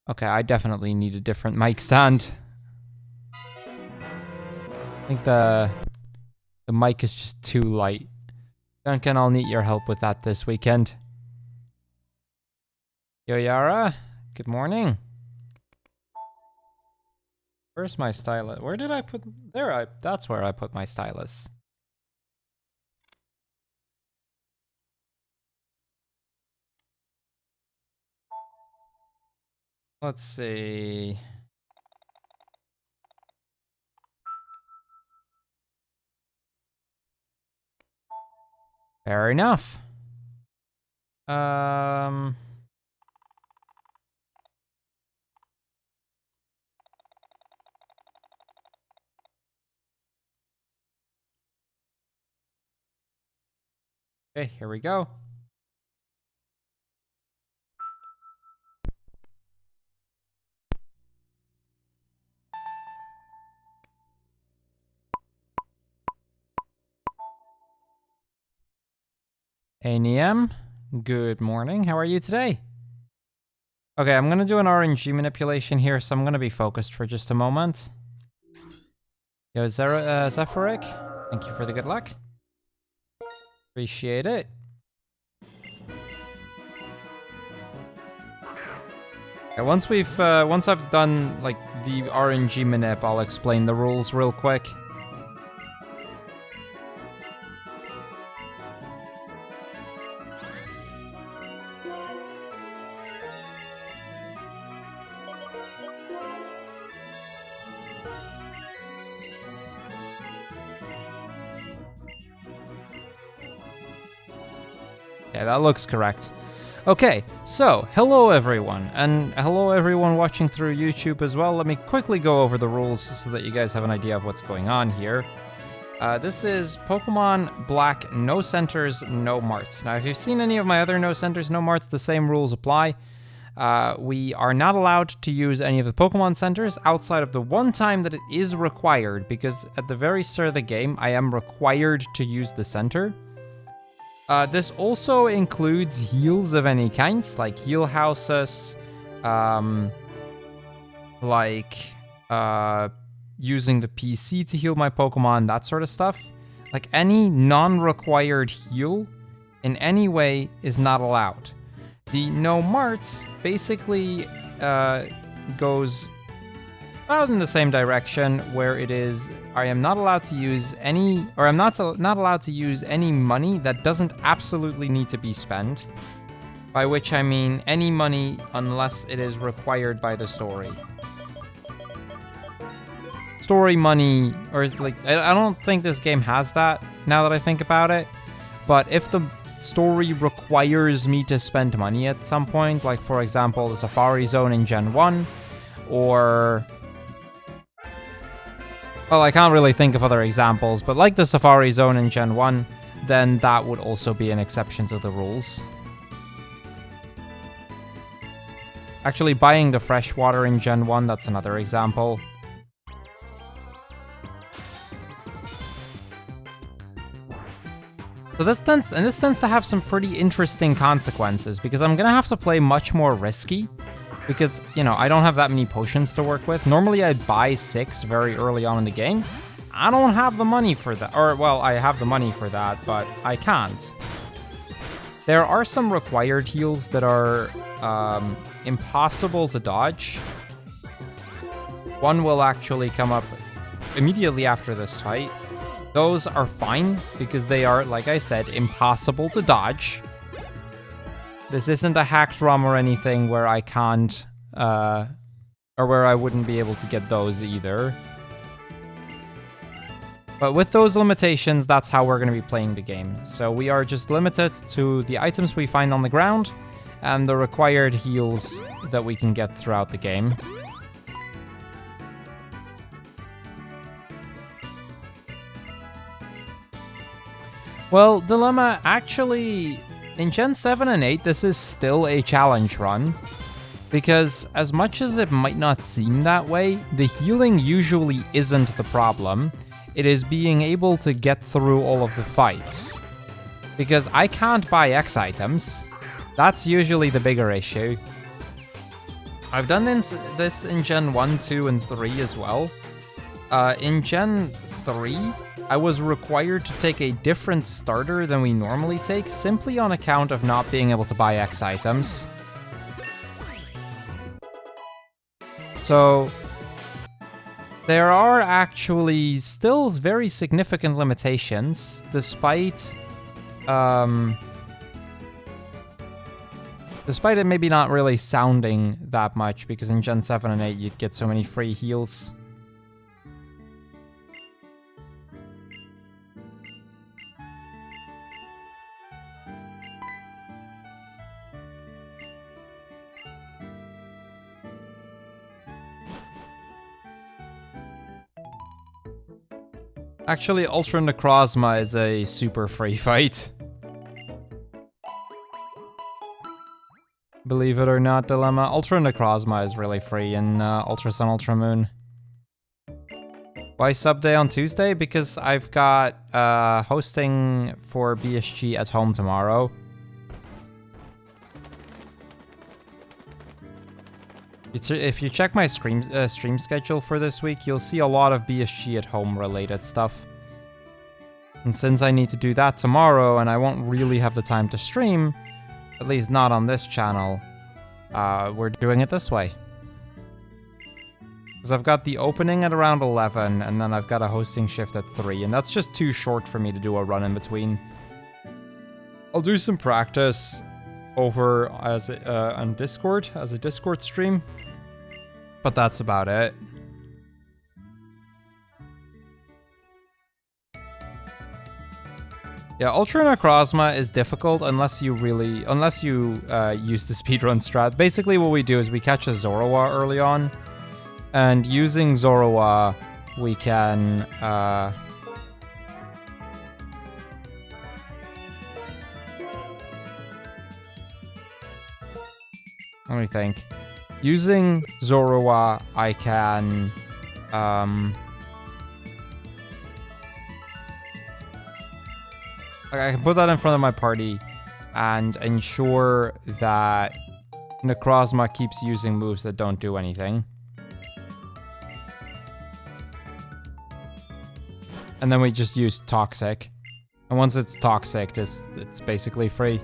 Okay, I definitely need a different mic stand. I think the mic is just too light. Duncan, I'll need your help with that this weekend. Yo, Yara, good morning. Where's my stylus? Where did I put... There, that's where I put my stylus. Let's see... Fair enough. Okay, here we go. ANEM, good morning. How are you today? Okay, I'm gonna do an RNG manipulation here, so I'm gonna be focused for just a moment. Yo, Zephyrek, thank you for the good luck. Appreciate it. Okay, once I've done like the RNG manip, I'll explain the rules real quick. Yeah, that looks correct. Okay, so hello everyone, and hello everyone watching through YouTube as well. Let me quickly go over the rules so that you guys have an idea of what's going on here. This is Pokemon Black, no centers, no marts. Now, if you've seen any of my other no centers, no marts, the same rules apply. We are not allowed to use any of the Pokemon centers outside of the one time that it is required, because at the very start of the game, I am required to use the center. This also includes heals of any kinds, like heal houses, using the PC to heal my Pokemon, that sort of stuff. Like any non-required heal in any way is not allowed. The no marts basically goes about in the same direction, where it is I am not allowed to use any, or I'm not allowed to use any money that doesn't absolutely need to be spent. By which I mean any money unless it is required by the story. Story money, or like, I don't think this game has that now that I think about it. But if the story requires me to spend money at some point, like for example the Safari Zone in Gen 1, or... well, I can't really think of other examples, but like the Safari Zone in Gen 1, then that would also be an exception to the rules. Actually, buying the freshwater in Gen 1, that's another example. So this tends to have some pretty interesting consequences, because I'm gonna have to play much more risky. Because, you know, I don't have that many potions to work with. Normally I'd buy 6 very early on in the game. I don't have the money for that. Or, well, I have the money for that, but I can't. There are some required heals that are impossible to dodge. One will actually come up immediately after this fight. Those are fine, because they are, like I said, impossible to dodge. This isn't a hacked ROM or anything where I can't, or where I wouldn't be able to get those either. But with those limitations, that's how we're going to be playing the game. So we are just limited to the items we find on the ground and the required heals that we can get throughout the game. Well, Dilemma, actually... in Gen 7 and 8, this is still a challenge run, because as much as it might not seem that way, the healing usually isn't the problem. It is being able to get through all of the fights. Because I can't buy X items. That's usually the bigger issue. I've done this in Gen 1, 2, and 3 as well. In Gen 3, I was required to take a different starter than we normally take, simply on account of not being able to buy X items. So there are actually still very significant limitations, despite it maybe not really sounding that much, because in Gen 7 and 8 you'd get so many free heals. Actually, Ultra Necrozma is a super free fight. Believe it or not, Dilemma. Ultra Necrozma is really free in Ultra Sun, Ultra Moon. Why sub day on Tuesday? Because I've got hosting for BSG at home tomorrow. If you check my stream schedule for this week, you'll see a lot of BSG at home related stuff. And since I need to do that tomorrow and I won't really have the time to stream, at least not on this channel, we're doing it this way. Because I've got the opening at around 11 and then I've got a hosting shift at 3, and that's just too short for me to do a run in between. I'll do some practice over on Discord, as a Discord stream, but that's about it. Yeah, Ultra Necrozma is difficult unless you use the speedrun strat. Basically what we do is we catch a Zoroark early on, and using Zoroark we can let me think. Using Zoroark, I can I can put that in front of my party and ensure that Necrozma keeps using moves that don't do anything. And then we just use Toxic. And once it's Toxic, it's basically free.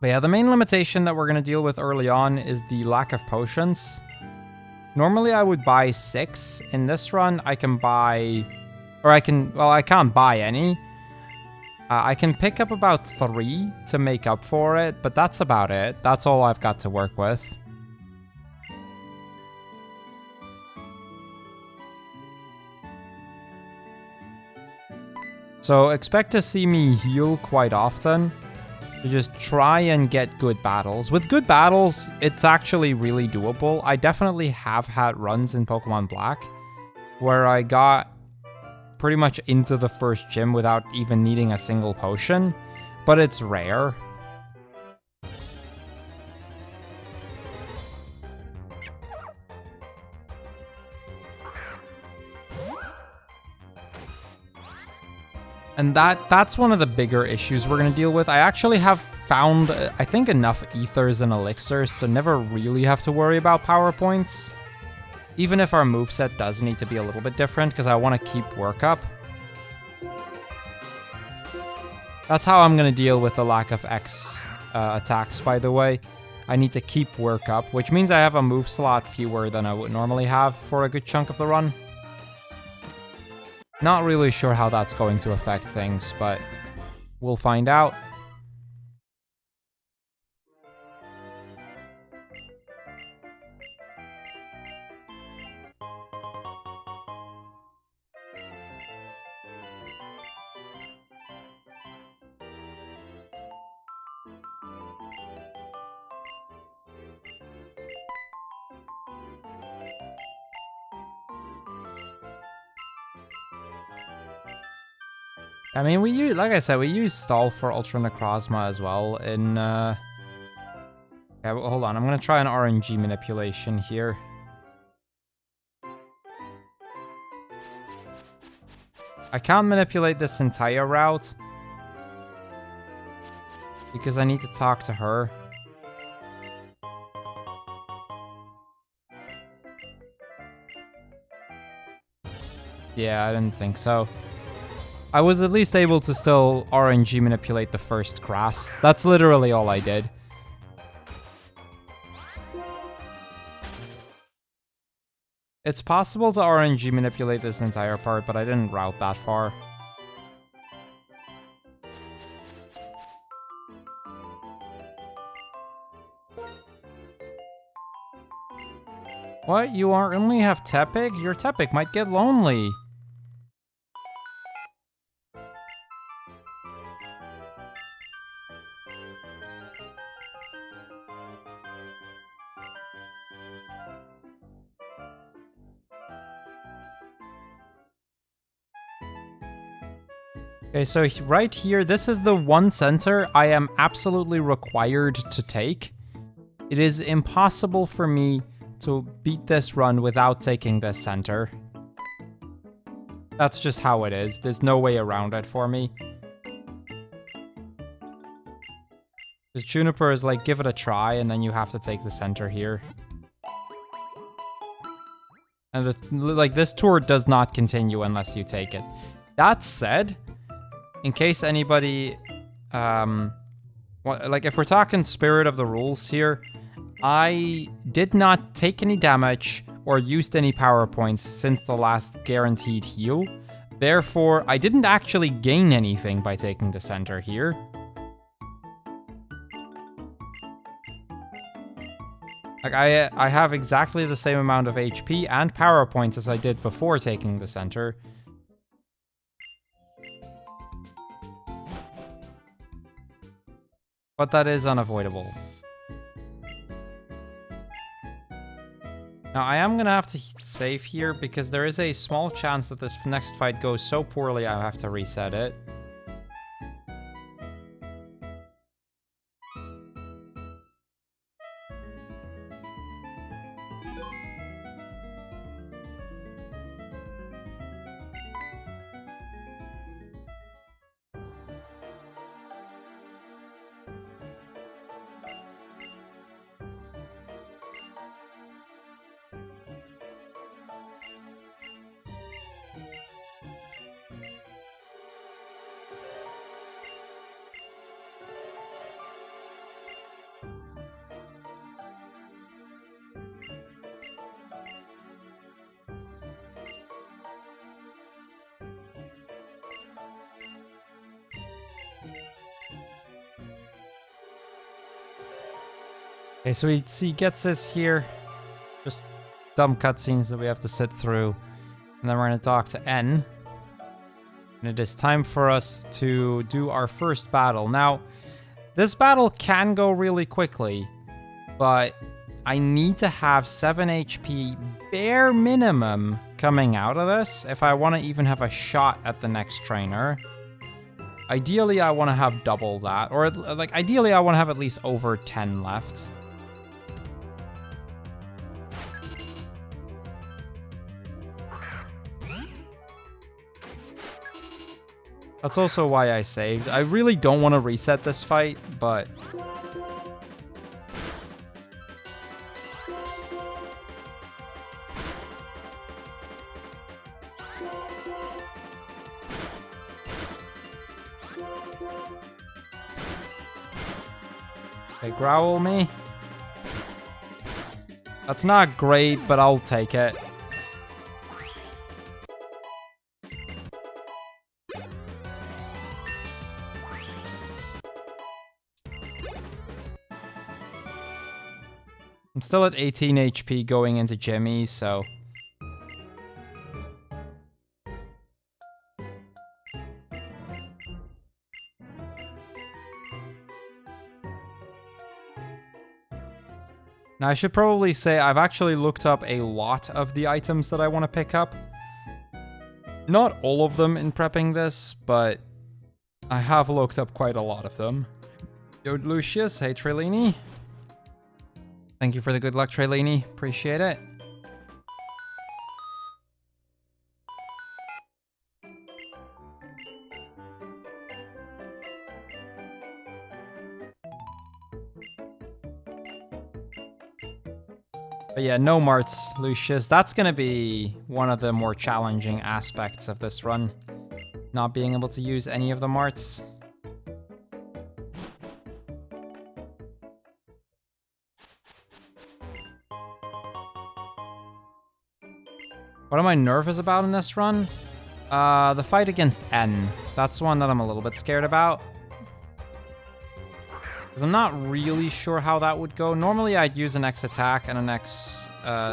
But yeah, the main limitation that we're going to deal with early on is the lack of potions. Normally I would buy 6. In this run, I can buy... Or I can't buy any. I can pick up about 3 to make up for it, but that's about it. That's all I've got to work with. So expect to see me heal quite often. To just try and get good battles. With good battles, it's actually really doable. I definitely have had runs in Pokémon Black where I got pretty much into the first gym without even needing a single potion, but it's rare. And that's one of the bigger issues we're going to deal with. I actually have found, I think, enough ethers and elixirs to never really have to worry about power points. Even if our moveset does need to be a little bit different, because I want to keep work up. That's how I'm going to deal with the lack of X attacks, by the way. I need to keep work up, which means I have a move slot fewer than I would normally have for a good chunk of the run. Not really sure how that's going to affect things, but we'll find out. I mean, like I said, we use Stall for Ultra Necrozma as well in, Okay, well, hold on, I'm gonna try an RNG manipulation here. I can't manipulate this entire route because I need to talk to her. Yeah, I didn't think so. I was at least able to still RNG manipulate the first grass. That's literally all I did. It's possible to RNG manipulate this entire part, but I didn't route that far. What? You only have Tepig? Your Tepig might get lonely. Okay, so right here, this is the one center I am absolutely required to take. It is impossible for me to beat this run without taking this center. That's just how it is. There's no way around it for me. Because Juniper is like, give it a try, and then you have to take the center here. And like, this tour does not continue unless you take it. That said, in case anybody, like if we're talking spirit of the rules here, I did not take any damage or used any power points since the last guaranteed heal. Therefore, I didn't actually gain anything by taking the center here. Like, I have exactly the same amount of HP and power points as I did before taking the center. But that is unavoidable. Now, I am gonna have to save here because there is a small chance that this next fight goes so poorly I have to reset it. Okay, so he gets us here. Just dumb cutscenes that we have to sit through. And then we're going to talk to N. And it is time for us to do our first battle. Now, this battle can go really quickly, but I need to have 7 HP bare minimum coming out of this if I want to even have a shot at the next trainer. Ideally, I want to have double that, or like ideally I want to have at least over 10 left. That's also why I saved. I really don't want to reset this fight, but... They growl me. That's not great, but I'll take it. I'm still at 18 HP going into Jimmy, so... Now, I should probably say I've actually looked up a lot of the items that I want to pick up. Not all of them in prepping this, but I have looked up quite a lot of them. Yo, Lucius, hey Trelini. Thank you for the good luck, Trelini. Appreciate it. But yeah, no Marts, Lucius. That's gonna be one of the more challenging aspects of this run. Not being able to use any of the Marts. What am I nervous about in this run? The fight against N. That's one that I'm a little bit scared about. Because I'm not really sure how that would go. Normally I'd use an X attack and an X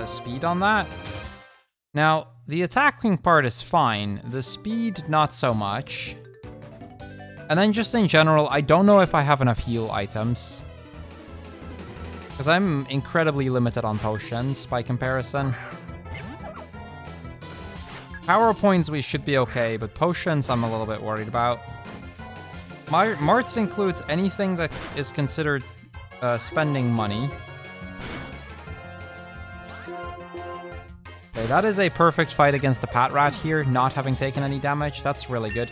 speed on that. Now, the attacking part is fine. The speed, not so much. And then just in general, I don't know if I have enough heal items. Because I'm incredibly limited on potions by comparison. Power points we should be okay, but potions I'm a little bit worried about. Marts includes anything that is considered spending money. Okay, that is a perfect fight against the Pat Rat here, not having taken any damage. That's really good.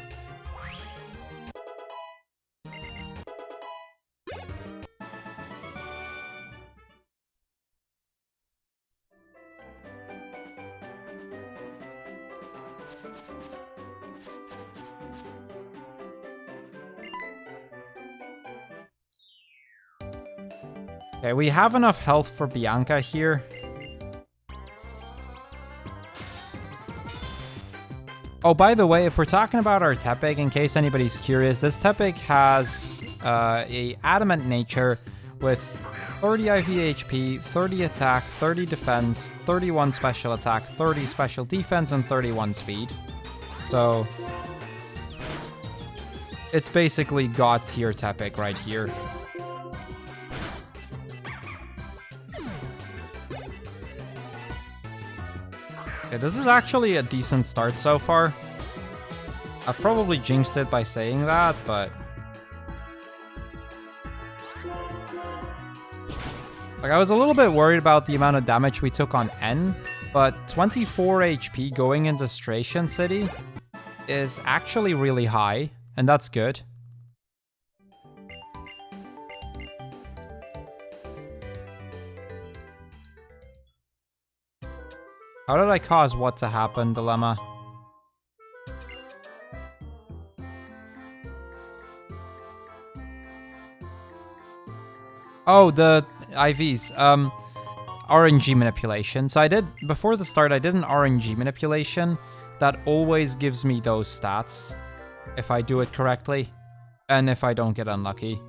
Okay, we have enough health for Bianca here. Oh, by the way, if we're talking about our Tepig, in case anybody's curious, this Tepig has a adamant nature with 30 IV HP, 30 attack, 30 defense, 31 special attack, 30 special defense, and 31 speed. So it's basically God tier Tepig right here. Okay, this is actually a decent start so far. I've probably jinxed it by saying that, but... like, I was a little bit worried about the amount of damage we took on N, but 24 HP going into Stration City is actually really high, and that's good. How did I cause what to happen, Dilemma? Oh, the IVs. RNG manipulation. So I did, before the start, I did an RNG manipulation that always gives me those stats if I do it correctly and if I don't get unlucky.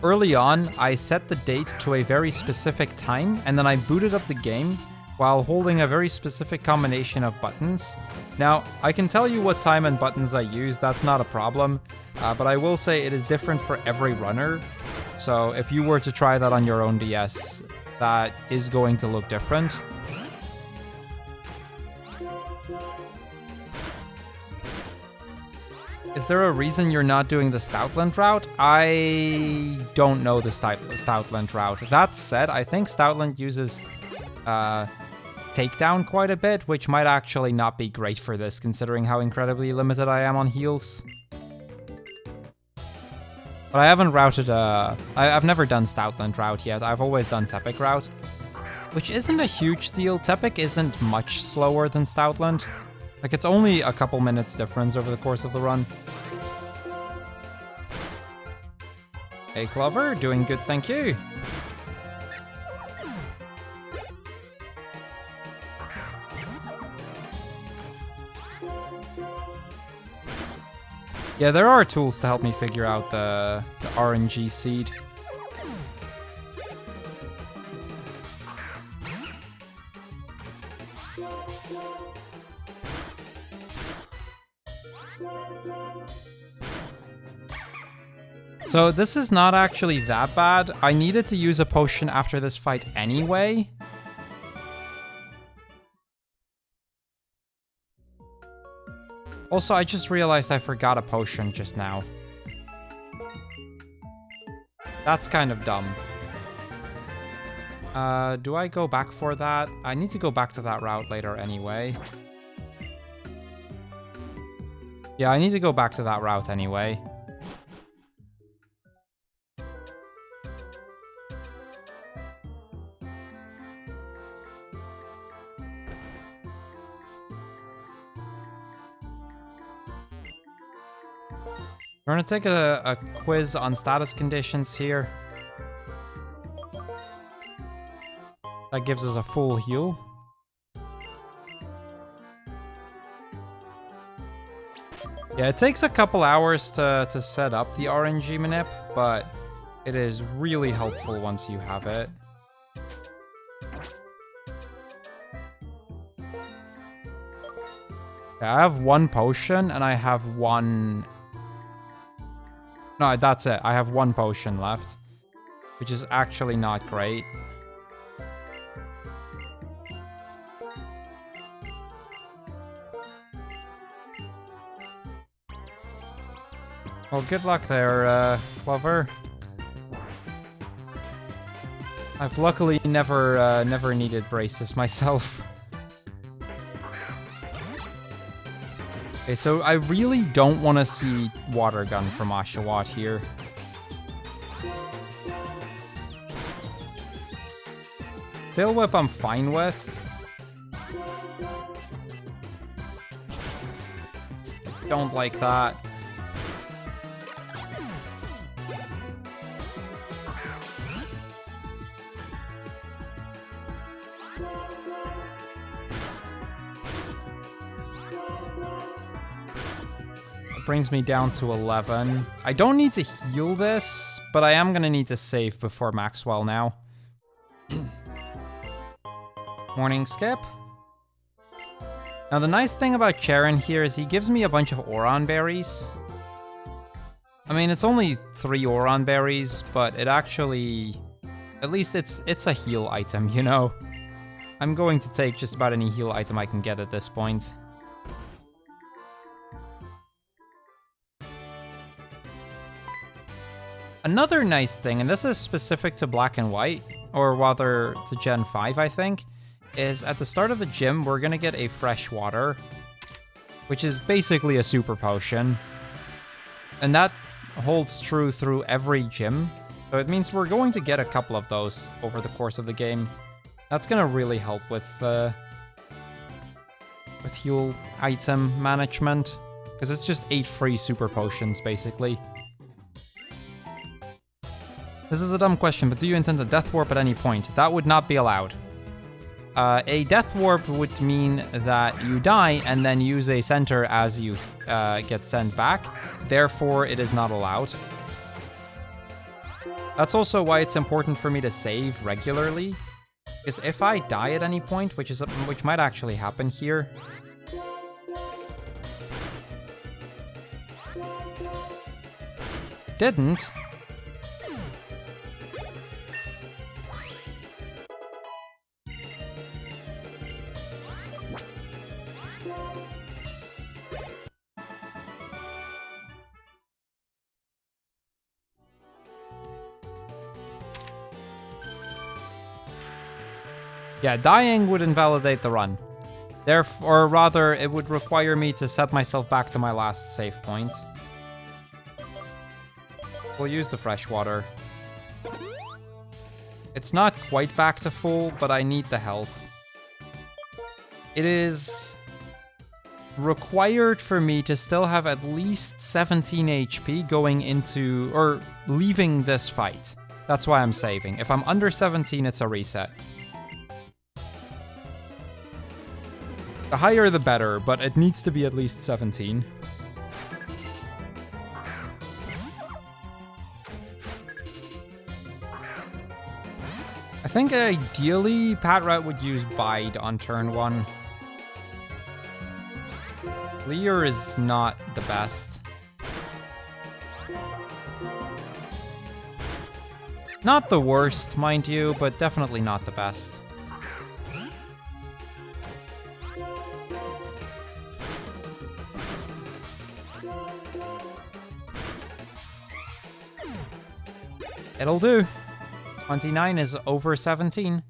Early on, I set the date to a very specific time, and then I booted up the game while holding a very specific combination of buttons. Now, I can tell you what time and buttons I use, that's not a problem, but I will say it is different for every runner. So if you were to try that on your own DS, that is going to look different. Is there a reason you're not doing the Stoutland route? I don't know the Stoutland route. That said, I think Stoutland uses takedown quite a bit, which might actually not be great for this, considering how incredibly limited I am on heals. But I haven't routed I've never done Stoutland route yet. I've always done Tepig route, which isn't a huge deal. Tepig isn't much slower than Stoutland. Like, it's only a couple minutes difference over the course of the run. Hey, Clover, doing good, thank you. Yeah, there are tools to help me figure out the RNG seed. So this is not actually that bad. I needed to use a potion after this fight anyway. Also, I just realized I forgot a potion just now. That's kind of dumb. Do I go back for that? I need to go back to that route later anyway. Yeah, I need to go back to that route anyway. We're gonna take a quiz on status conditions here. That gives us a full heal. Yeah, it takes a couple hours to set up the RNG manip, but it is really helpful once you have it. Yeah, I have one potion and I have one... No, that's it. I have one potion left, which is actually not great. Well, good luck there, Clover. I've luckily never needed braces myself. Okay, so I really don't want to see Water Gun from Oshawott here. Tail Whip I'm fine with. Don't like that. Brings me down to 11. I don't need to heal this, but I am going to need to save before Maxwell now. Morning Skip. Now the nice thing about Charon here is he gives me a bunch of Oron berries. I mean, it's only 3 Oron berries, but it actually... At least it's a heal item, you know? I'm going to take just about any heal item I can get at this point. Another nice thing, and this is specific to Black and White, or rather to Gen 5, I think, is at the start of the gym, we're going to get a fresh water, which is basically a super potion. And that holds true through every gym, so it means we're going to get a couple of those over the course of the game. That's going to really help with heal item management, because it's just 8 free super potions, basically. This is a dumb question, but do you intend to Death Warp at any point? That would not be allowed. A Death Warp would mean that you die and then use a center as you get sent back. Therefore, it is not allowed. That's also why it's important for me to save regularly. Because if I die at any point, which might actually happen here... Didn't. Yeah, dying would invalidate the run. Therefore, or rather, it would require me to set myself back to my last save point. We'll use the fresh water. It's not quite back to full, but I need the health. It is required for me to still have at least 17 HP going into, or leaving this fight. That's why I'm saving. If I'm under 17, it's a reset. The higher the better, but it needs to be at least 17. I think ideally, Patrat would use Bide on turn 1. Leer is not the best. Not the worst, mind you, but definitely not the best. It'll do. 29 is over 17.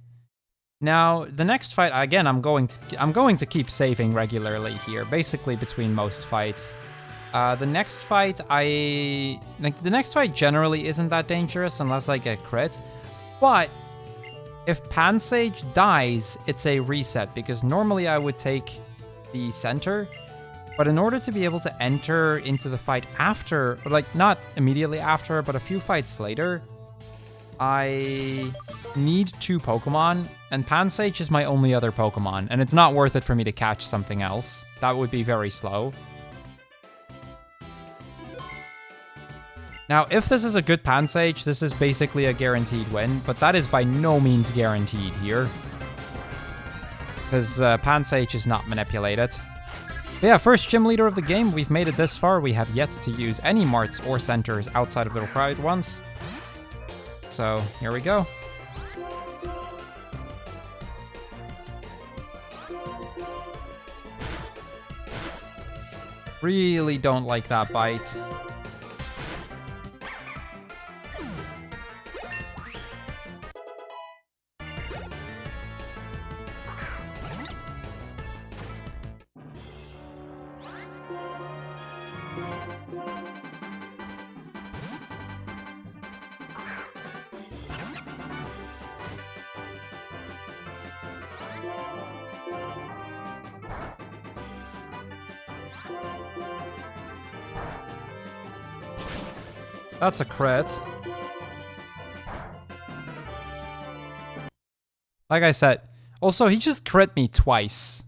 Now, the next fight, again, I'm going to keep saving regularly here, basically between most fights. The next fight, the next fight generally isn't that dangerous unless I get crit. But if Pansage dies, it's a reset, because normally I would take the center. But in order to be able to enter into the fight after, or like not immediately after, but a few fights later, I need 2 Pokemon, and Pansage is my only other Pokemon, and it's not worth it for me to catch something else. That would be very slow. Now, if this is a good Pansage, this is basically a guaranteed win, but that is by no means guaranteed here. Because Pansage is not manipulated. But yeah, first gym leader of the game, we've made it this far. We have yet to use any Marts or centers outside of the required ones. So, here we go. Really don't like that bite. That's a crit. Like I said, also he just crit me twice.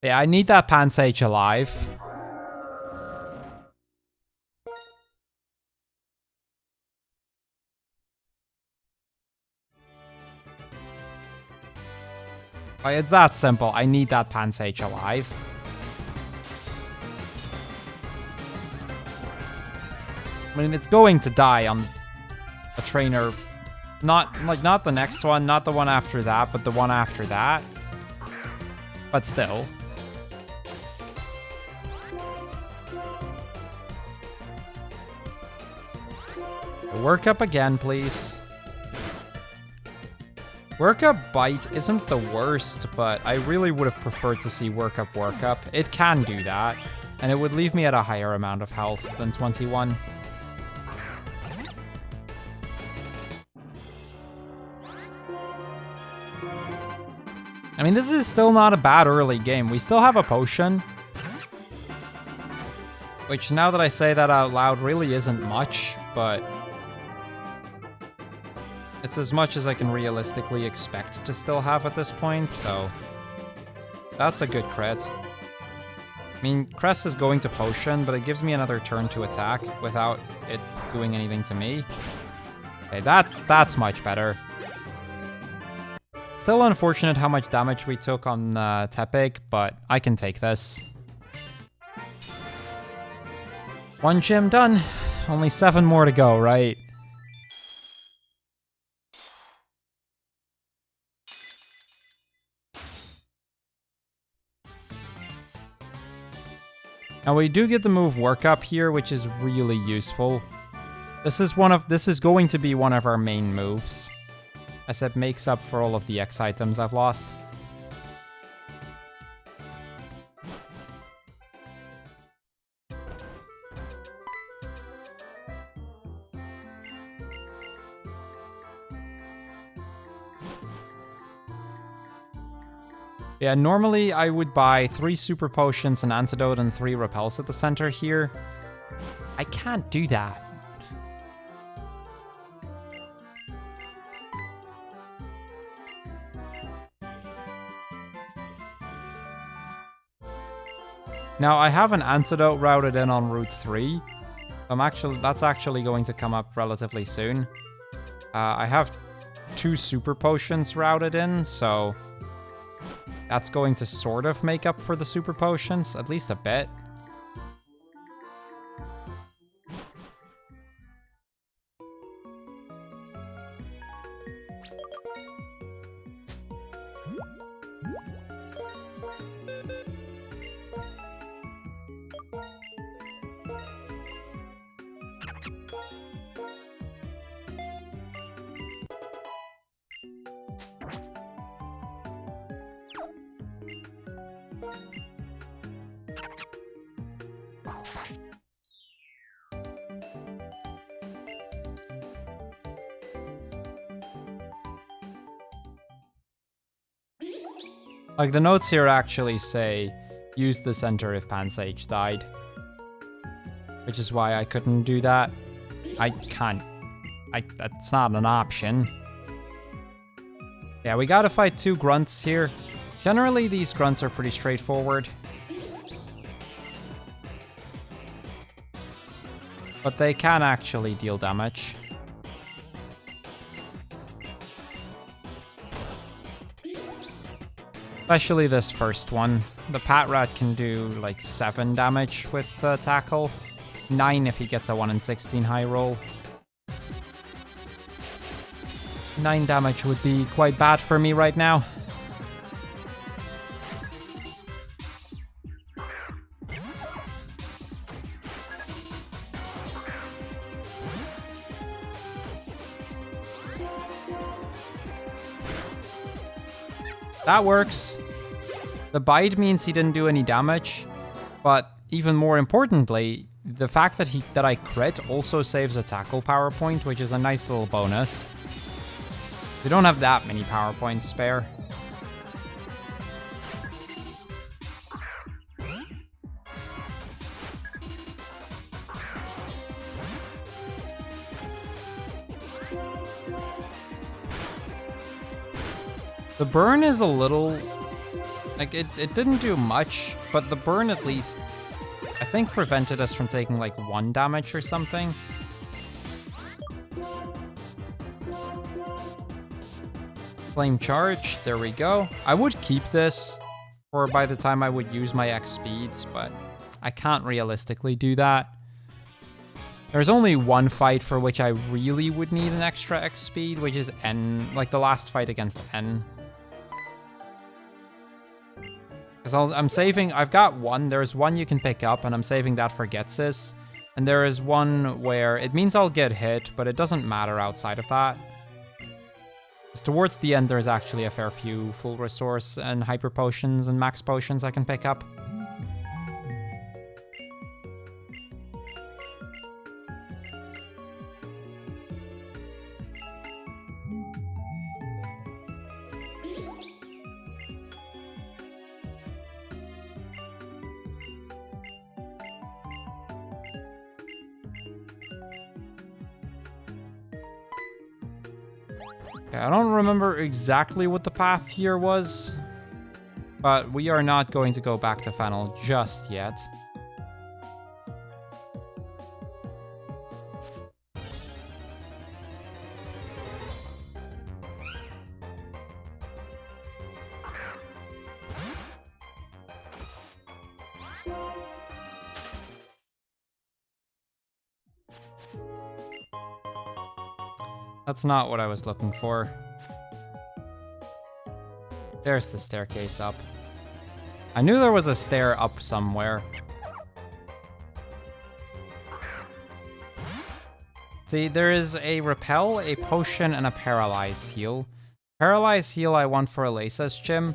Yeah, I need that Pansage alive. Like, it's that simple. I need that Pansage alive. I mean, it's going to die on a trainer. Not the next one, not the one after that, but the one after that. But still. Work up again, please. Work up bite isn't the worst, but I really would have preferred to see work up. It can do that, and it would leave me at a higher amount of health than 21. I mean, this is still not a bad early game. We still have a potion. Which, now that I say that out loud, really isn't much, but it's as much as I can realistically expect to still have at this point, so that's a good crit. I mean, Cress is going to potion, but it gives me another turn to attack without it doing anything to me. Okay, that's much better. Still unfortunate how much damage we took on Tepig, but I can take this. 1 gym done. Only 7 more to go, right? Now we do get the move Work Up here, which is really useful. This is going to be one of our main moves. As it makes up for all of the X items I've lost. Yeah, normally I would buy 3 super potions, an antidote, and 3 repels at the center here. I can't do that. Now, I have an antidote routed in on Route 3. That's actually going to come up relatively soon. I have 2 super potions routed in, so that's going to sort of make up for the super potions, at least a bit. Like, the notes here actually say, use the center if Pansage died. Which is why I couldn't do that. I can't. That's not an option. Yeah, we gotta fight 2 grunts here. Generally, these grunts are pretty straightforward. But they can actually deal damage. Especially this first one. The Pat Rat can do like 7 damage with Tackle. 9 if he gets a 1 in 16 high roll. 9 damage would be quite bad for me right now. That works. The bite means he didn't do any damage, but even more importantly, the fact that I crit also saves a tackle power point, which is a nice little bonus. We don't have that many power points spare. The burn is a little... like, it didn't do much, but the burn at least, I think, prevented us from taking, like, 1 damage or something. Flame Charge, there we go. I would keep this for by the time I would use my X speeds, but I can't realistically do that. There's only one fight for which I really would need an extra X speed, which is N, like the last fight against N. Because I'm saving, I've got one, there's one you can pick up, and I'm saving that for Getsis. And there is one where it means I'll get hit, but it doesn't matter outside of that. Because towards the end, there's actually a fair few full restores and hyper potions and max potions I can pick up. I don't remember exactly what the path here was, but we are not going to go back to Fennel just yet. That's not what I was looking for. There's the staircase up. I knew there was a stair up somewhere. See, there is a repel, a potion, and a paralyze heal. Paralyze heal I want for Elisa's gym.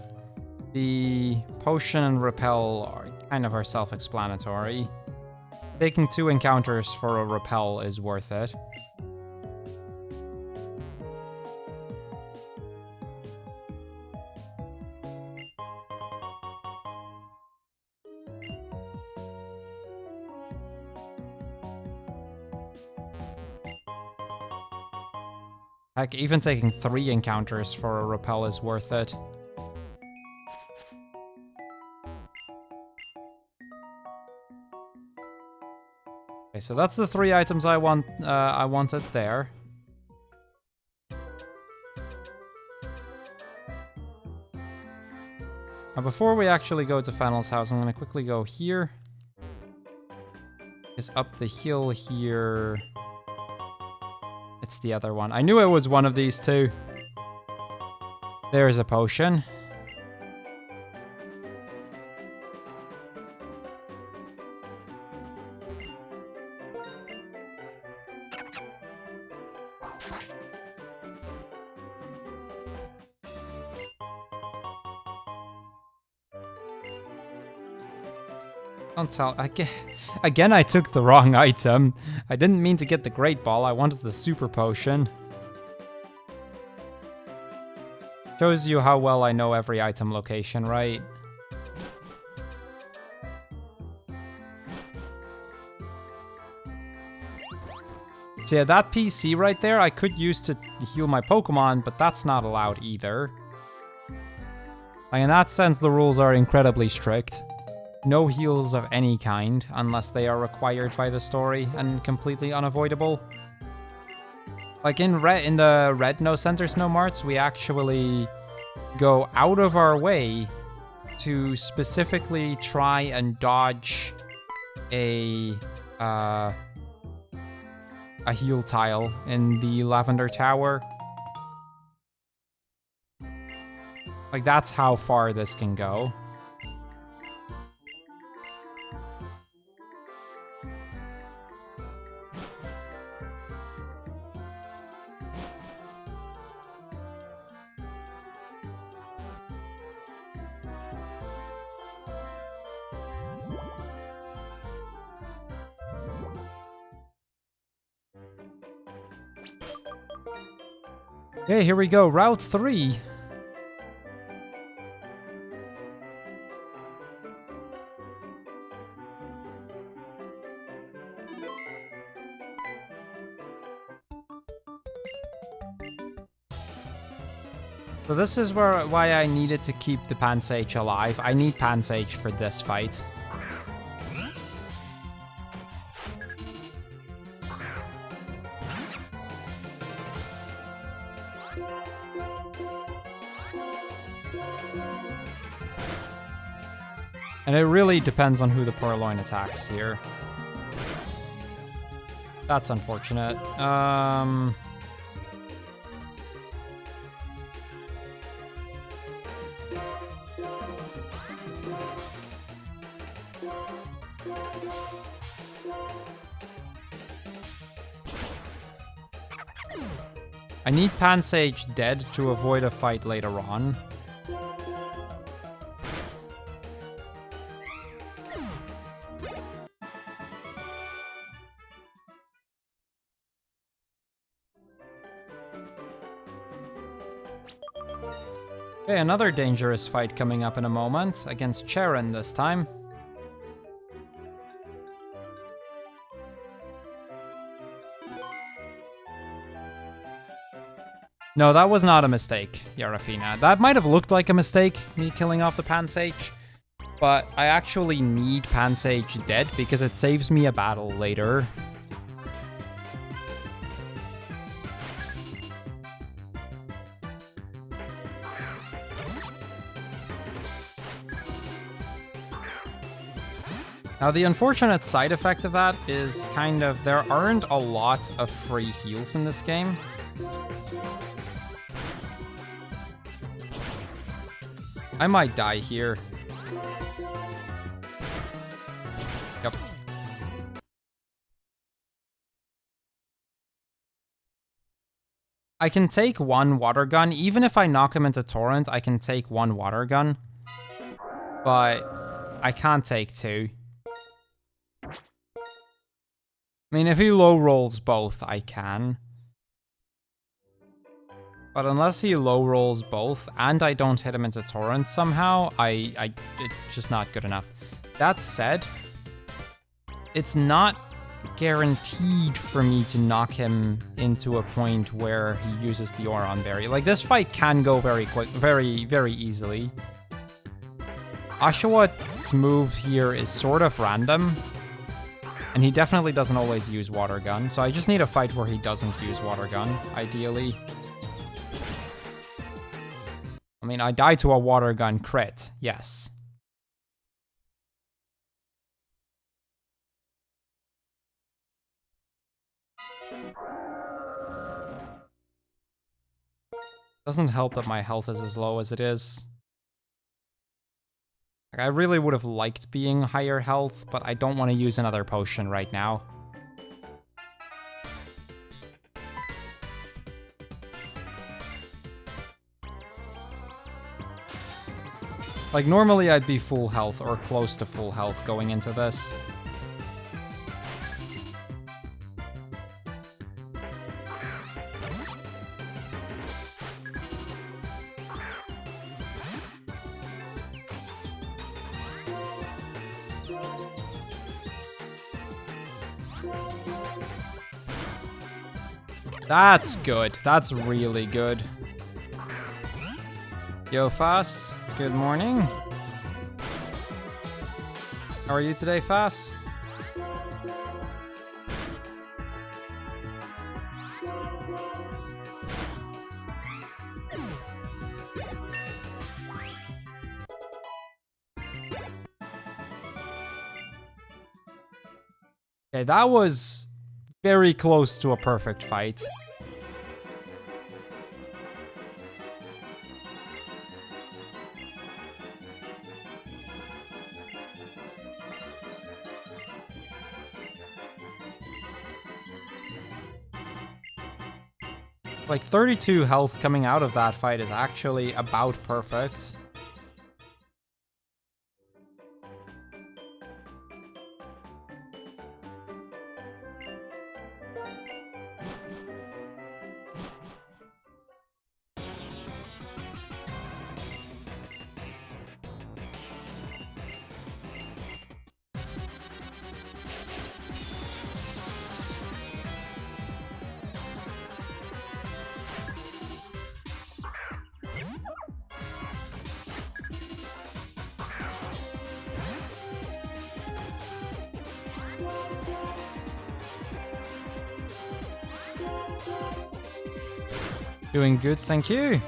The potion and repel are self-explanatory. Taking 2 encounters for a repel is worth it. Heck, even taking 3 encounters for a repel is worth it. Okay, so that's the 3 items I wanted there. Now, before we actually go to Fennel's house, I'm going to quickly go here. Is up the hill here. It's the other one. I knew it was one of these two. There's a potion. Don't tell. Again, I took the wrong item. I didn't mean to get the Great Ball. I wanted the Super Potion. Shows you how well I know every item location, right? So yeah, that PC right there I could use to heal my Pokemon, but that's not allowed either. Like, in that sense, the rules are incredibly strict. No heals of any kind, unless they are required by the story and completely unavoidable. Like in the red No Centers, No Marts, we actually go out of our way to specifically try and dodge a heal tile in the Lavender Tower. Like, that's how far this can go. Okay, here we go. Route 3. So this is why I needed to keep the Pansage alive. I need Pansage for this fight. And it really depends on who the Purloin attacks here. That's unfortunate. I need Pansage dead to avoid a fight later on. Okay, another dangerous fight coming up in a moment, against Charon this time. No, that was not a mistake, Yarafina. That might have looked like a mistake, me killing off the Pansage, but I actually need Pansage dead because it saves me a battle later. Now, the unfortunate side effect of that is kind of there aren't a lot of free heals in this game. I might die here. Yep. I can take one water gun. Even if I knock him into Torrent, I can take one water gun. But I can't take two. I mean, if he low rolls both, I can. But unless he low rolls both and I don't hit him into Torrent somehow, it's just not good enough. That said, it's not guaranteed for me to knock him into a point where he uses the Oron Berry. Like, this fight can go very quick, very easily. Oshawott move here is sort of random. And he definitely doesn't always use Water Gun, so I just need a fight where he doesn't use Water Gun, ideally. I mean, I die to a Water Gun crit, yes. Doesn't help that my health is as low as it is. I really would have liked being higher health, but I don't want to use another potion right now. Like, normally I'd be full health or close to full health going into this. That's good. That's really good. Yo, Fast. Good morning. How are you today, Fast? Okay, that was very close to a perfect fight. Like 32 health coming out of that fight is actually about perfect. Doing good, thank you.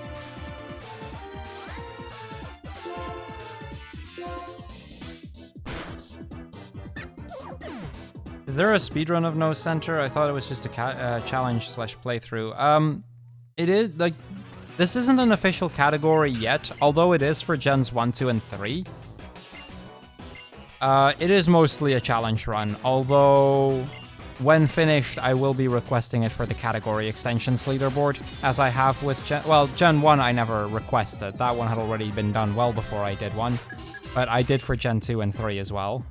Is there a speedrun of No Center? I thought it was just a challenge / playthrough. It is, like, this isn't an official category yet, although it is for Gens 1, 2, and 3. It is mostly a challenge run, although when finished, I will be requesting it for the category extensions leaderboard, as I have with Gen 1 I never requested. That one had already been done well before I did one, but I did for Gen 2 and 3 as well.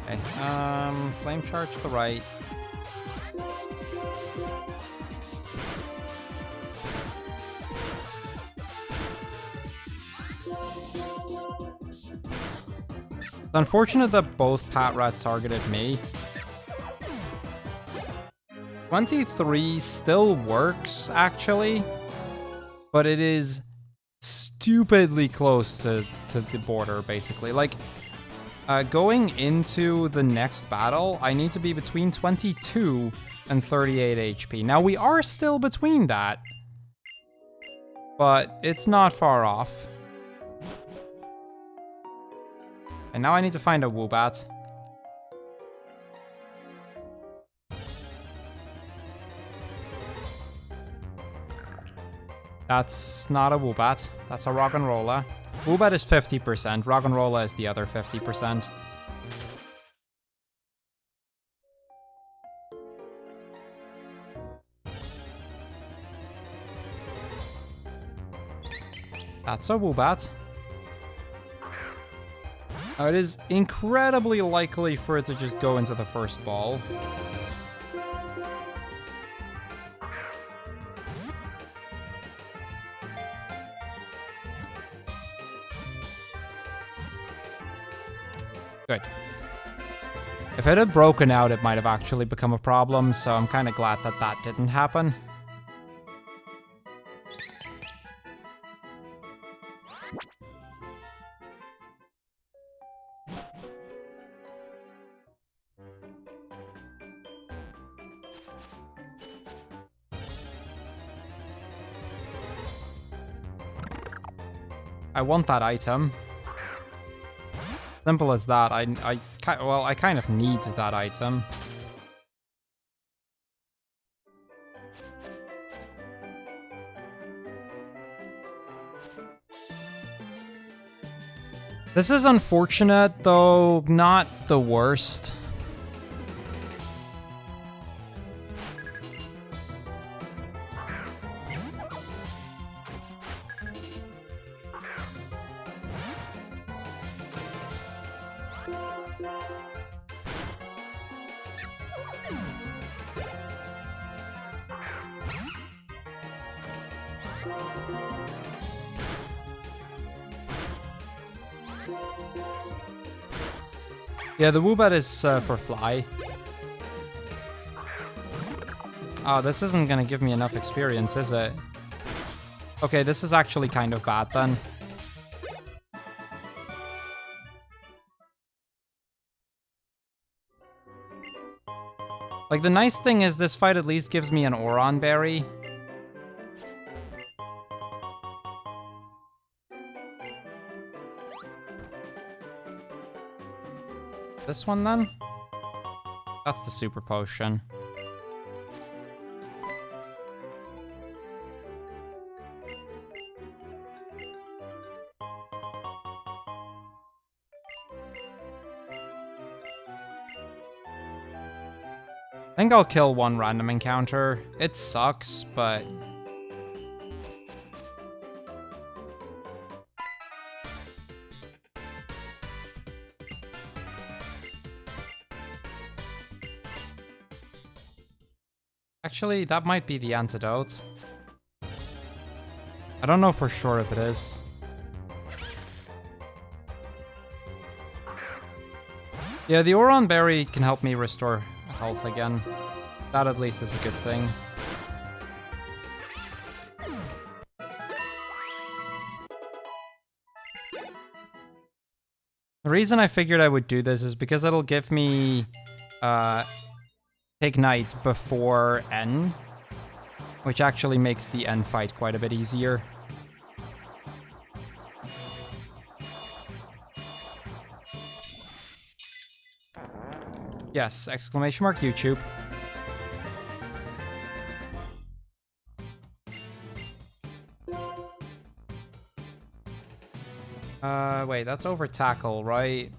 Okay, flame charge to the right. It's unfortunate that both Pat Rat targeted me. 23 still works, actually, but it is stupidly close to the border, basically. Like, going into the next battle, I need to be between 22 and 38 HP. Now, we are still between that, but it's not far off. And now I need to find a Woobat. That's not a Woobat. That's a Roggenrola. Woobat is 50%. Roggenrola is the other 50%. That's a Woobat. It is incredibly likely for it to just go into the first ball. Good. If it had broken out, it might have actually become a problem, so I'm kind of glad that that didn't happen. I want that item. Simple as that. I kind of need that item. This is unfortunate, though not the worst. Yeah, the Woobat is for fly. Oh, this isn't gonna give me enough experience, is it? Okay, this is actually kind of bad then. Like, the nice thing is this fight at least gives me an Oron Berry. This one then? That's the super potion. I think I'll kill one random encounter. It sucks, but... Actually, that might be the antidote. I don't know for sure if it is. Yeah, the Oron Berry can help me restore health again. That at least is a good thing. The reason I figured I would do this is because it'll give me Ignite before N, which actually makes the N fight quite a bit easier. Yes, exclamation mark YouTube. Wait, that's over tackle, right?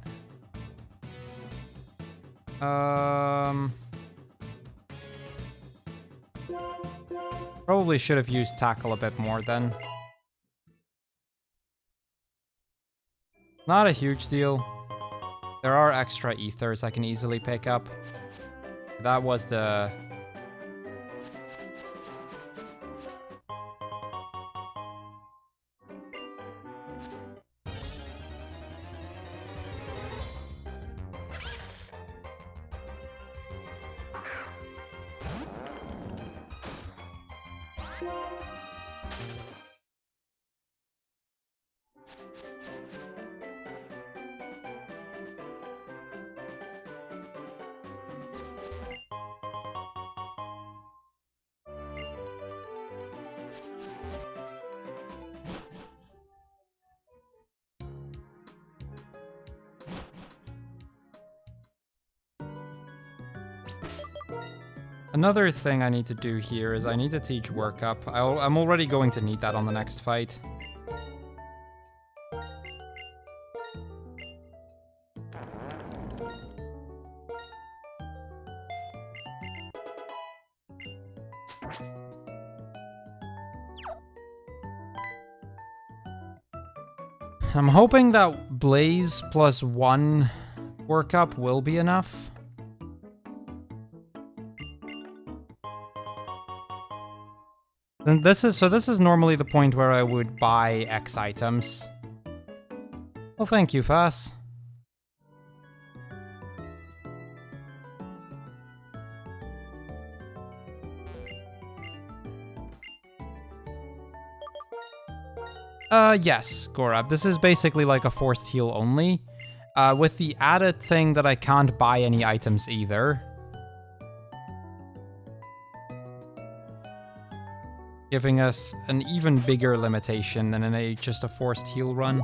Probably should have used tackle a bit more then. Not a huge deal. There are extra ethers I can easily pick up. That was the... Another thing I need to do here is I need to teach workup. I'm already going to need that on the next fight. I'm hoping that Blaze plus 1 workup will be enough. And this is normally the point where I would buy X items. Well, thank you, Fass. Yes, Gorab. This is basically like a forced heal only, with the added thing that I can't buy any items either. Giving us an even bigger limitation than in just a forced heal run.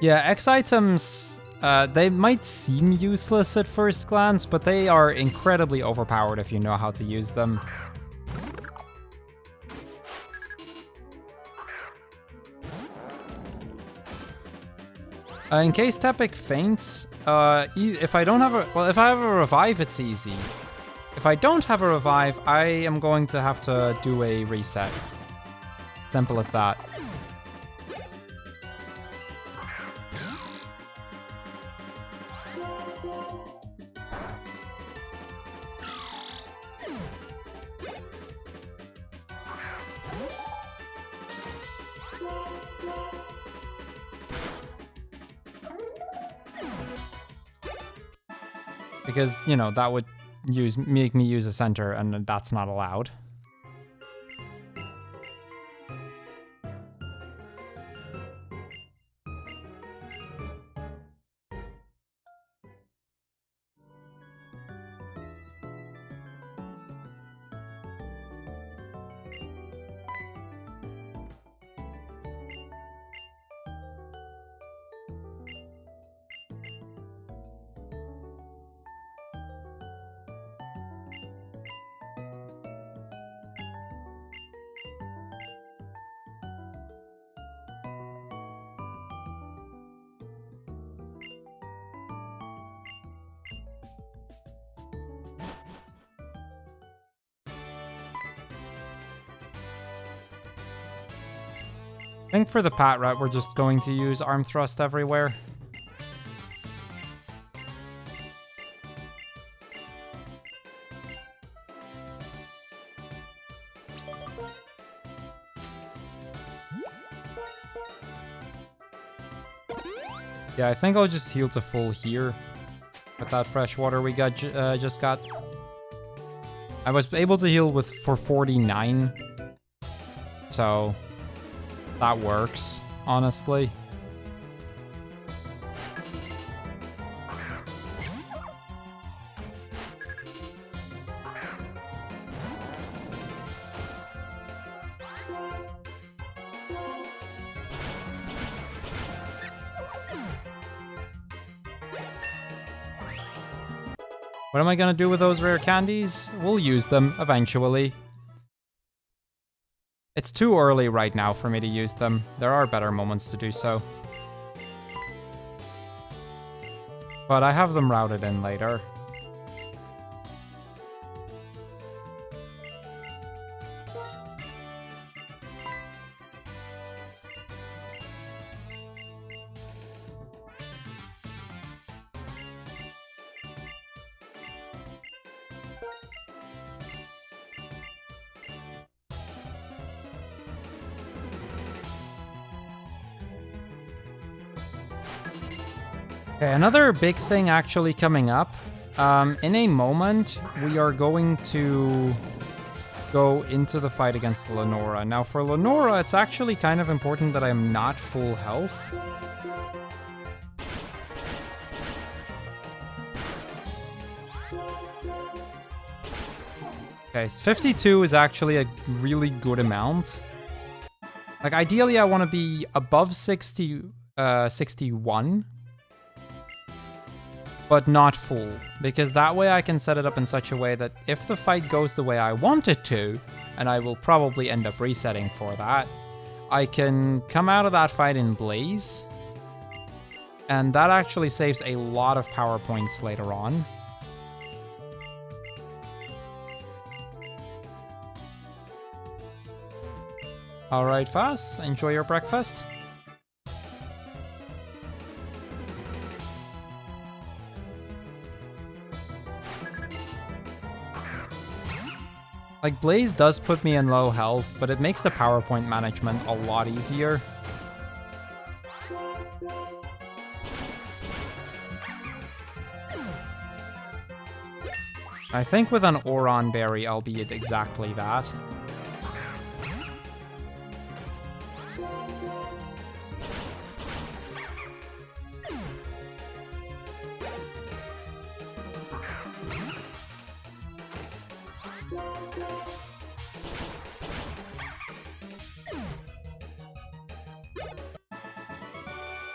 Yeah, X items, they might seem useless at first glance, but they are incredibly overpowered if you know how to use them. In case Tepic faints, if I don't have a... Well, if I have a revive, it's easy. If I don't have a revive, I am going to have to do a reset. Simple as that. Because, you know, that would make me use a center, and that's not allowed. I think for the Pat Rat, we're just going to use Arm Thrust everywhere. Yeah, I think I'll just heal to full here with that fresh water we got just got. I was able to heal for 49, so that works, honestly. What am I gonna do with those rare candies? We'll use them eventually. It's too early right now for me to use them. There are better moments to do so. But I have them routed in later. Okay, another big thing actually coming up. In a moment, we are going to go into the fight against Lenora. Now, for Lenora, it's actually kind of important that I'm not full health. Okay, 52 is actually a really good amount. Like, ideally, I want to be above 61. But not full, because that way I can set it up in such a way that if the fight goes the way I want it to, and I will probably end up resetting for that, I can come out of that fight in Blaze, and that actually saves a lot of power points later on. Alright, Fass, enjoy your breakfast. Like, Blaze does put me in low health, but it makes the PowerPoint management a lot easier. I think with an Oron Berry, I'll be at exactly that.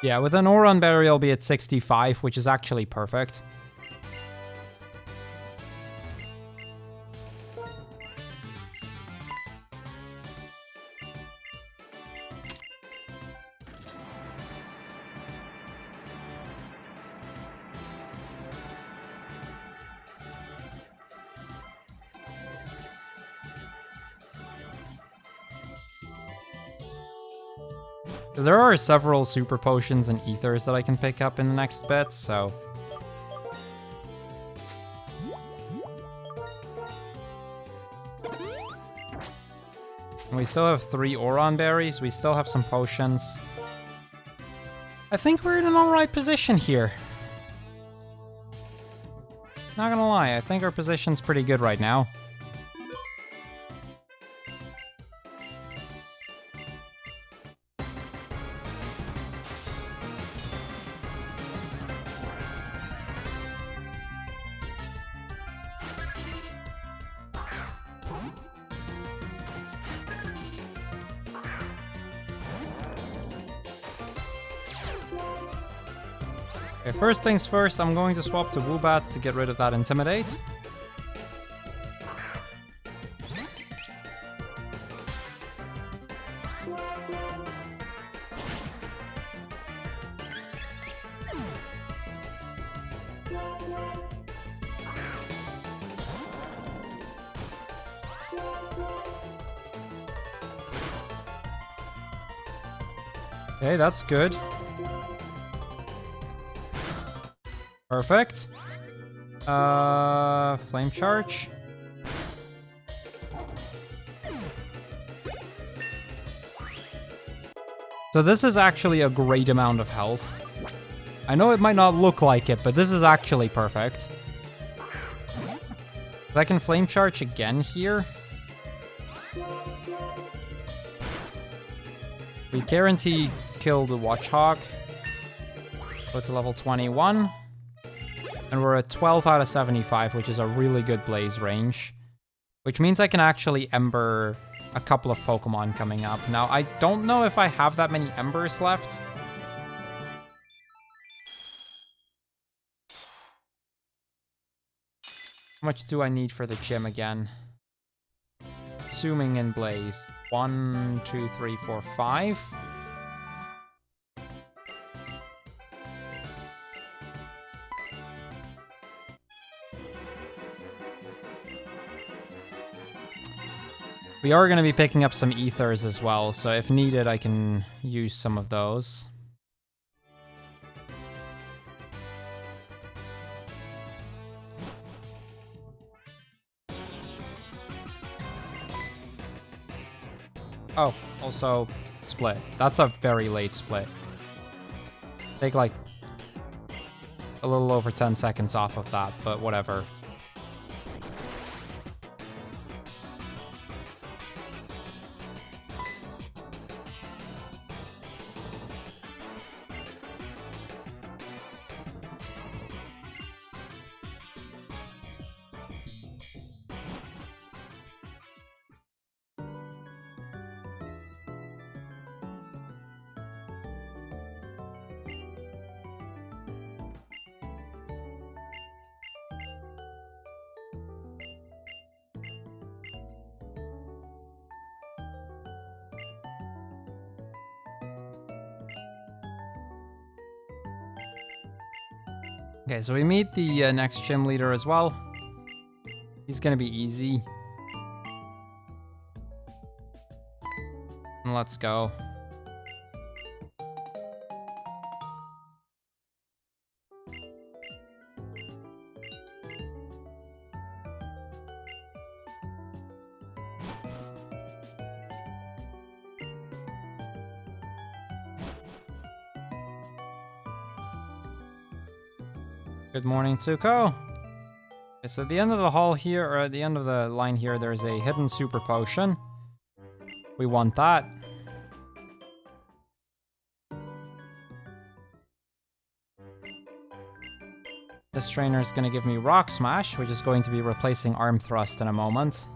Yeah, with an Oron Berry, I'll be at 65, which is actually perfect. There are several super potions and ethers that I can pick up in the next bit, so... We still have 3 Oron berries. We still have some potions. I think we're in an alright position here. Not gonna lie, I think our position's pretty good right now. Okay, first things first, I'm going to swap to Woobats to get rid of that Intimidate. Okay, that's good. Perfect. Flame charge. So this is actually a great amount of health. I know it might not look like it, but this is actually perfect. I can flame charge again here. We guarantee kill the Watchhog. Go to level 21. And we're at 12 out of 75, which is a really good blaze range. Which means I can actually Ember a couple of Pokemon coming up. Now, I don't know if I have that many Embers left. How much do I need for the gym again? Assuming in Blaze. 1, 2, 3, 4, 5. We are going to be picking up some ethers as well, so if needed, I can use some of those. Oh, also split. That's a very late split. Take like a little over 10 seconds off of that, but whatever. Okay, so we meet the next gym leader as well. He's gonna be easy. And let's go. Good morning, Tsuko. Okay, so at the end of the hall here, or at the end of the line here, there's a hidden super potion. We want that. This trainer is going to give me Rock Smash, which is going to be replacing Arm Thrust in a moment.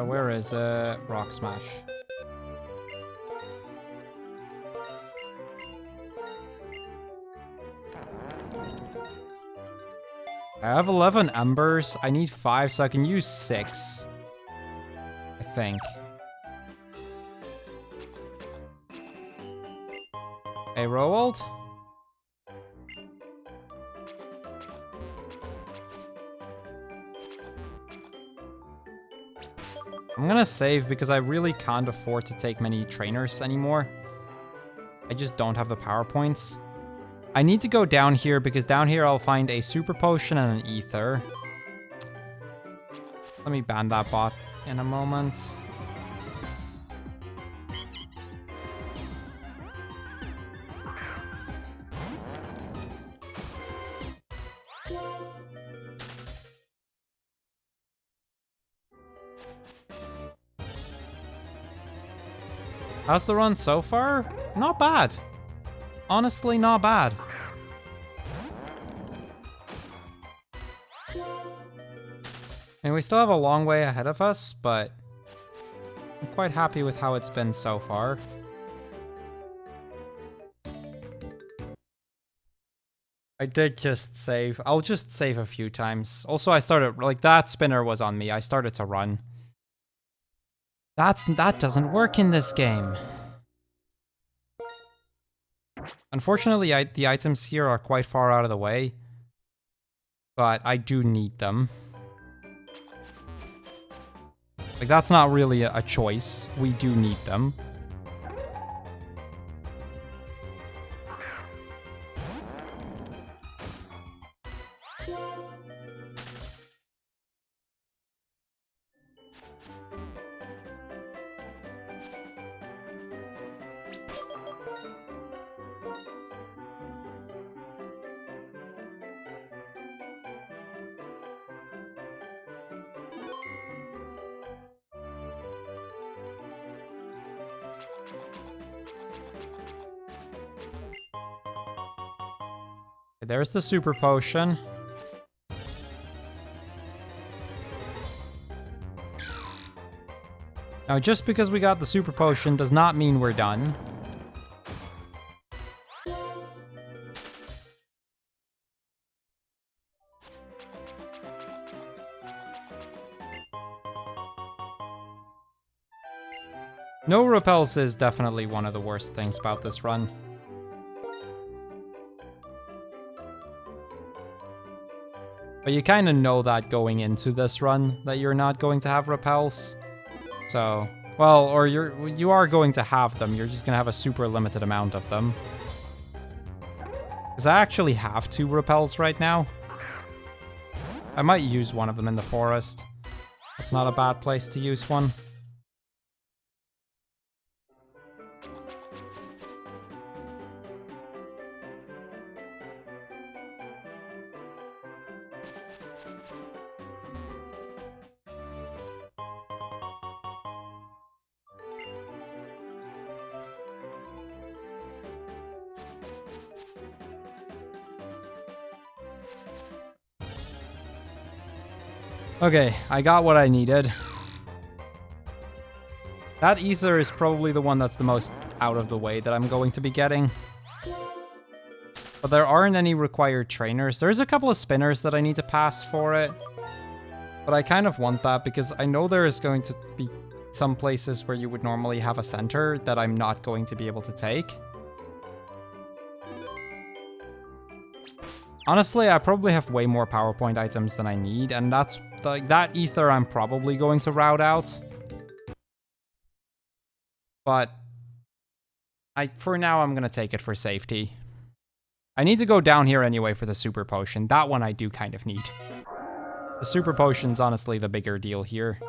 Where is Rock Smash? I have 11 embers. I need 5, so I can use 6. I think. Hey, Roald? I'm gonna save because I really can't afford to take many trainers anymore. I just don't have the power points. I need to go down here because down here I'll find a super potion and an ether. Let me ban that bot in a moment. How's the run so far? Not bad. Honestly, not bad. And we still have a long way ahead of us, but I'm quite happy with how it's been so far. I did just save. I'll just save a few times. Also, I started, like, that spinner was on me. I started to run. That doesn't work in this game. Unfortunately, the items here are quite far out of the way, but I do need them. Like, that's not really a choice. We do need them. There's the super potion. Now, just because we got the super potion does not mean we're done. No repels is definitely one of the worst things about this run. But you kind of know that going into this run, that you're not going to have repels. So, well, or you are going to have them, you're just going to have a super limited amount of them. Because I actually have 2 repels right now. I might use one of them in the forest. It's not a bad place to use one. Okay, I got what I needed. That ether is probably the one that's the most out of the way that I'm going to be getting. But there aren't any required trainers. There's a couple of spinners that I need to pass for it. But I kind of want that because I know there is going to be some places where you would normally have a center that I'm not going to be able to take. Honestly, I probably have way more PowerPoint items than I need, and that's like that ether I'm probably going to route out. But for now, I'm gonna take it for safety. I need to go down here anyway for the super potion. That one I do kind of need. The super potion's honestly the bigger deal here.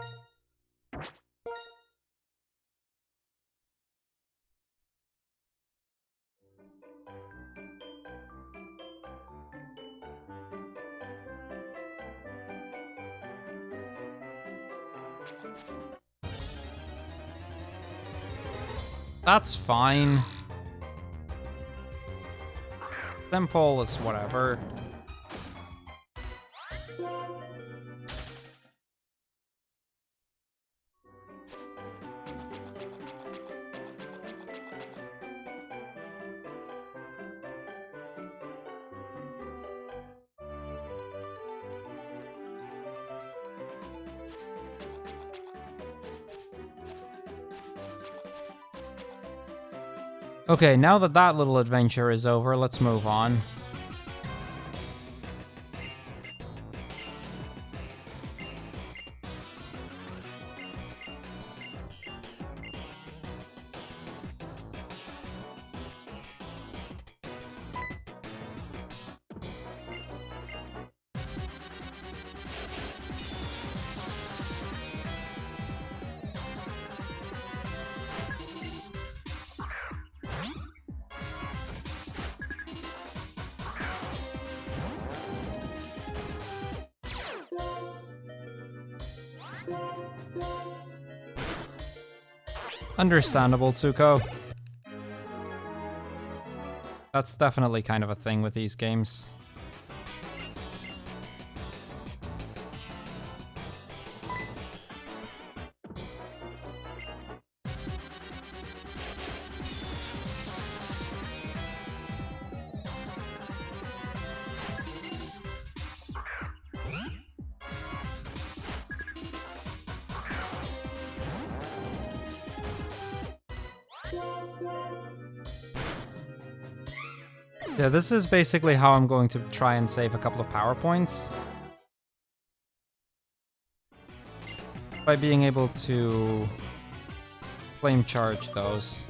That's fine. Simple is whatever. Okay, now that that little adventure is over, let's move on. Understandable, Tsuko. That's definitely kind of a thing with these games. Yeah, this is basically how I'm going to try and save a couple of power points. By being able to flame charge those.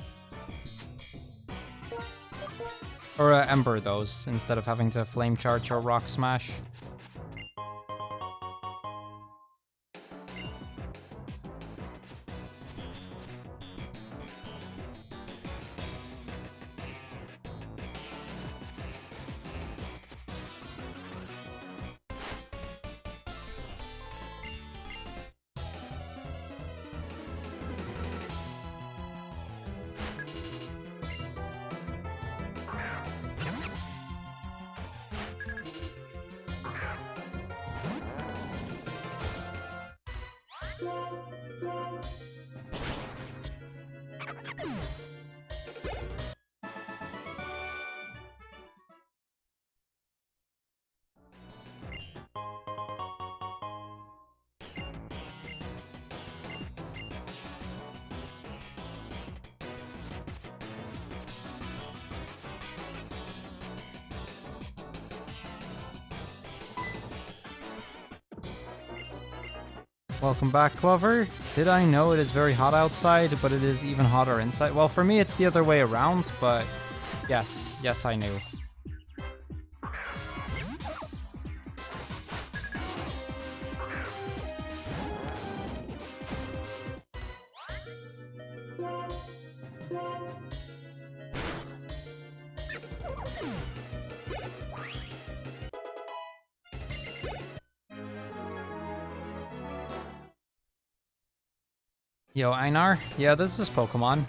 Or ember those, instead of having to flame charge or rock smash. Welcome back, Clover. Did I know it is very hot outside, but it is even hotter inside? Well, for me, it's the other way around, but yes, I knew. Yo, Einar? Yeah, this is Pokemon.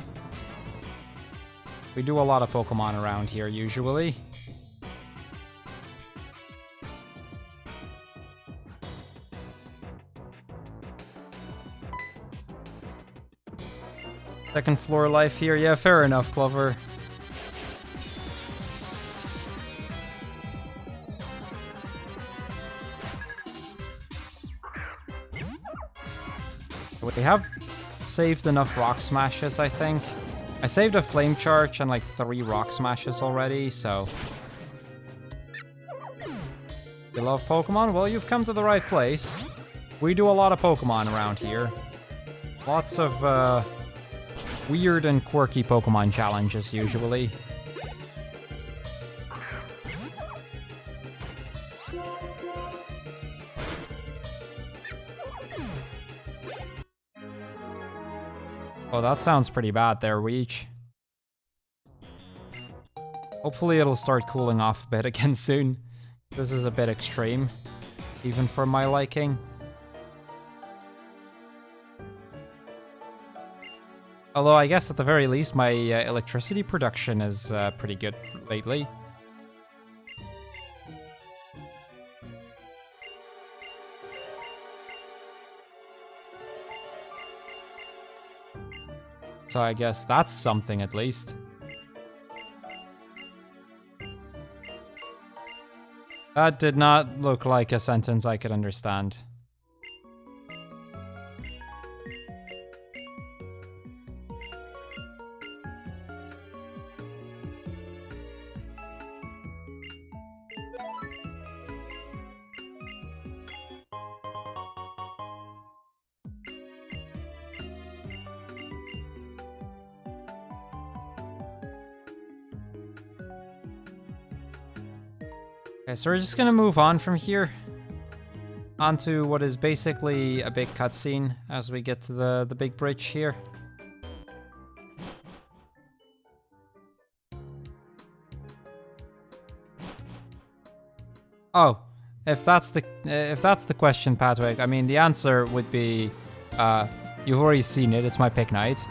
We do a lot of Pokemon around here, usually. Second floor life here. Yeah, fair enough, Clover. We have saved enough rock smashes, I think. I saved a flame charge and like 3 rock smashes already, so... You love Pokemon? Well, you've come to the right place. We do a lot of Pokemon around here. Lots of weird and quirky Pokemon challenges, usually. Oh, that sounds pretty bad there, Weech. Hopefully it'll start cooling off a bit again soon. This is a bit extreme, even for my liking. Although I guess at the very least my electricity production is pretty good lately. So I guess that's something at least. That did not look like a sentence I could understand. Okay, so we're just gonna move on from here onto what is basically a big cutscene as we get to the big bridge here. Oh, if that's the question, Patrick, I mean the answer would be You've already seen it, it's my pick night.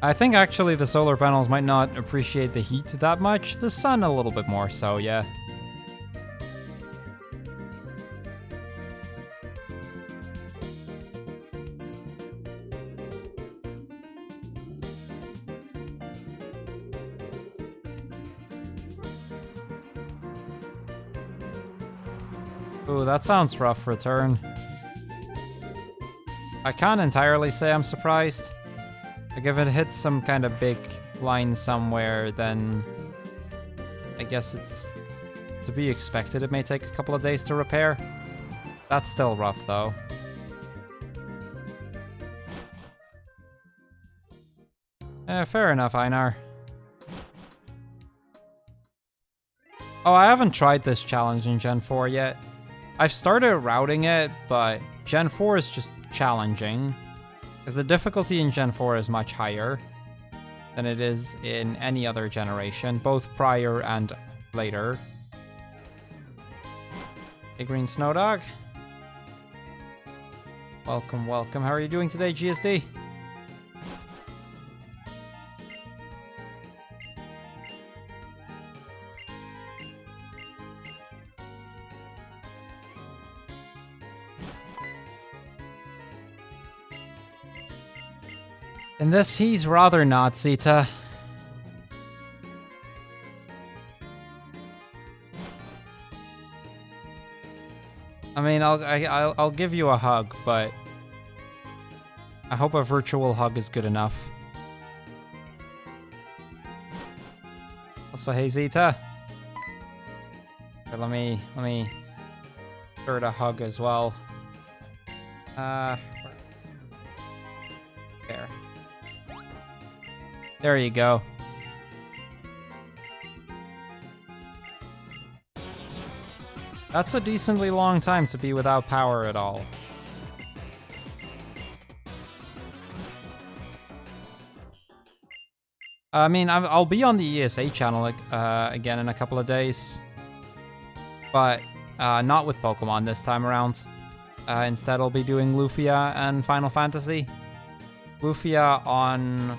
I think actually the solar panels might not appreciate the heat that much, the sun a little bit more so, yeah. Ooh, that sounds rough, return. I can't entirely say I'm surprised. Like, if it hits some kind of big line somewhere, then I guess it's to be expected. It may take a couple of days to repair. That's still rough, though. Fair enough, Einar. Oh, I haven't tried this challenge in Gen 4 yet. I've started routing it, but Gen 4 is just challenging. Because the difficulty in Gen 4 is much higher than it is in any other generation, both prior and later. Hey, Green Snow Dog. Welcome, welcome. How are you doing today, GSD? In this, he's rather not, Zeta. I mean, I'll give you a hug, but I hope a virtual hug is good enough. Also, hey Zeta. Okay, let me give it a hug as well. There. There you go. That's a decently long time to be without power at all. I mean, I'll be on the ESA channel again in a couple of days. But not with Pokemon this time around. Instead, I'll be doing Lufia and Final Fantasy. Lufia on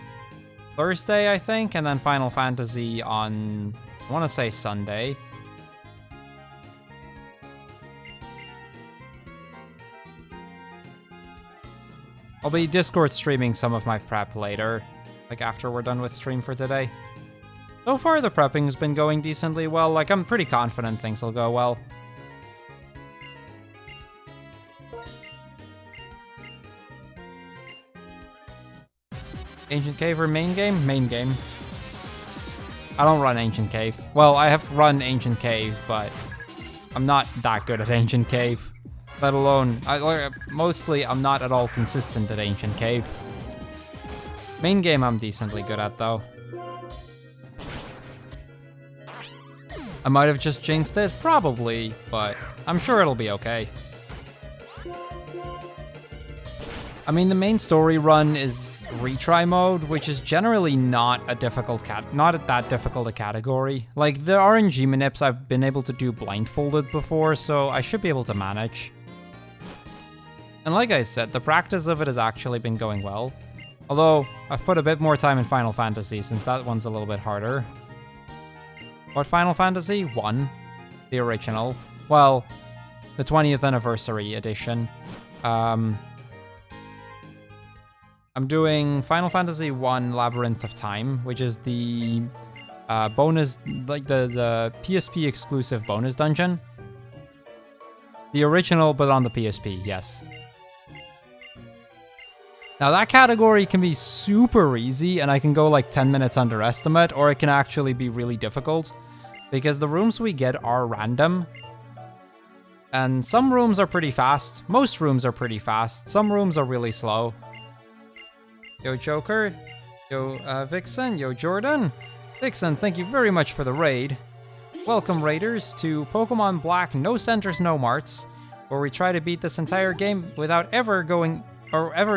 Thursday, I think, and then Final Fantasy on, I want to say Sunday. I'll be Discord streaming some of my prep later, like after we're done with stream for today. So far, the prepping's been going decently well. Like, I'm pretty confident things will go well. Ancient Cave or main game? Main game. I don't run Ancient Cave. Well, I have run Ancient Cave, but I'm not that good at Ancient Cave. Let alone, mostly I'm not at all consistent at Ancient Cave. Main game I'm decently good at, though. I might have just jinxed it, probably, but I'm sure it'll be okay. I mean, the main story run is retry mode, which is generally not a difficult not that difficult a category. Like, the RNG manips I've been able to do blindfolded before, so I should be able to manage. And like I said, the practice of it has actually been going well. Although, I've put a bit more time in Final Fantasy, since that one's a little bit harder. What Final Fantasy? 1. The original. Well, the 20th anniversary edition. I'm doing Final Fantasy 1 Labyrinth of Time, which is the bonus, like the PSP exclusive bonus dungeon. The original, but on the PSP, yes. Now that category can be super easy, and I can go like 10 minutes underestimate, or it can actually be really difficult, because the rooms we get are random. And some rooms are pretty fast. Most rooms are pretty fast. Some rooms are really slow. Yo, Joker. Yo, Vixen. Yo, Jordan. Vixen, thank you very much for the raid. Welcome, raiders, to Pokémon Black No Centers, No Marts, where we try to beat this entire game without ever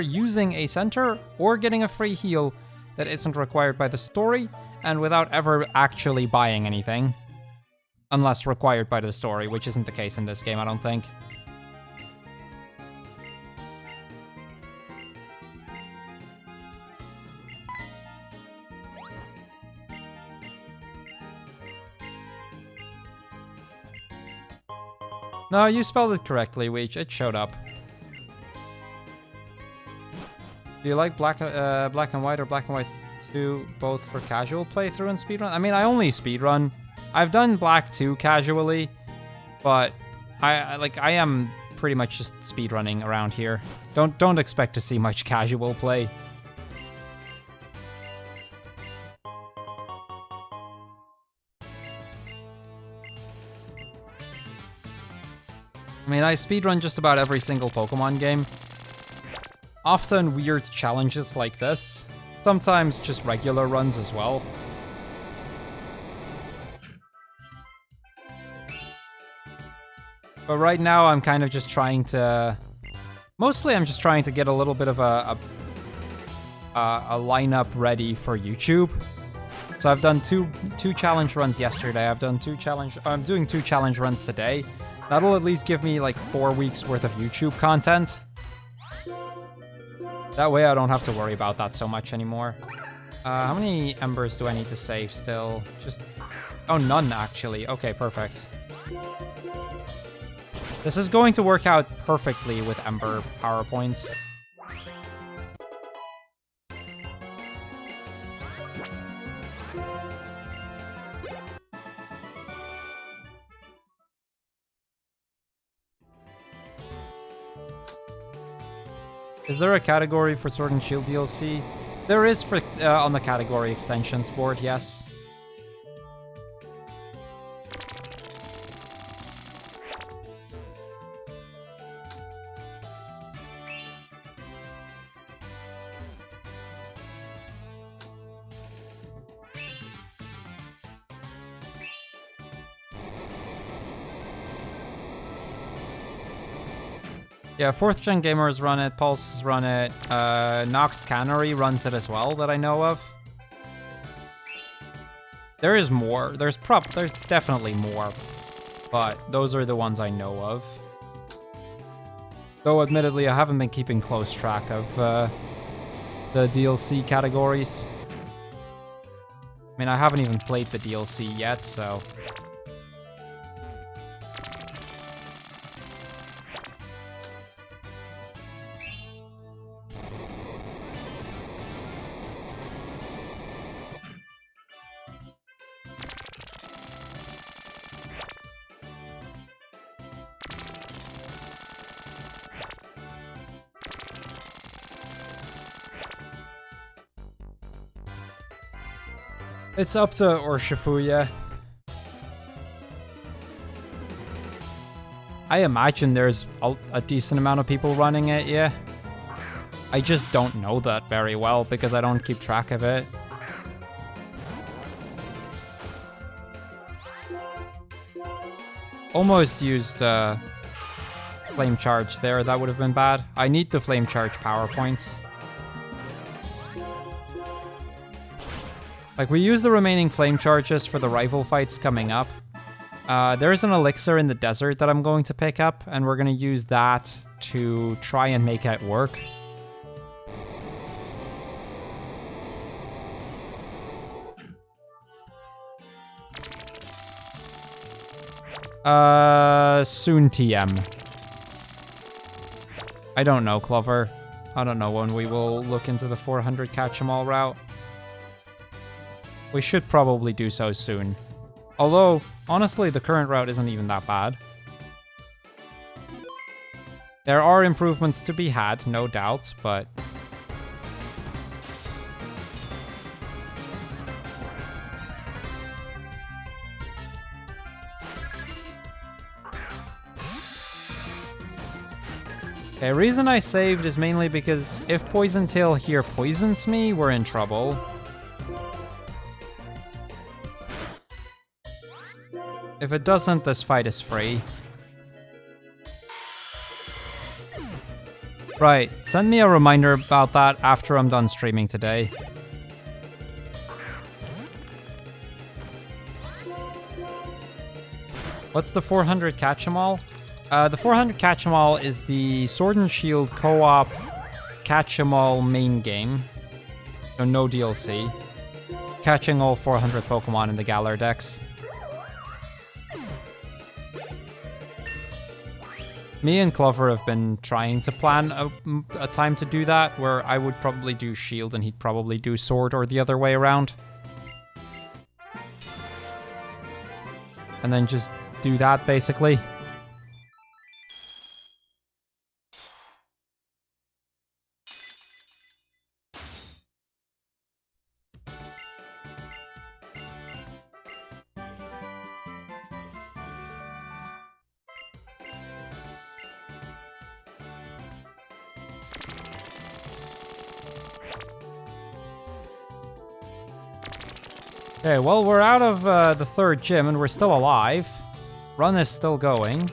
using a center or getting a free heal that isn't required by the story, and without ever actually buying anything. Unless required by the story, which isn't the case in this game, I don't think. No, you spelled it correctly, Weech. It showed up. Do you like black and white or black and white 2 both for casual playthrough and speedrun? I mean, I only speedrun. I've done black 2 casually, but I am pretty much just speedrunning around here. Don't expect to see much casual play. I mean, I speedrun just about every single Pokemon game. Often weird challenges like this. Sometimes just regular runs as well. But right now I'm kind of just trying to... Mostly I'm just trying to get a little bit of a lineup ready for YouTube. So I've done two challenge runs yesterday. I'm doing 2 challenge runs today. That'll at least give me like 4 weeks worth of YouTube content. That way I don't have to worry about that so much anymore. How many embers do I need to save still? Just... Oh, none actually. Okay, perfect. This is going to work out perfectly with ember power points. Is there a category for Sword and Shield DLC? There is for on the category extensions board, yes. Yeah, 4th Gen Gamers run it, Pulse run it, Nox Cannery runs it as well that I know of. There is more. There's definitely more, but those are the ones I know of. Though admittedly, I haven't been keeping close track of the DLC categories. I mean, I haven't even played the DLC yet, so... It's up to Urshifuya. I imagine there's a decent amount of people running it, yeah. I just don't know that very well because I don't keep track of it. Almost used Flame Charge there, that would have been bad. I need the Flame Charge power points. Like, we use the remaining flame charges for the rival fights coming up. There's an elixir in the desert that I'm going to pick up, and we're going to use that to try and make it work. Soon TM. I don't know, Clover. I don't know when we will look into the 400 catch-em-all route. We should probably do so soon. Although, honestly, the current route isn't even that bad. There are improvements to be had, no doubt, but... Okay, reason I saved is mainly because if Poison Tail here poisons me, we're in trouble. If it doesn't, this fight is free. Right, send me a reminder about that after I'm done streaming today. What's the 400 catch-em-all? The 400 catch-em-all is the Sword and Shield co-op catch-em-all main game. So no DLC. Catching all 400 Pokemon in the Galar Dex. Me and Clover have been trying to plan a time to do that, where I would probably do shield and he'd probably do sword, or the other way around. And then just do that, basically. Okay, well, we're out of the third gym and we're still alive. Run is still going.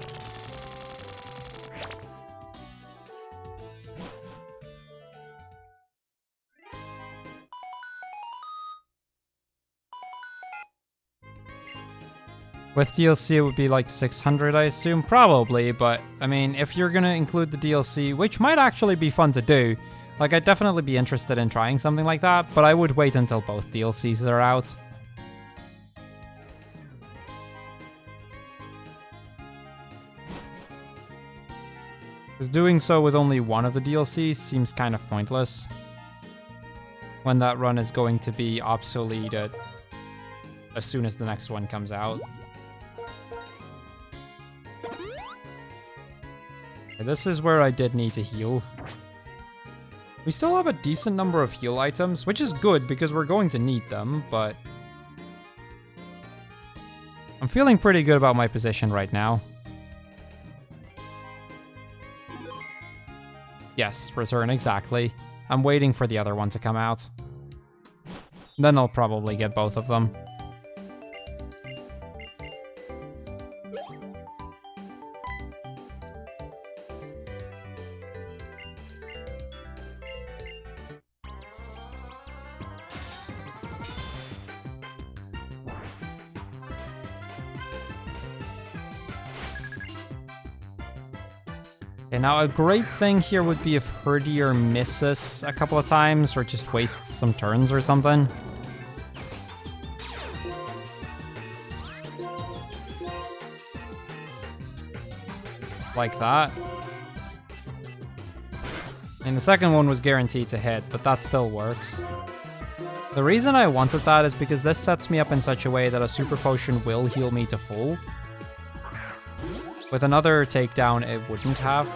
With DLC, it would be like 600, I assume. Probably, but I mean, if you're gonna include the DLC, which might actually be fun to do, like, I'd definitely be interested in trying something like that, but I would wait until both DLCs are out. Because doing so with only one of the DLCs seems kind of pointless, when that run is going to be obsolete as soon as the next one comes out. Okay, this is where I did need to heal. We still have a decent number of heal items, which is good because we're going to need them, but I'm feeling pretty good about my position right now. Yes, return, exactly. I'm waiting for the other one to come out. Then I'll probably get both of them. Okay, now a great thing here would be if Herdier misses a couple of times or just wastes some turns or something. Like that. And the second one was guaranteed to hit, but that still works. The reason I wanted that is because this sets me up in such a way that a super potion will heal me to full. With another takedown, it wouldn't have.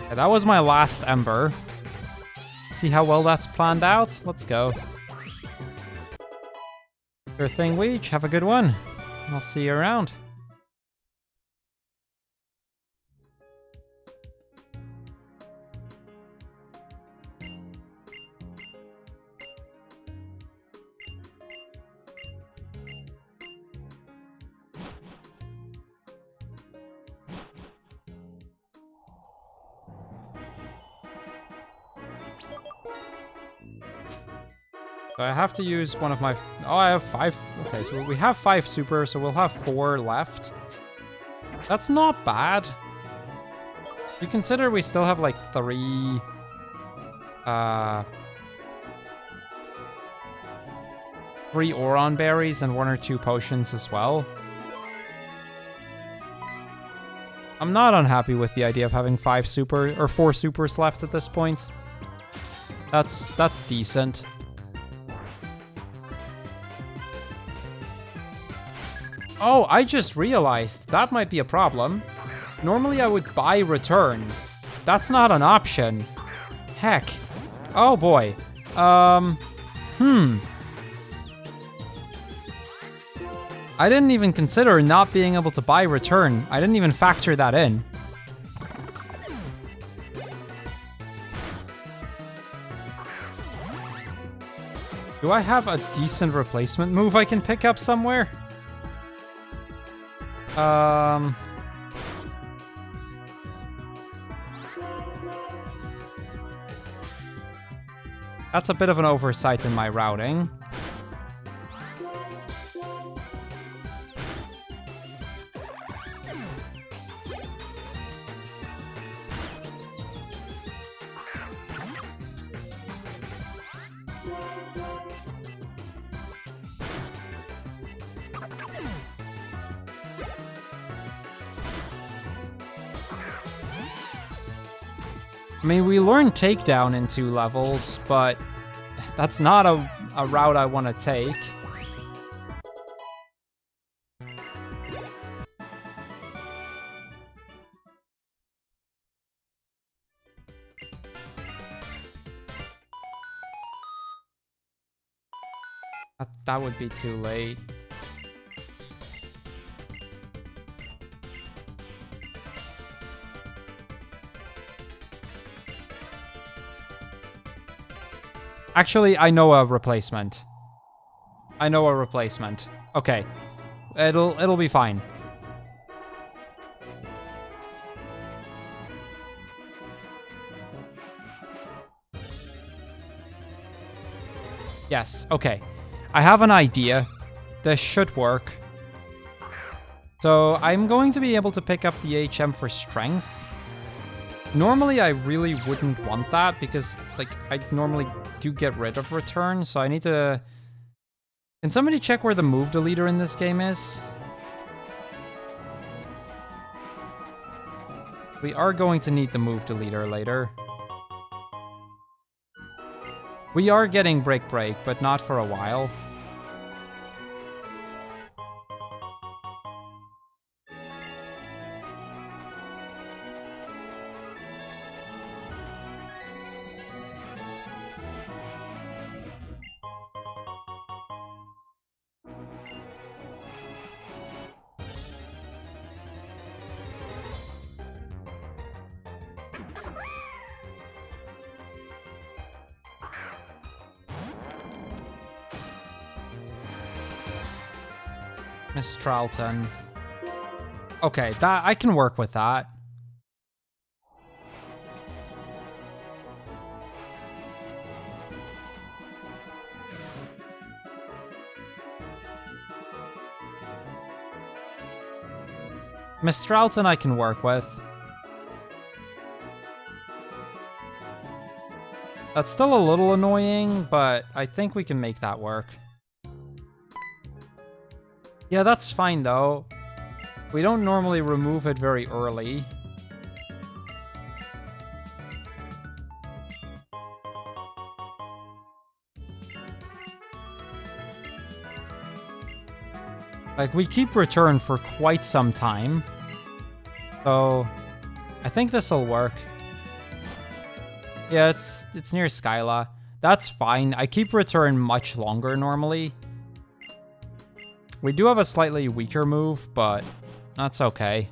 Okay, that was my last Ember. See how well that's planned out? Let's go. Sure thing, Weege. Have a good one. I'll see you around. So I have to use one of my... Oh, I have 5. Okay, so we have 5 super, so we'll have 4 left. That's not bad. You consider we still have like 3... 3 Oron berries and 1 or 2 potions as well. I'm not unhappy with the idea of having 5 super or 4 supers left at this point. That's decent. Oh, I just realized that might be a problem. Normally I would buy return. That's not an option. Heck. Oh boy. I didn't even consider not being able to buy return. I didn't even factor that in. Do I have a decent replacement move I can pick up somewhere? That's a bit of an oversight in my routing. I mean, we learned takedown in 2 levels, but that's not a route I want to take. That would be too late. Actually, I know a replacement. Okay. It'll be fine. Yes, okay. I have an idea. This should work. So I'm going to be able to pick up the HM for strength. Normally, I really wouldn't want that because, like, I normally do get rid of return, so I need to... Can somebody check where the move deleter in this game is? We are going to need the move deleter later. We are getting Break, but not for a while. Miss Tralton. Okay, that I can work with that. Miss Tralton I can work with. That's still a little annoying, but I think we can make that work. Yeah, that's fine though. We don't normally remove it very early. Like, we keep return for quite some time. So, I think this'll work. Yeah, it's near Skyla. That's fine. I keep return much longer normally. We do have a slightly weaker move, but that's okay.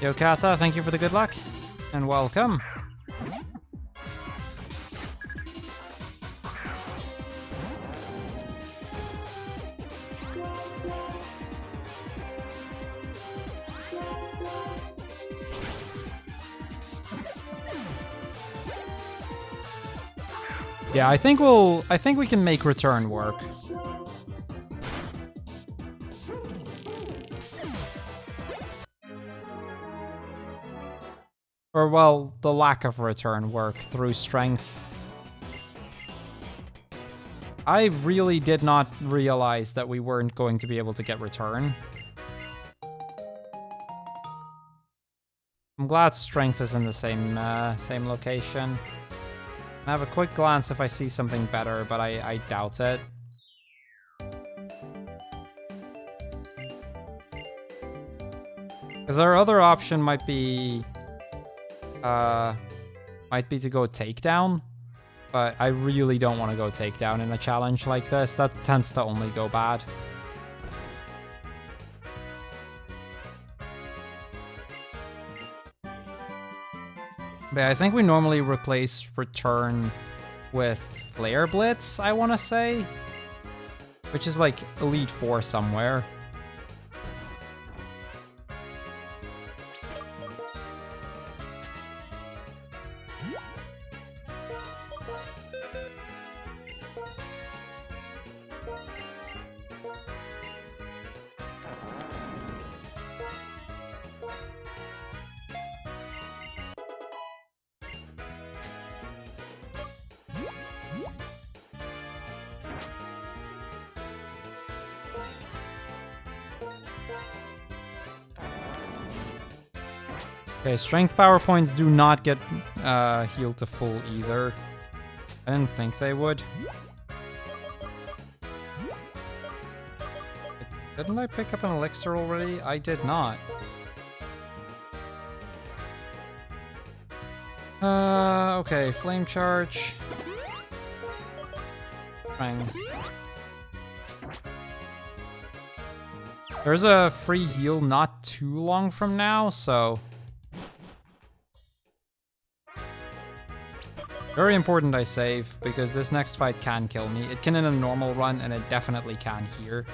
Yo, Kata, thank you for the good luck, and welcome. Yeah, I think we can make return work. Or, well, the lack of return work through strength. I really did not realize that we weren't going to be able to get return. I'm glad strength is in the same location. I have a quick glance if I see something better, but I doubt it. Because our other option might be to go takedown, but I really don't want to go takedown in a challenge like this. That tends to only go bad. But I think we normally replace return with Flare Blitz, I want to say, which is like Elite 4 somewhere. Okay, strength power points do not get healed to full either. I didn't think they would. Didn't I pick up an elixir already? I did not. Okay, flame charge. Strength. There's a free heal not too long from now, so... Very important I save, because this next fight can kill me. It can in a normal run, and it definitely can here.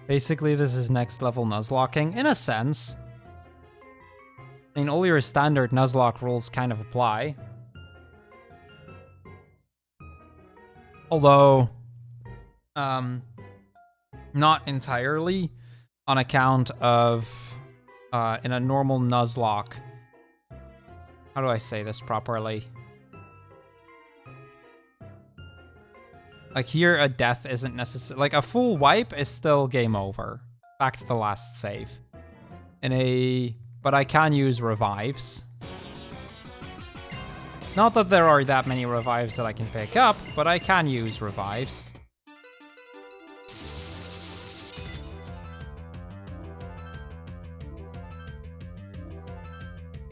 Basically, this is next level Nuzlocking, in a sense. I mean, all your standard Nuzlocke rules kind of apply. Although, not entirely, on account of, in a normal Nuzlocke. How do I say this properly? Like here, a death isn't necessary. Like a full wipe is still game over. Back to the last save. But I can use revives. Not that there are that many revives that I can pick up, but I can use revives.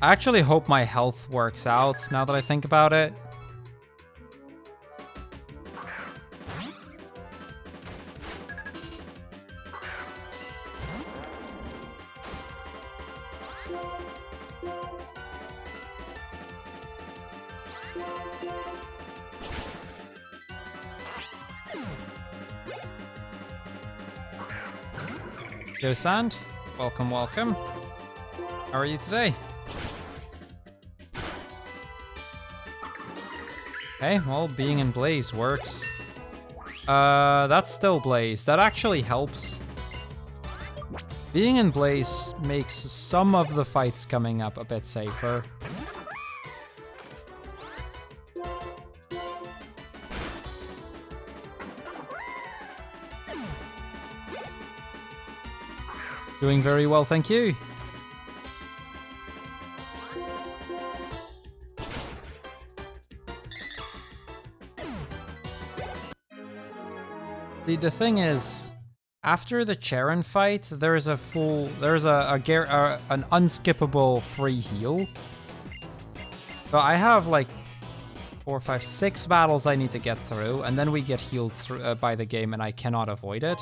I actually hope my health works out now that I think about it. Yo, Sand. Welcome, welcome. How are you today? Okay, well, being in Blaze works. That's still Blaze. That actually helps. Being in Blaze makes some of the fights coming up a bit safer. Doing very well, thank you. The thing is, after the Charon fight, there's an unskippable free heal. So I have like 4, 5, 6 battles I need to get through, and then we get healed through by the game, and I cannot avoid it.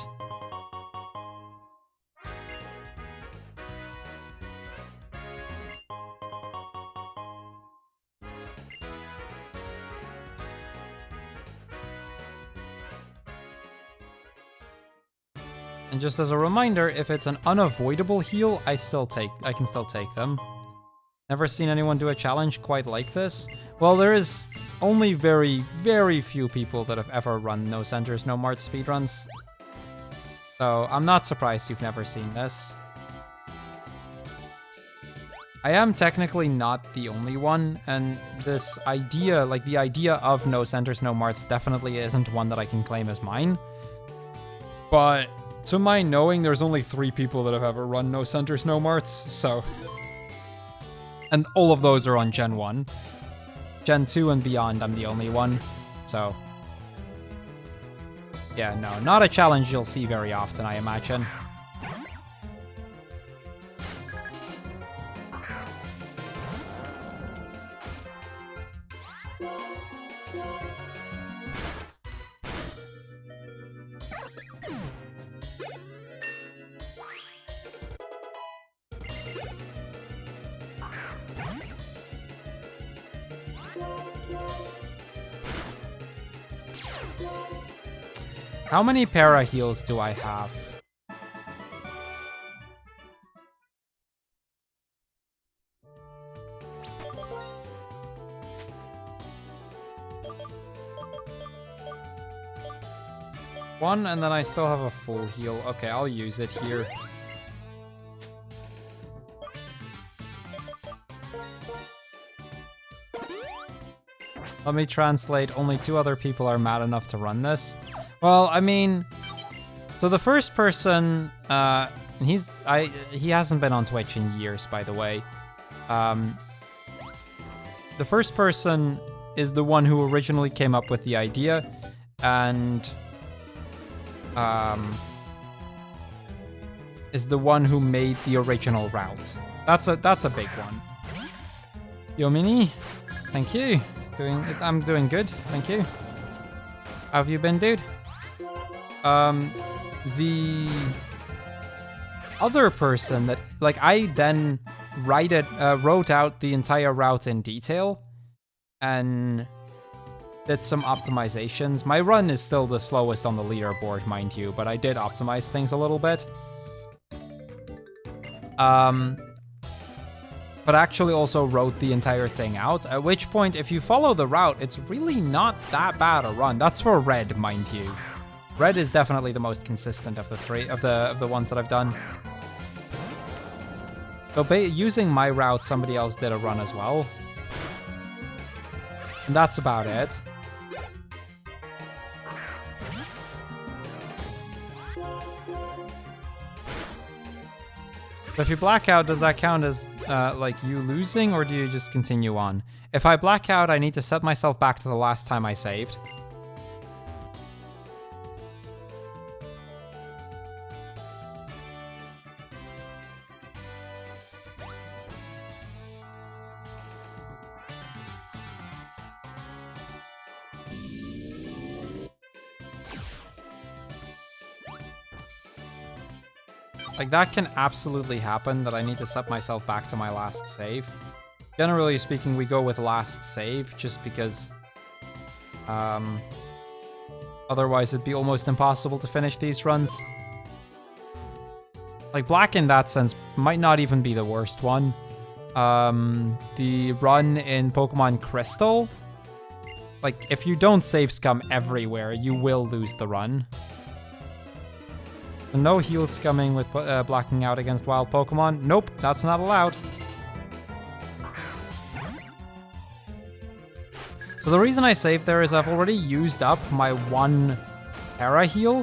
And just as a reminder, if it's an unavoidable heal, I can still take them. Never seen anyone do a challenge quite like this. Well, there is only very, very few people that have ever run No Centers, No Marts speedruns. So I'm not surprised you've never seen this. I am technically not the only one, and this idea, like the idea of No Centers, No Marts, definitely isn't one that I can claim as mine. But to my knowing, there's only 3 people that have ever run No Centers, No Marts, so... And all of those are on Gen 1. Gen 2 and beyond, I'm the only one, so... Yeah, no, not a challenge you'll see very often, I imagine. How many para heals do I have? 1, and then I still have a full heal. Okay, I'll use it here. Let me translate. Only 2 other people are mad enough to run this. Well, I mean, so the first person, he hasn't been on Twitch in years, by the way. The first person is the one who originally came up with the idea, and is the one who made the original route. That's a big one. Yo, Mini, thank you. I'm doing good, thank you. How have you been, dude? The other person that, like, I then wrote out the entire route in detail and did some optimizations. My run is still the slowest on the leaderboard, mind you, but I did optimize things a little bit. But actually also wrote the entire thing out, at which point, if you follow the route, it's really not that bad a run. That's for Red, mind you. Red is definitely the most consistent of the three, of the ones that I've done. So using my route, somebody else did a run as well. And that's about it. So if you black out, does that count as like you losing, or do you just continue on? If I black out, I need to set myself back to the last time I saved. Like, that can absolutely happen, that I need to set myself back to my last save. Generally speaking, we go with last save, just because otherwise it'd be almost impossible to finish these runs. Like, Black in that sense might not even be the worst one. The run in Pokemon Crystal, like, if you don't save scum everywhere, you will lose the run. No heal scumming with blacking out against wild Pokemon. Nope, that's not allowed. So the reason I saved there is I've already used up my 1 Terra heal.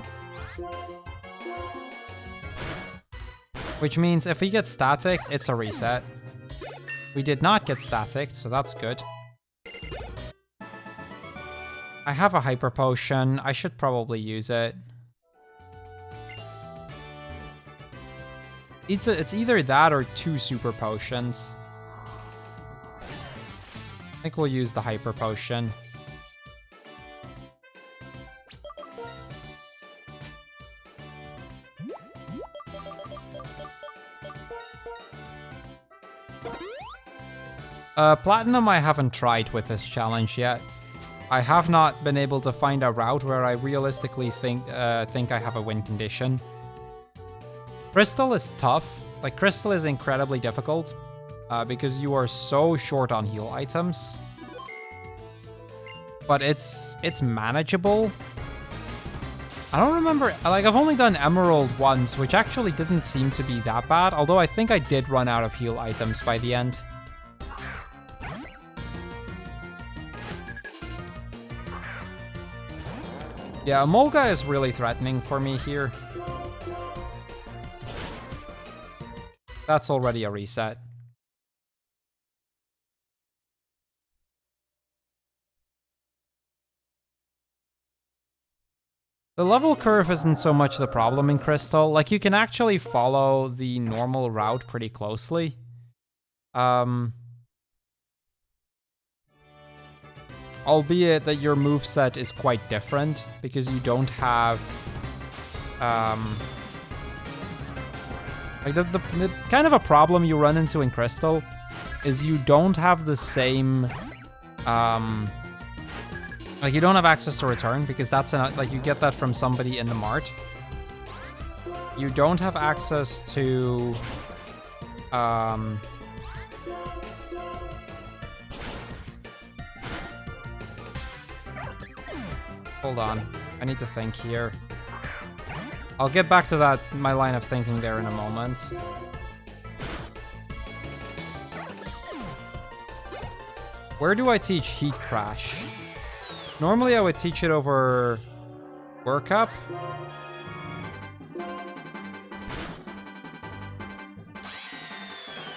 Which means if we get static, it's a reset. We did not get static, so that's good. I have a Hyper Potion. I should probably use it. It's either that or 2 Super Potions. I think we'll use the Hyper Potion. Platinum I haven't tried with this challenge yet. I have not been able to find a route where I realistically think I have a win condition. Crystal is tough. Like, Crystal is incredibly difficult because you are so short on heal items. But it's manageable. I don't remember, like, I've only done Emerald once, which actually didn't seem to be that bad, although I think I did run out of heal items by the end. Yeah, Molga is really threatening for me here. That's already a reset. The level curve isn't so much the problem in Crystal. Like, you can actually follow the normal route pretty closely. Albeit that your moveset is quite different, because you don't have... like, the kind of a problem you run into in Crystal is you don't have the same... like, you don't have access to return, because that's like, you get that from somebody in the mart. You don't have access to... hold on. I need to think here. I'll get back to that, my line of thinking there in a moment. Where do I teach Heat Crash? Normally I would teach it over Work Up.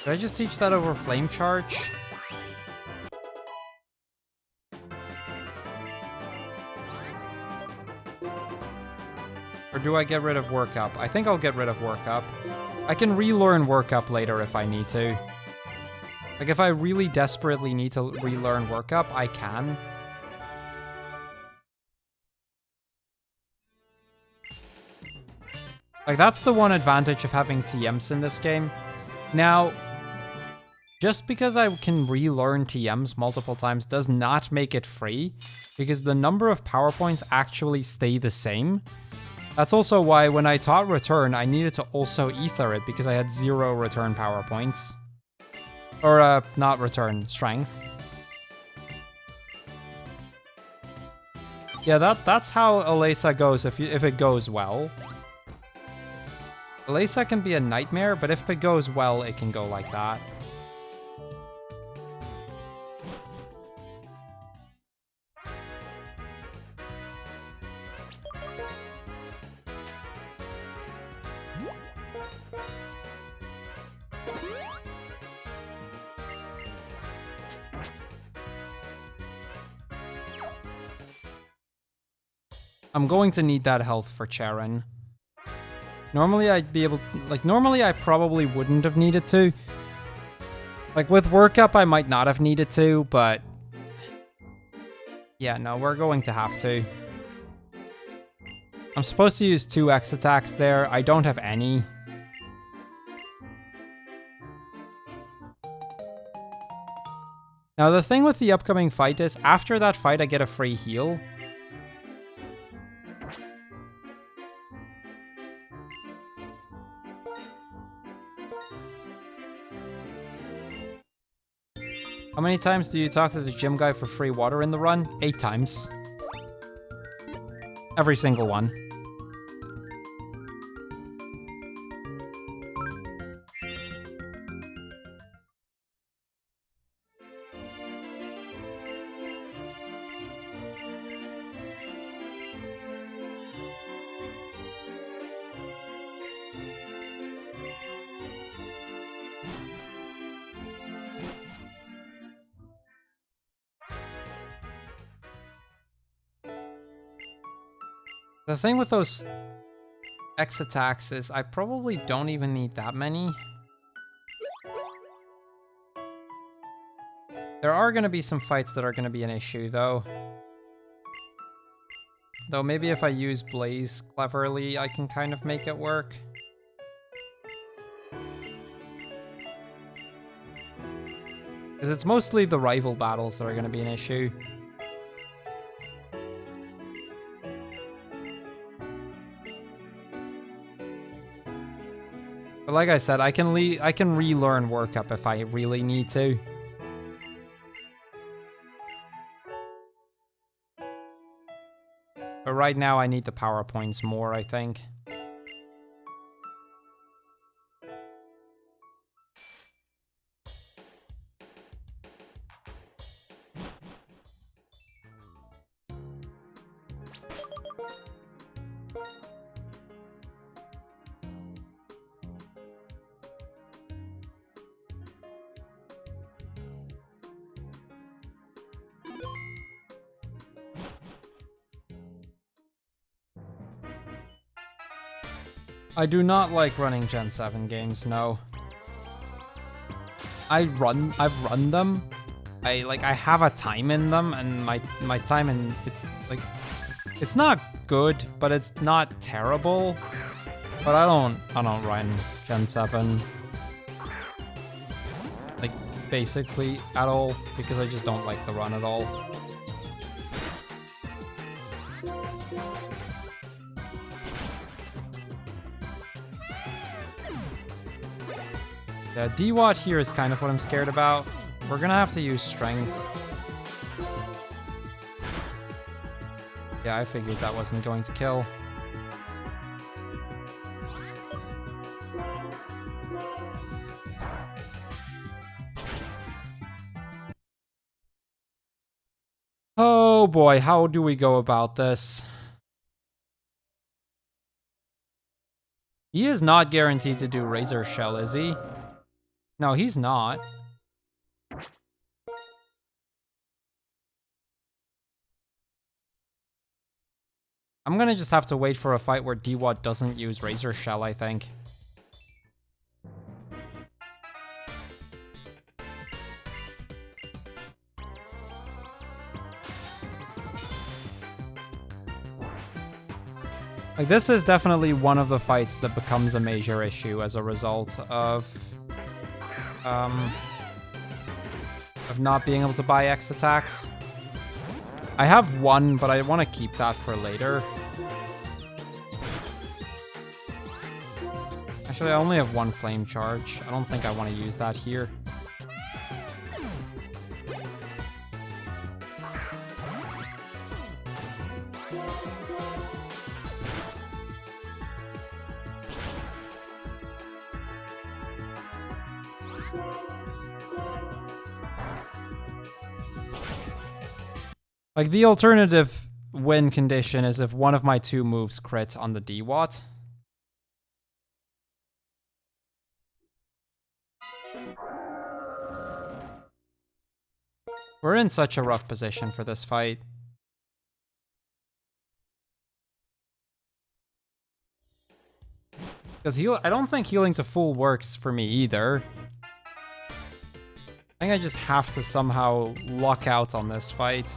Did I just teach that over Flame Charge? Or do I get rid of Work Up? I think I'll get rid of Work Up. I can relearn Work Up later if I need to. Like, if I really desperately need to relearn Work Up, I can. Like, that's the one advantage of having TMs in this game. Now, just because I can relearn TMs multiple times does not make it free, because the number of power points actually stay the same. That's also why when I taught Return, I needed to also Ether it, because I had 0 Return power points. Or, not Return, Strength. Yeah, that's how Elesa goes if it goes well. Elesa can be a nightmare, but if it goes well, it can go like that. I'm going to need that health for Charon. Normally I'd be able... Like, normally I probably wouldn't have needed to. Like, with Work Up I might not have needed to, but... Yeah, no, we're going to have to. I'm supposed to use 2 X attacks there. I don't have any. Now, the thing with the upcoming fight is, after that fight I get a free heal. How many times do you talk to the gym guy for free water in the run? 8 times. Every single one. The thing with those X attacks is I probably don't even need that many. There are going to be some fights that are going to be an issue, though. Though maybe if I use Blaze cleverly, I can kind of make it work. Because it's mostly the rival battles that are going to be an issue. But like I said, I can relearn Work Up if I really need to. But right now I need the power points more, I think. I do not like running Gen 7 games, no. I've run them. I have a time in them, and my time in it's not good, but it's not terrible. But I don't run Gen 7 like basically at all, because I just don't like the run at all. Yeah, D-Watt here is kind of what I'm scared about. We're gonna have to use Strength. Yeah, I figured that wasn't going to kill. boy, how do we go about this? He is not guaranteed to do Razor Shell, is he? No, he's not. I'm gonna just have to wait for a fight where DWAT doesn't use Razor Shell, I think. Like, this is definitely one of the fights that becomes a major issue as a result of not being able to buy X attacks. I have one, but I want to keep that for later. Actually, I only have one flame charge. I don't think I want to use that here. Like, the alternative win condition is if one of my two moves crit on the DWAT. We're in such a rough position for this fight. Because I don't think healing to full works for me either. I think I just have to somehow luck out on this fight.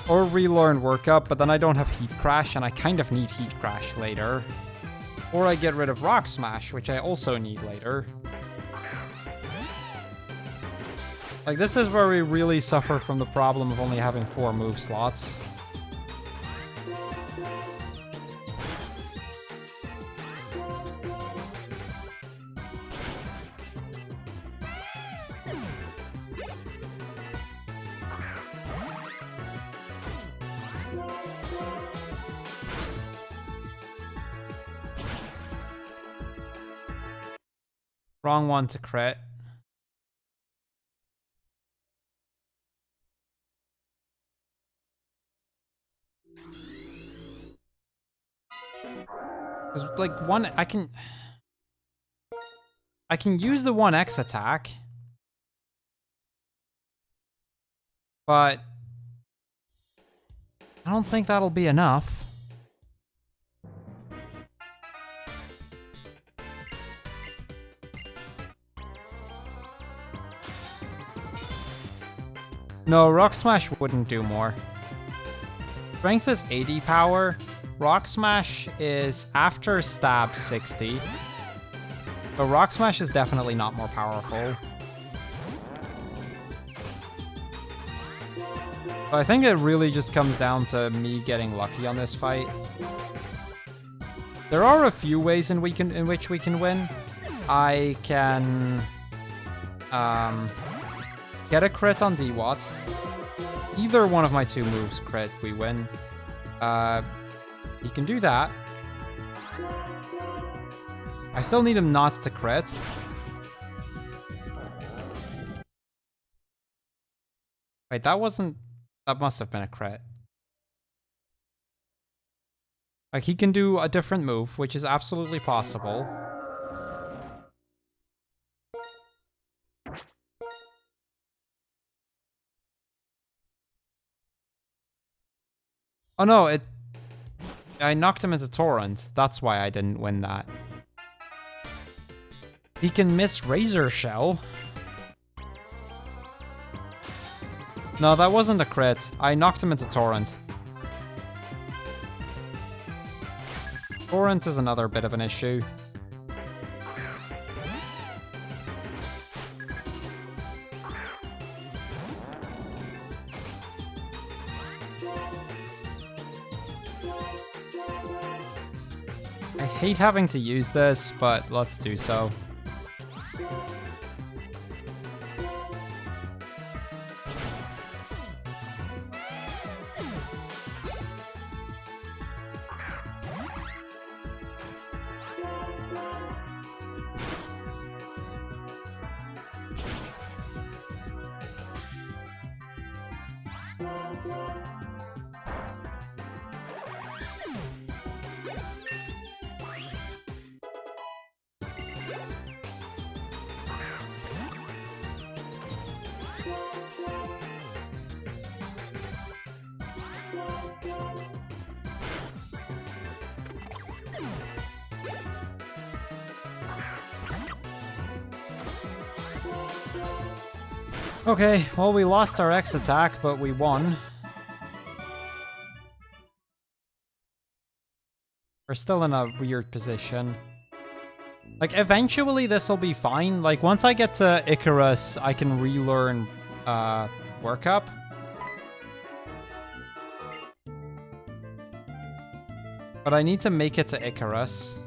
Or relearn workup, but then I don't have Heat Crash, and I kind of need Heat Crash later. Or I get rid of Rock Smash, which I also need later. Like, this is where we really suffer from the problem of only having 4 move slots. Wrong one to crit. Because, like, I can use the 1x attack. But I don't think that'll be enough. No, Rock Smash wouldn't do more. Strength is 80 power. Rock Smash is after stab 60. But Rock Smash is definitely not more powerful. So I think it really just comes down to me getting lucky on this fight. There are a few ways in which we can win. I can get a crit on DWAT. Either one of my 2 moves crit, we win. He can do that. I still need him not to crit. Wait, that must have been a crit. Like, he can do a different move, which is absolutely possible. Oh no, I knocked him into Torrent. That's why I didn't win that. He can miss Razor Shell. No, that wasn't a crit. I knocked him into Torrent. Torrent is another bit of an issue. I hate having to use this, but let's do so. Okay, well, we lost our X attack, but we won. We're still in a weird position. Like, eventually this'll be fine. Like, once I get to Icarus, I can relearn, Work Up. But I need to make it to Icarus.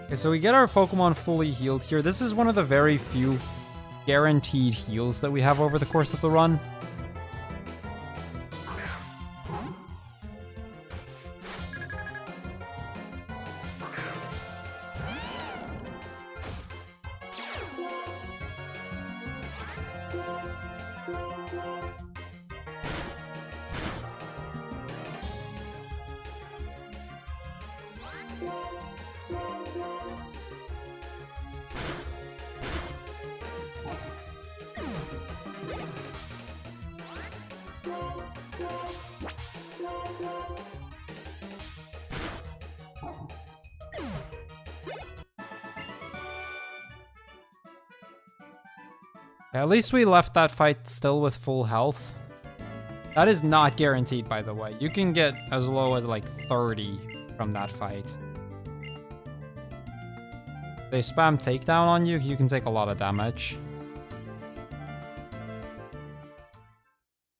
Okay, so we get our Pokemon fully healed here. This is one of the very few guaranteed heals that we have over the course of the run. At least we left that fight still with full health. That is not guaranteed, by the way. You can get as low as like 30 from that fight. If they spam takedown on you, you can take a lot of damage.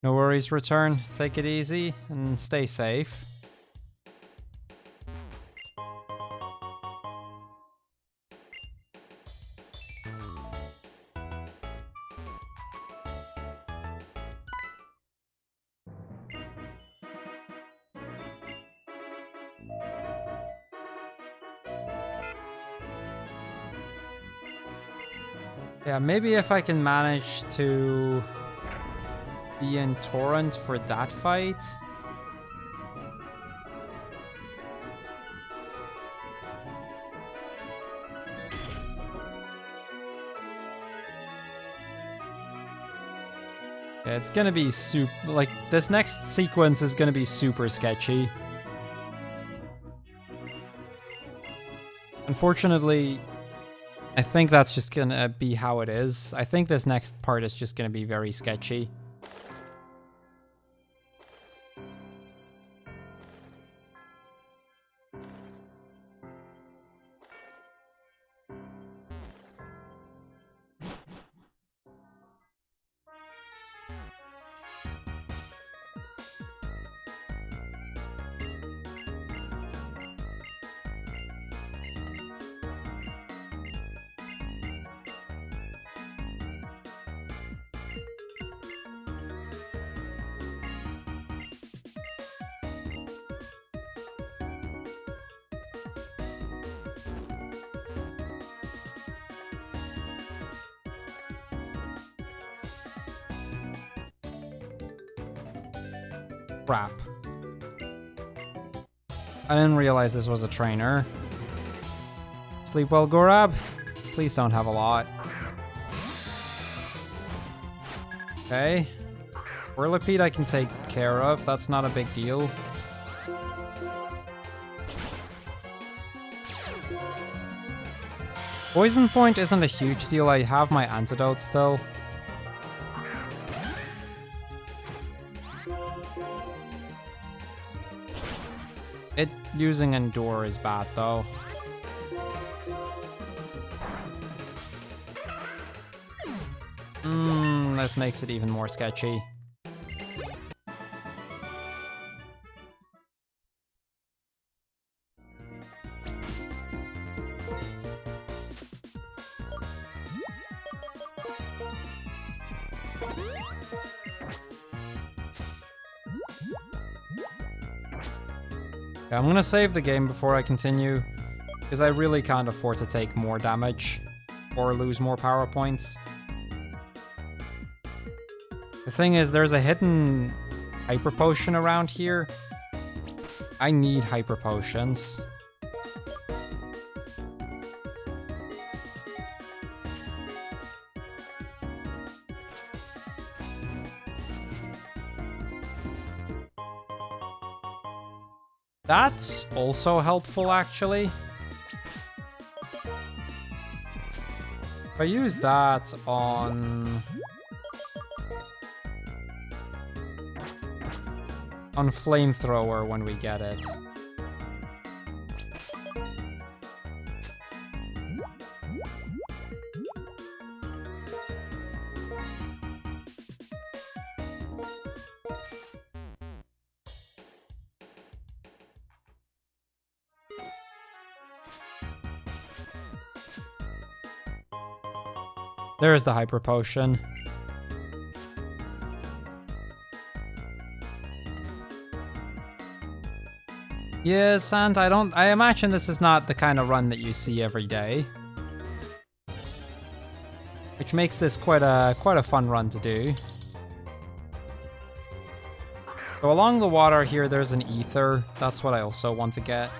No worries, return. Take it easy and stay safe. Yeah, maybe if I can manage to be in Torrent for that fight. Yeah, it's gonna be super, like, this next sequence is gonna be super sketchy. Unfortunately, I think that's just gonna be how it is. I think this next part is just gonna be very sketchy. Crap. I didn't realize this was a trainer. Sleep well, Gorab. Please don't have a lot. Okay. Whirlipede I can take care of. That's not a big deal. Poison Point isn't a huge deal. I have my antidote still. It using Endure is bad though. This makes it even more sketchy. Okay, I'm gonna save the game before I continue, because I really can't afford to take more damage or lose more power points. The thing is, there's a hidden hyper potion around here. I need hyper potions. That's also helpful, actually. If I use that on Flamethrower when we get it. There's the hyper potion. Yes, and I imagine this is not the kind of run that you see every day. Which makes this quite a fun run to do. So along the water here, there's an ether. That's what I also want to get.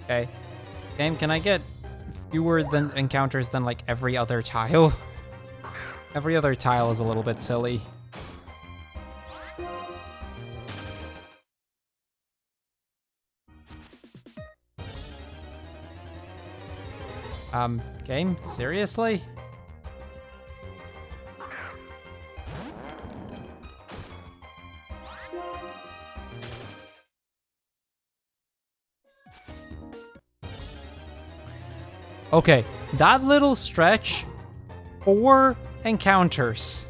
Okay. Game, can I get fewer than encounters than like every other tile? Every other tile is a little bit silly. Game? Seriously? Okay, that little stretch, 4 encounters.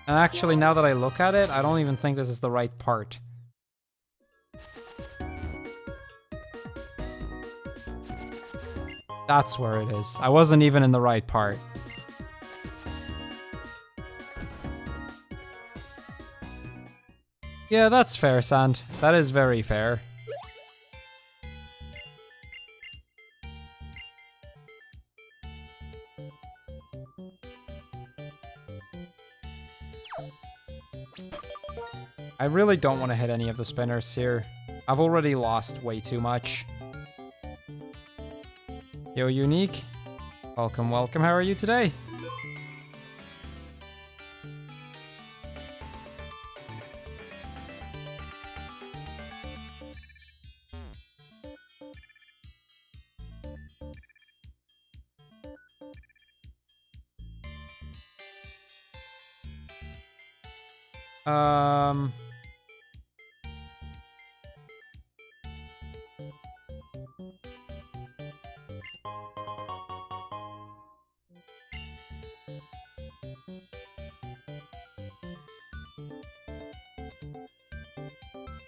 And actually, now that I look at it, I don't even think this is the right part. That's where it is. I wasn't even in the right part. Yeah, that's fair, Sand. That is very fair. I really don't want to hit any of the spinners here. I've already lost way too much. Yo, Unique. Welcome, welcome. How are you today?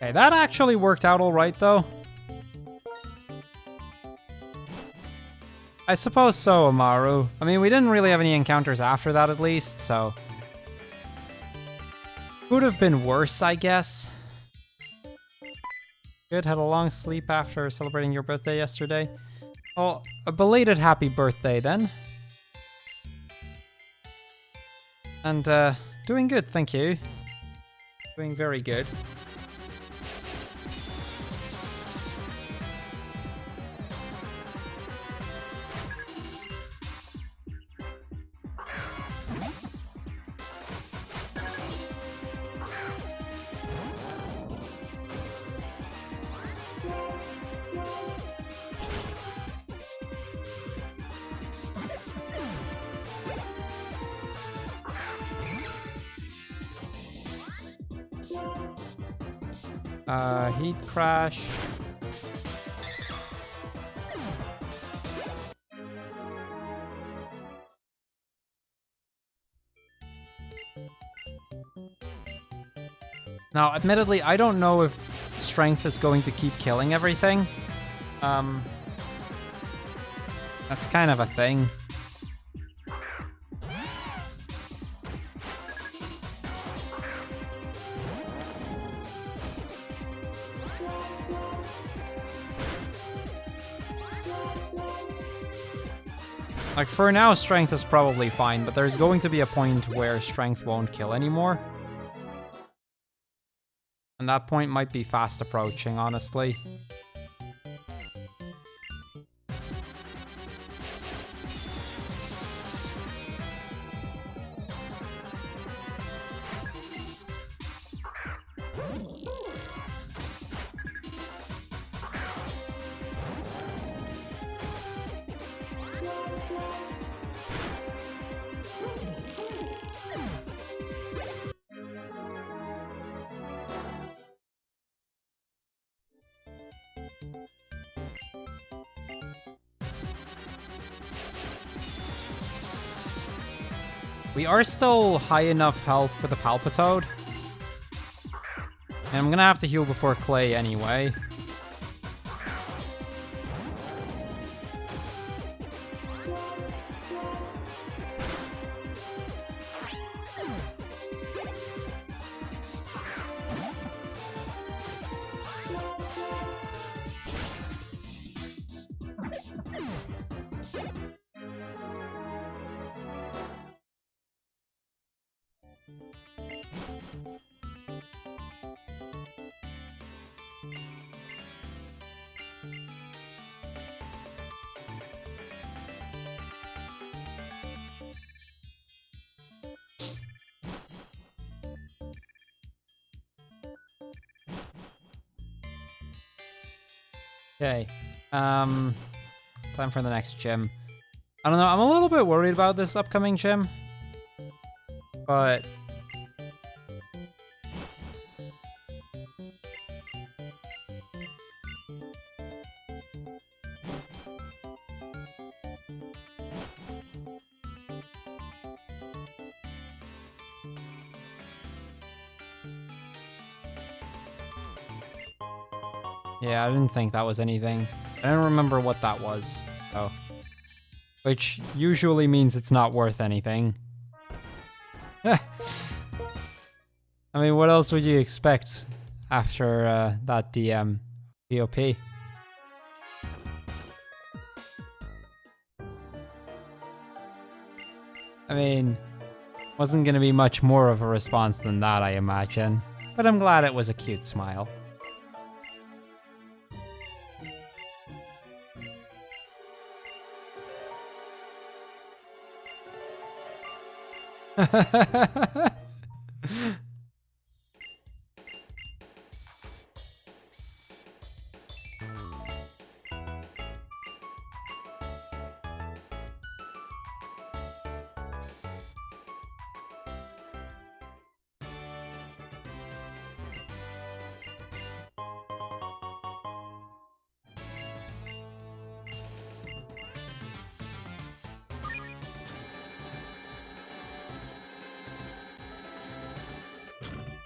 Okay, that actually worked out all right, though. I suppose so, Amaru. I mean, we didn't really have any encounters after that, at least, so... Could have been worse, I guess. Good, had a long sleep after celebrating your birthday yesterday. Oh, a belated happy birthday, then. And, doing good, thank you. Doing very good. Heat crash. Now, admittedly, I don't know if strength is going to keep killing everything. That's kind of a thing. Like, for now, strength is probably fine, but there's going to be a point where strength won't kill anymore. And that point might be fast approaching, honestly. We are still high enough health for the Palpitoad. And I'm gonna have to heal before Clay anyway. Okay. Time for the next gym. I don't know, I'm a little bit worried about this upcoming gym. But... yeah, I didn't think that was anything. I don't remember what that was, so... Which usually means it's not worth anything. I mean, what else would you expect after that DM POP? I mean, wasn't gonna be much more of a response than that, I imagine. But I'm glad it was a cute smile.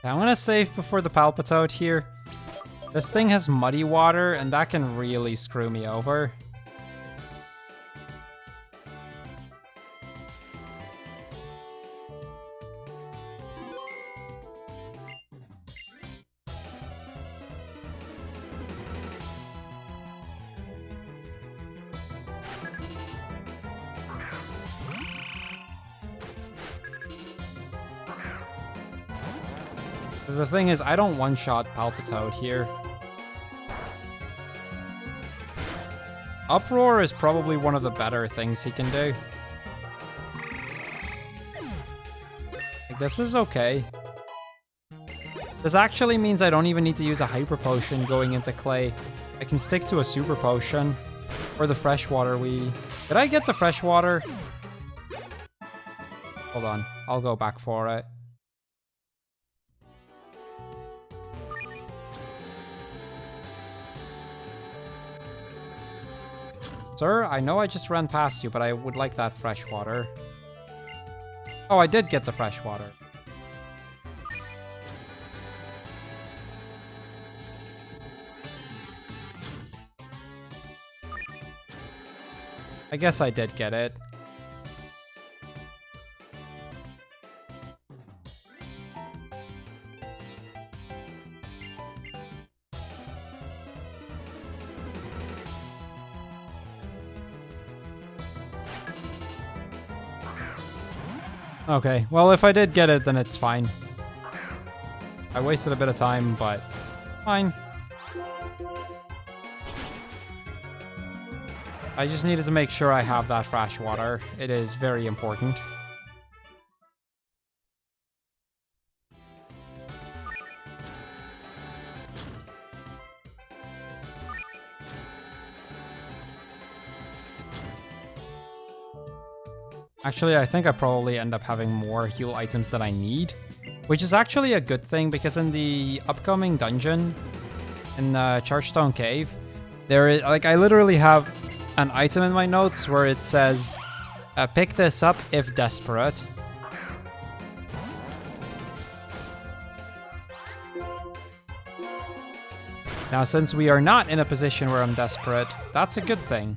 I'm gonna save before the Palpitoad here. This thing has muddy water, and that can really screw me over. The thing is, I don't one-shot Palpitoad here. Uproar is probably one of the better things he can do. Like, this is okay. This actually means I don't even need to use a Hyper Potion going into Clay. I can stick to a Super Potion. Or the Freshwater Did I get the Freshwater? Hold on, I'll go back for it. Sir, I know I just ran past you, but I would like that fresh water. Oh, I did get the fresh water. I guess I did get it. Okay, well, if I did get it, then it's fine. I wasted a bit of time, but fine. I just needed to make sure I have that fresh water. It is very important. Actually, I think I probably end up having more heal items than I need, which is actually a good thing because in the upcoming dungeon, in the Chargestone Cave, there is, like, I literally have an item in my notes where it says, pick this up if desperate. Now, since we are not in a position where I'm desperate, that's a good thing.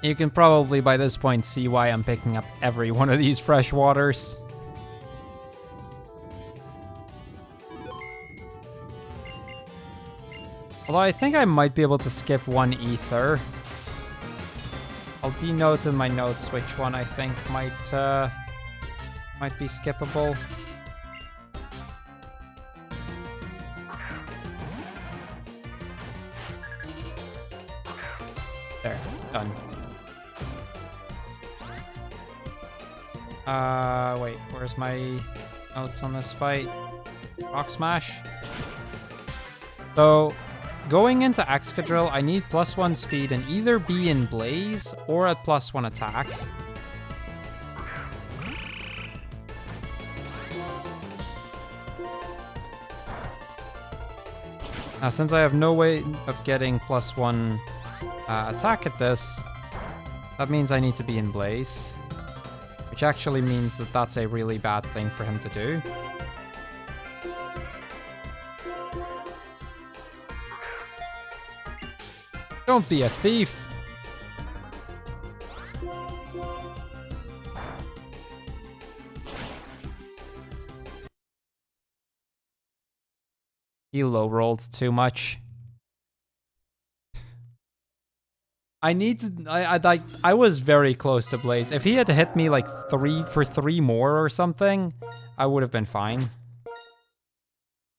You can probably by this point see why I'm picking up every one of these fresh waters. Although I think I might be able to skip one ether. I'll denote in my notes which one I think might be skippable. There, done. Wait, where's my notes on this fight? Rock Smash. So, going into Excadrill, I need +1 speed and either be in Blaze or at +1 attack. Now, since I have no way of getting +1 attack at this, that means I need to be in Blaze. Which actually means that that's a really bad thing for him to do. Don't be a thief! He low-rolled too much. I was very close to Blaze. If he had hit me like 3 more or something, I would have been fine.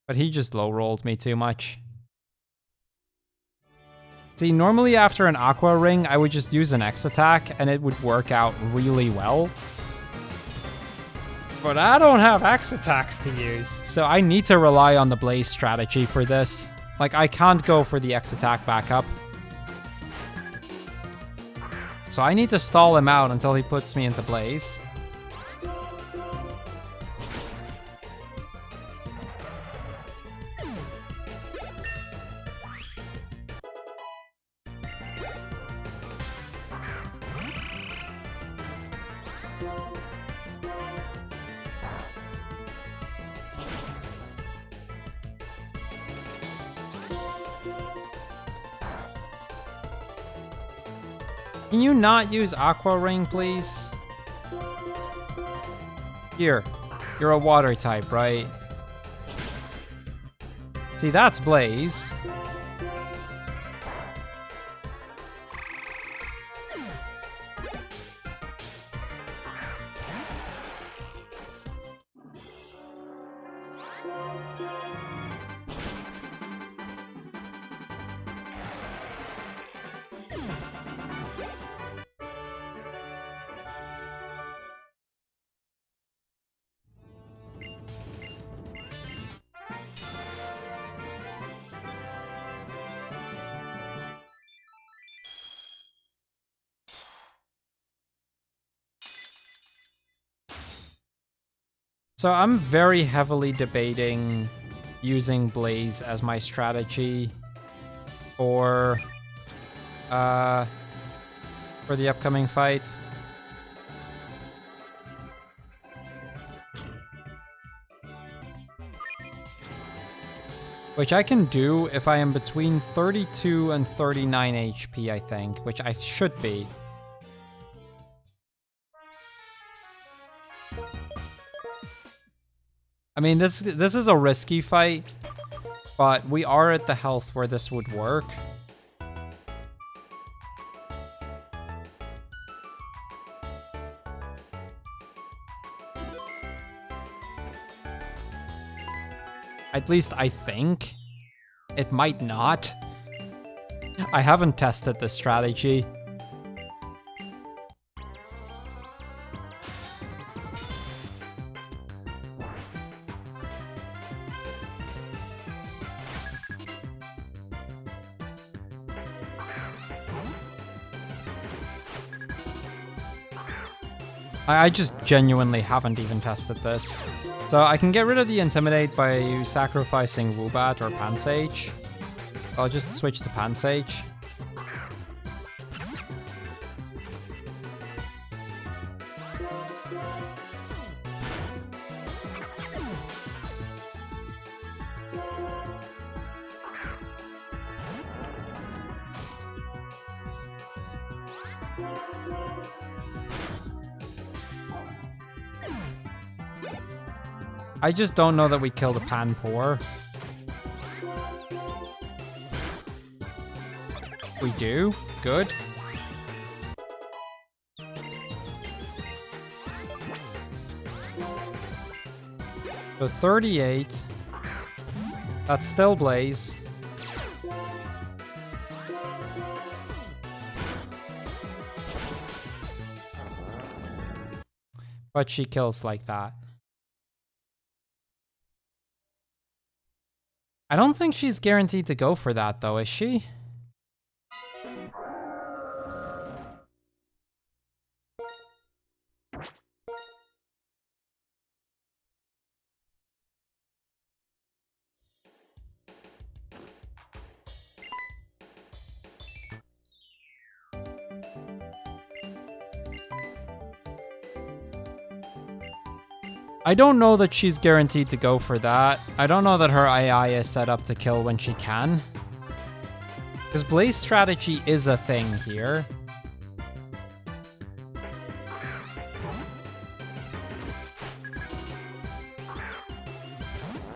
But he just low-rolled me too much. See, normally after an Aqua Ring, I would just use an X attack and it would work out really well. But I don't have X attacks to use, so I need to rely on the Blaze strategy for this. Like, I can't go for the X attack backup. So I need to stall him out until he puts me into Blaze. Can you not use Aqua Ring, please? Here, you're a water type, right? See, that's Blaze. So I'm very heavily debating using Blaze as my strategy for the upcoming fight. Which I can do if I am between 32 and 39 HP, I think, which I should be. I mean, this is a risky fight, but we are at the health where this would work. At least I think. It might not. I haven't tested this strategy. I just genuinely haven't even tested this. So I can get rid of the Intimidate by sacrificing Woobat or Pansage. I'll just switch to Pansage. I just don't know that we kill the Panpour. We do. Good. So 38. That's still Blaze. But she kills like that. I don't think she's guaranteed to go for that, though, is she? I don't know that she's guaranteed to go for that. I don't know that her AI is set up to kill when she can. Because Blaze strategy is a thing here.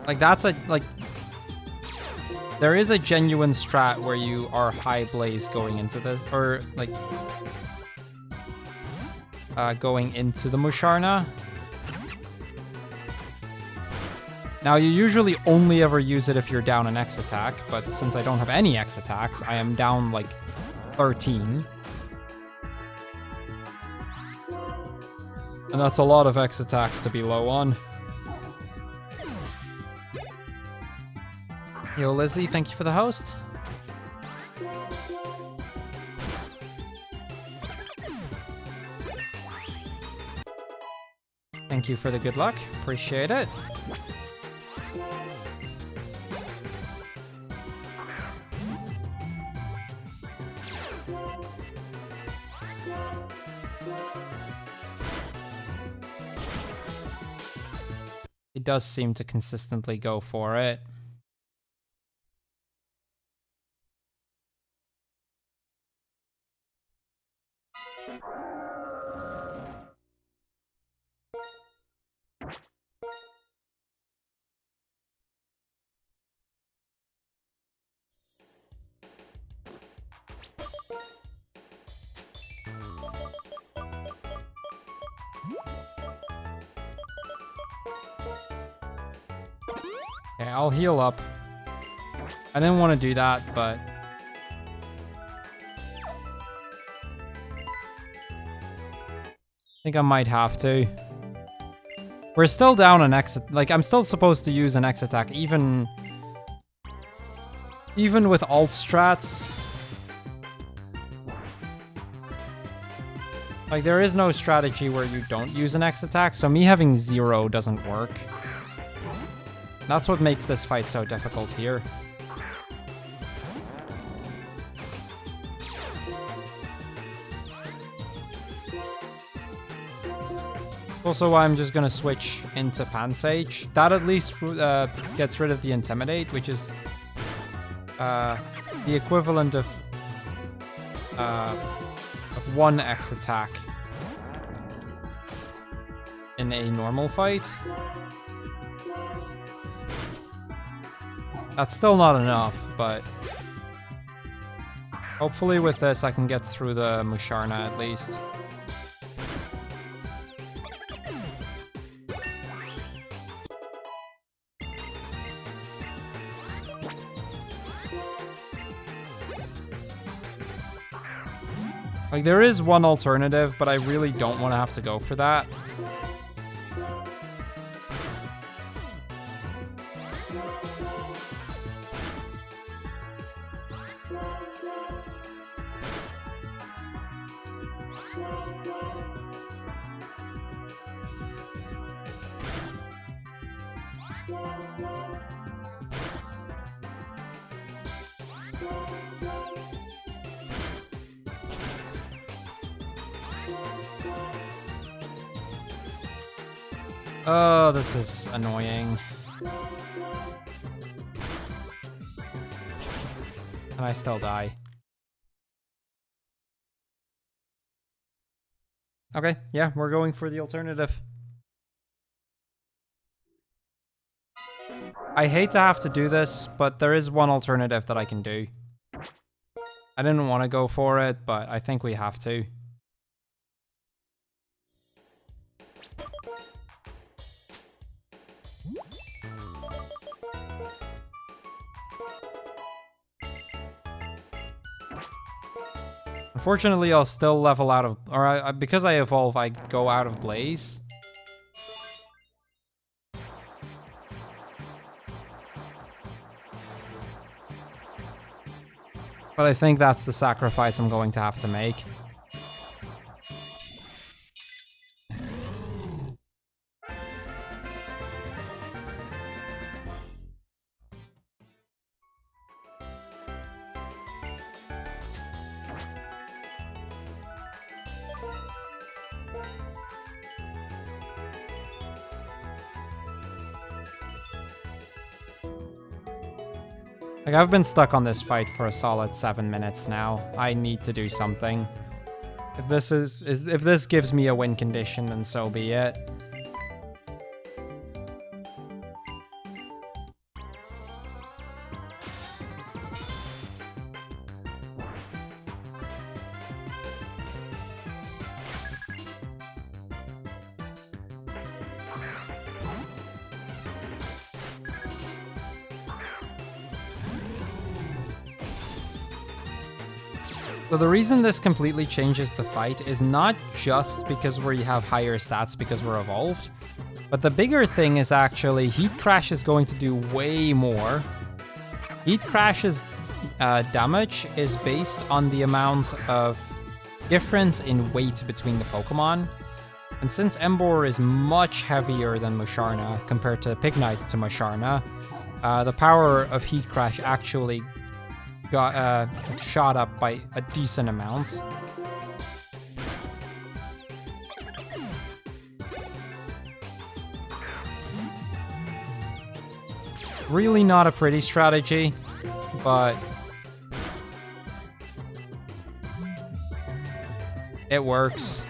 Like, that's a, like... There is a genuine strat where you are high Blaze going into this, or, like... going into the Musharna. Now, you usually only ever use it if you're down an X attack, but since I don't have any X attacks, I am down, like, 13. And that's a lot of X attacks to be low on. Yo, Lizzie, thank you for the host. Thank you for the good luck. Appreciate it. He does seem to consistently go for it. Okay, I'll heal up. I didn't want to do that, but... I think I might have to. We're still down an X... Like, I'm still supposed to use an X attack, even with alt strats. Like, there is no strategy where you don't use an X attack, so me having 0 doesn't work. That's what makes this fight so difficult here. Also, why I'm just gonna switch into Pansage. That at least gets rid of the Intimidate, which is the equivalent of 1 X attack in a normal fight. That's still not enough, but hopefully with this I can get through the Musharna at least. Like, there is one alternative, but I really don't want to have to go for that. Oh, this is annoying. And I still die. Okay, yeah, we're going for the alternative. I hate to have to do this, but there is one alternative that I can do. I didn't want to go for it, but I think we have to. Unfortunately, I'll still level out of... Or because I evolve, I go out of Blaze. But I think that's the sacrifice I'm going to have to make. Like, I've been stuck on this fight for a solid 7 minutes now. I need to do something. If this gives me a win condition, then so be it. So the reason this completely changes the fight is not just because we have higher stats because we're evolved, but the bigger thing is actually Heat Crash is going to do way more. Heat Crash's damage is based on the amount of difference in weight between the Pokemon. And since Emboar is much heavier than Musharna compared to Pignite to Musharna, the power of Heat Crash actually got shot up by a decent amount. Really not a pretty strategy, but it works.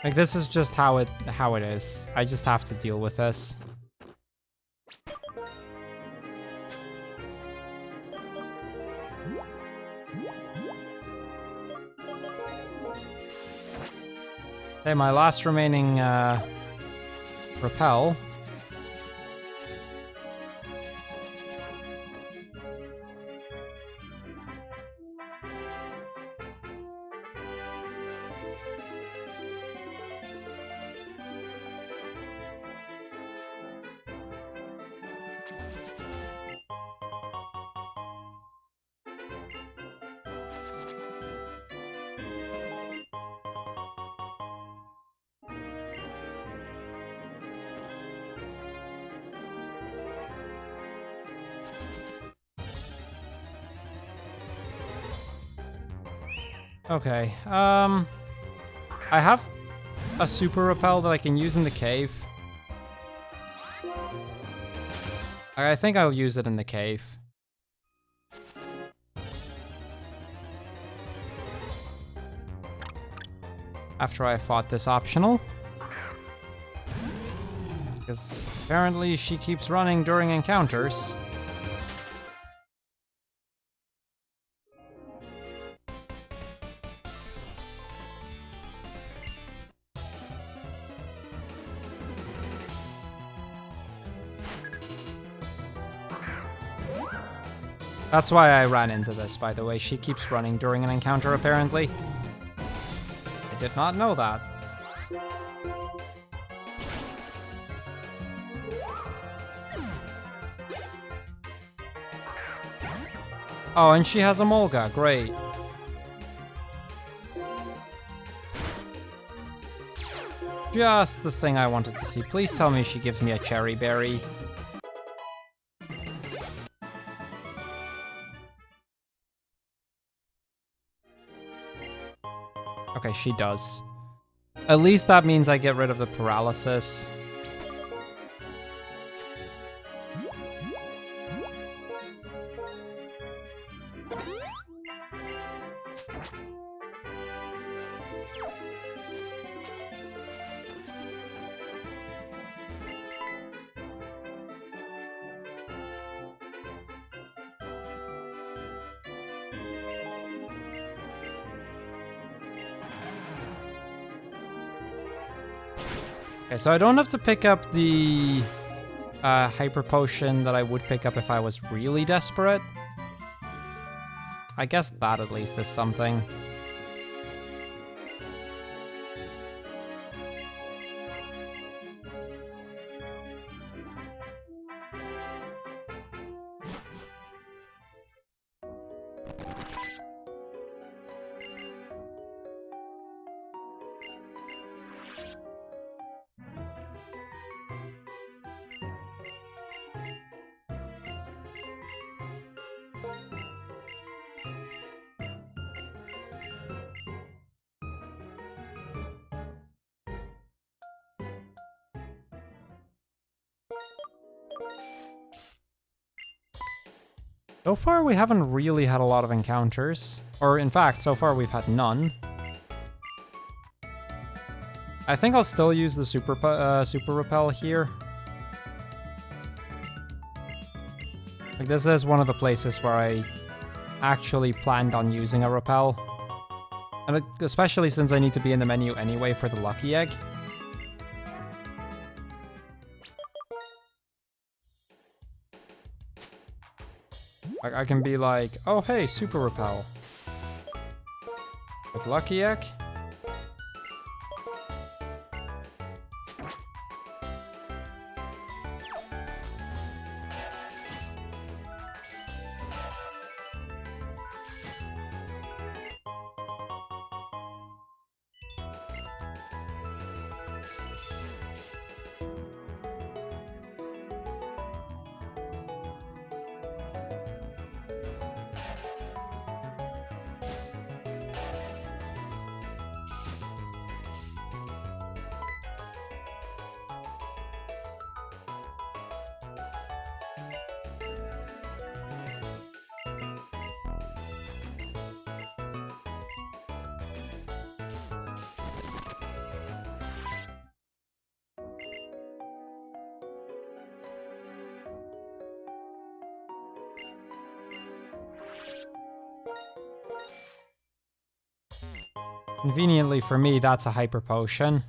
Like, this is just how it is. I just have to deal with this. Okay, my last remaining Repel. Okay, I have a super repel that I can use in the cave. I think I'll use it in the cave. After I fought this optional. Because apparently she keeps running during encounters. That's why I ran into this, by the way. She keeps running during an encounter, apparently. I did not know that. Oh, and she has a Molga. Great. Just the thing I wanted to see. Please tell me she gives me a cherry berry. Okay, she does. At least that means I get rid of the paralysis. Okay, so I don't have to pick up the hyper potion that I would pick up if I was really desperate. I guess that at least is something. So far, we haven't really had a lot of encounters. Or, in fact, so far we've had none. I think I'll still use the super repel here. Like, this is one of the places where I actually planned on using a repel. And especially since I need to be in the menu anyway for the lucky egg. I can be like, oh hey, super repel. With lucky egg. Conveniently for me, that's a hyper potion.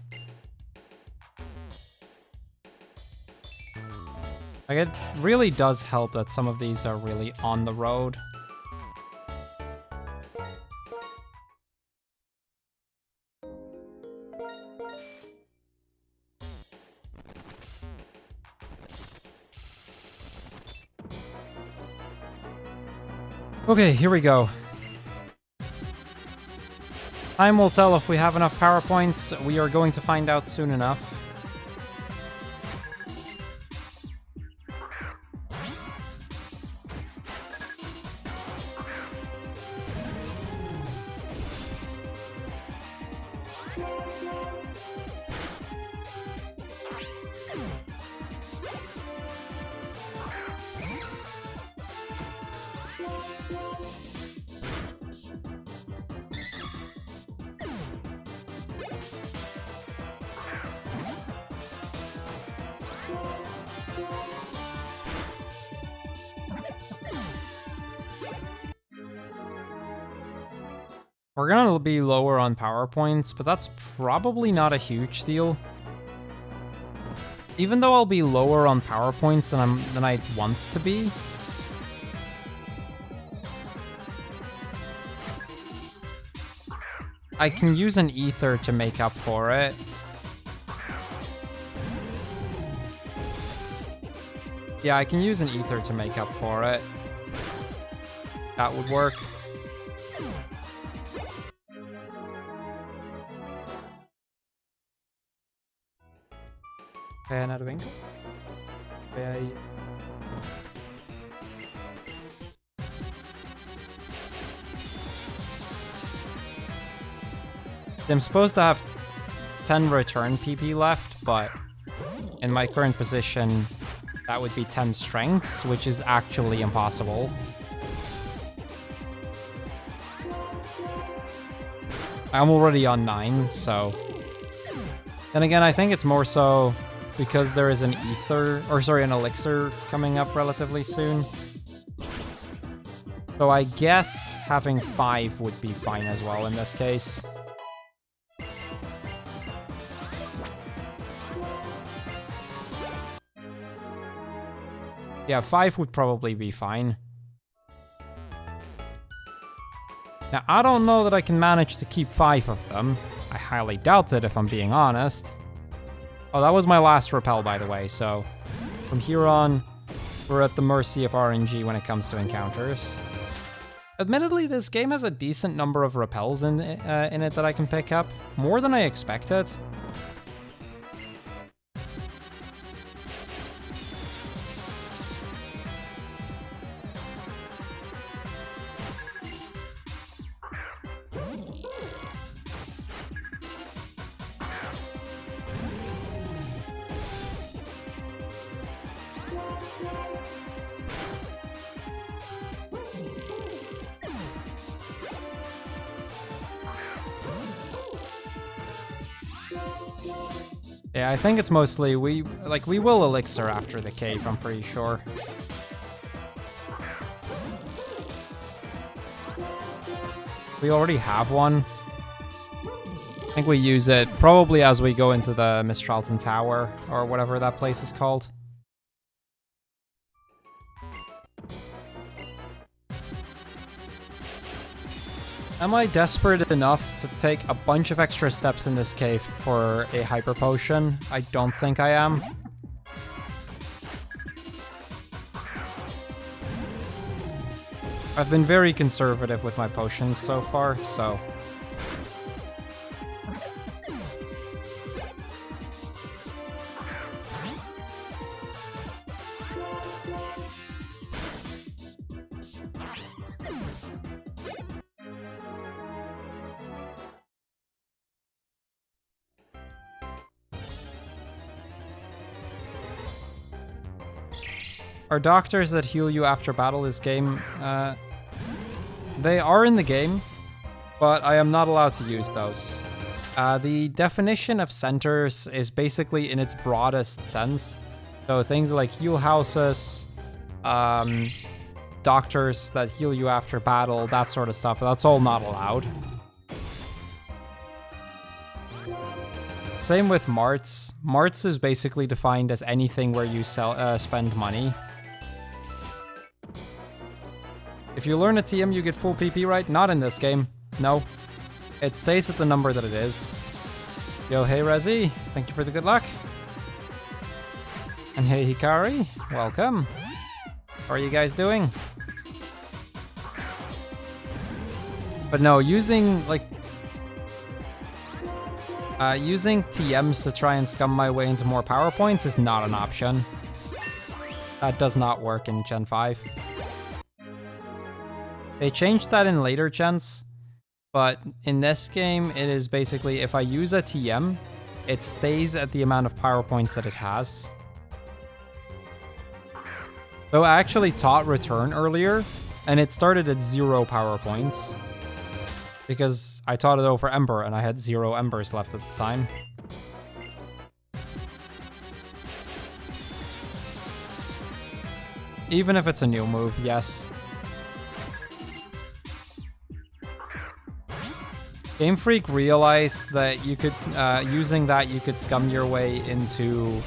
Like, it really does help that some of these are really on the road. Okay, here we go. Time will tell if we have enough power points. We are going to find out soon enough. We're gonna be lower on power points, but that's probably not a huge deal. Even though I'll be lower on power points than I want to be. I can use an ether to make up for it. Yeah, I can use an ether to make up for it. That would work. Okay, another wing. Okay. I'm supposed to have 10 return PP left, but in my current position, that would be 10 strengths, which is actually impossible. I'm already on 9, so... Then again, I think it's more so because there is an an elixir coming up relatively soon. So I guess having 5 would be fine as well in this case. Yeah, 5 would probably be fine. Now, I don't know that I can manage to keep 5 of them. I highly doubt it, if I'm being honest. Oh, that was my last repel, by the way, so... From here on, we're at the mercy of RNG when it comes to encounters. Admittedly, this game has a decent number of repels in it that I can pick up. More than I expected. Yeah, I think it's mostly we will elixir after the cave, I'm pretty sure. We already have one. I think we use it probably as we go into the Mistralton Tower, or whatever that place is called. Am I desperate enough to take a bunch of extra steps in this cave for a hyper potion? I don't think I am. I've been very conservative with my potions so far, so... Are doctors that heal you after battle this game? They are in the game, but I am not allowed to use those. The definition of centers is basically in its broadest sense. So things like heal houses, doctors that heal you after battle, that sort of stuff, that's all not allowed. Same with Marts. Marts is basically defined as anything where you spend money. If you learn a TM, you get full PP, right? Not in this game. No. It stays at the number that it is. Yo, hey Rezi. Thank you for the good luck. And hey Hikari. Welcome. How are you guys doing? But no, using, like... using TMs to try and scum my way into more power points is not an option. That does not work in Gen 5. They changed that in later gens, but in this game, it is basically if I use a TM, it stays at the amount of power points that it has. So I actually taught return earlier, and it started at 0 power points. Because I taught it over Ember, and I had 0 Embers left at the time. Even if it's a new move, yes. Game Freak realized that you could, using that, you could scum your way into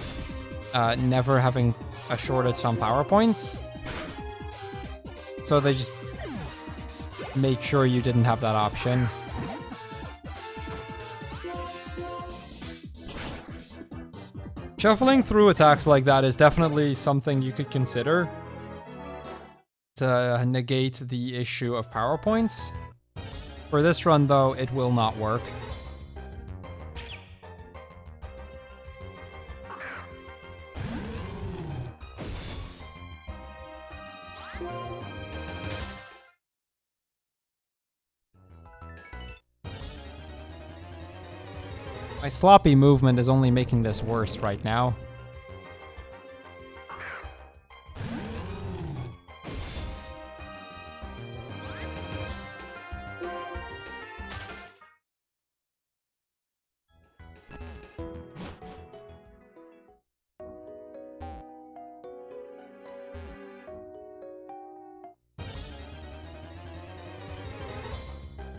never having a shortage on power points. So they just make sure you didn't have that option. Shuffling through attacks like that is definitely something you could consider to negate the issue of power points. For this run, though, it will not work. My sloppy movement is only making this worse right now.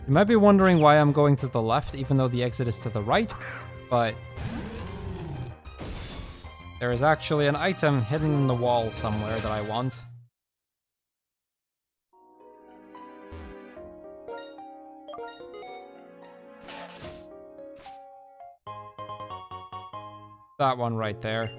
You might be wondering why I'm going to the left, even though the exit is to the right, but there is actually an item hidden in the wall somewhere that I want. That one right there.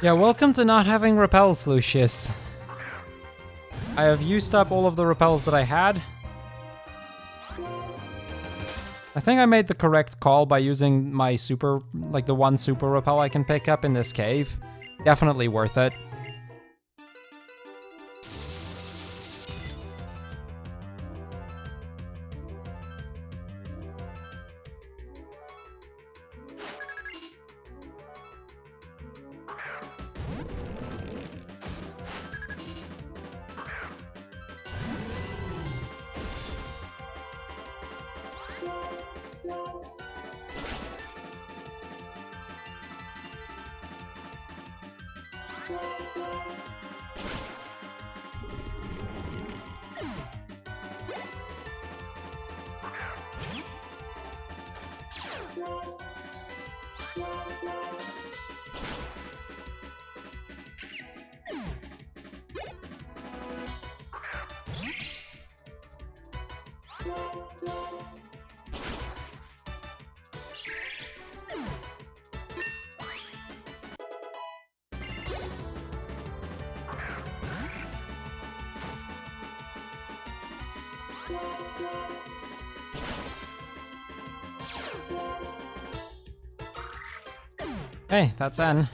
Yeah, welcome to not having repels, Lucius. I have used up all of the repels that I had. I think I made the correct call by using my super, like the one super repel I can pick up in this cave. Definitely worth it. Hey, that's N.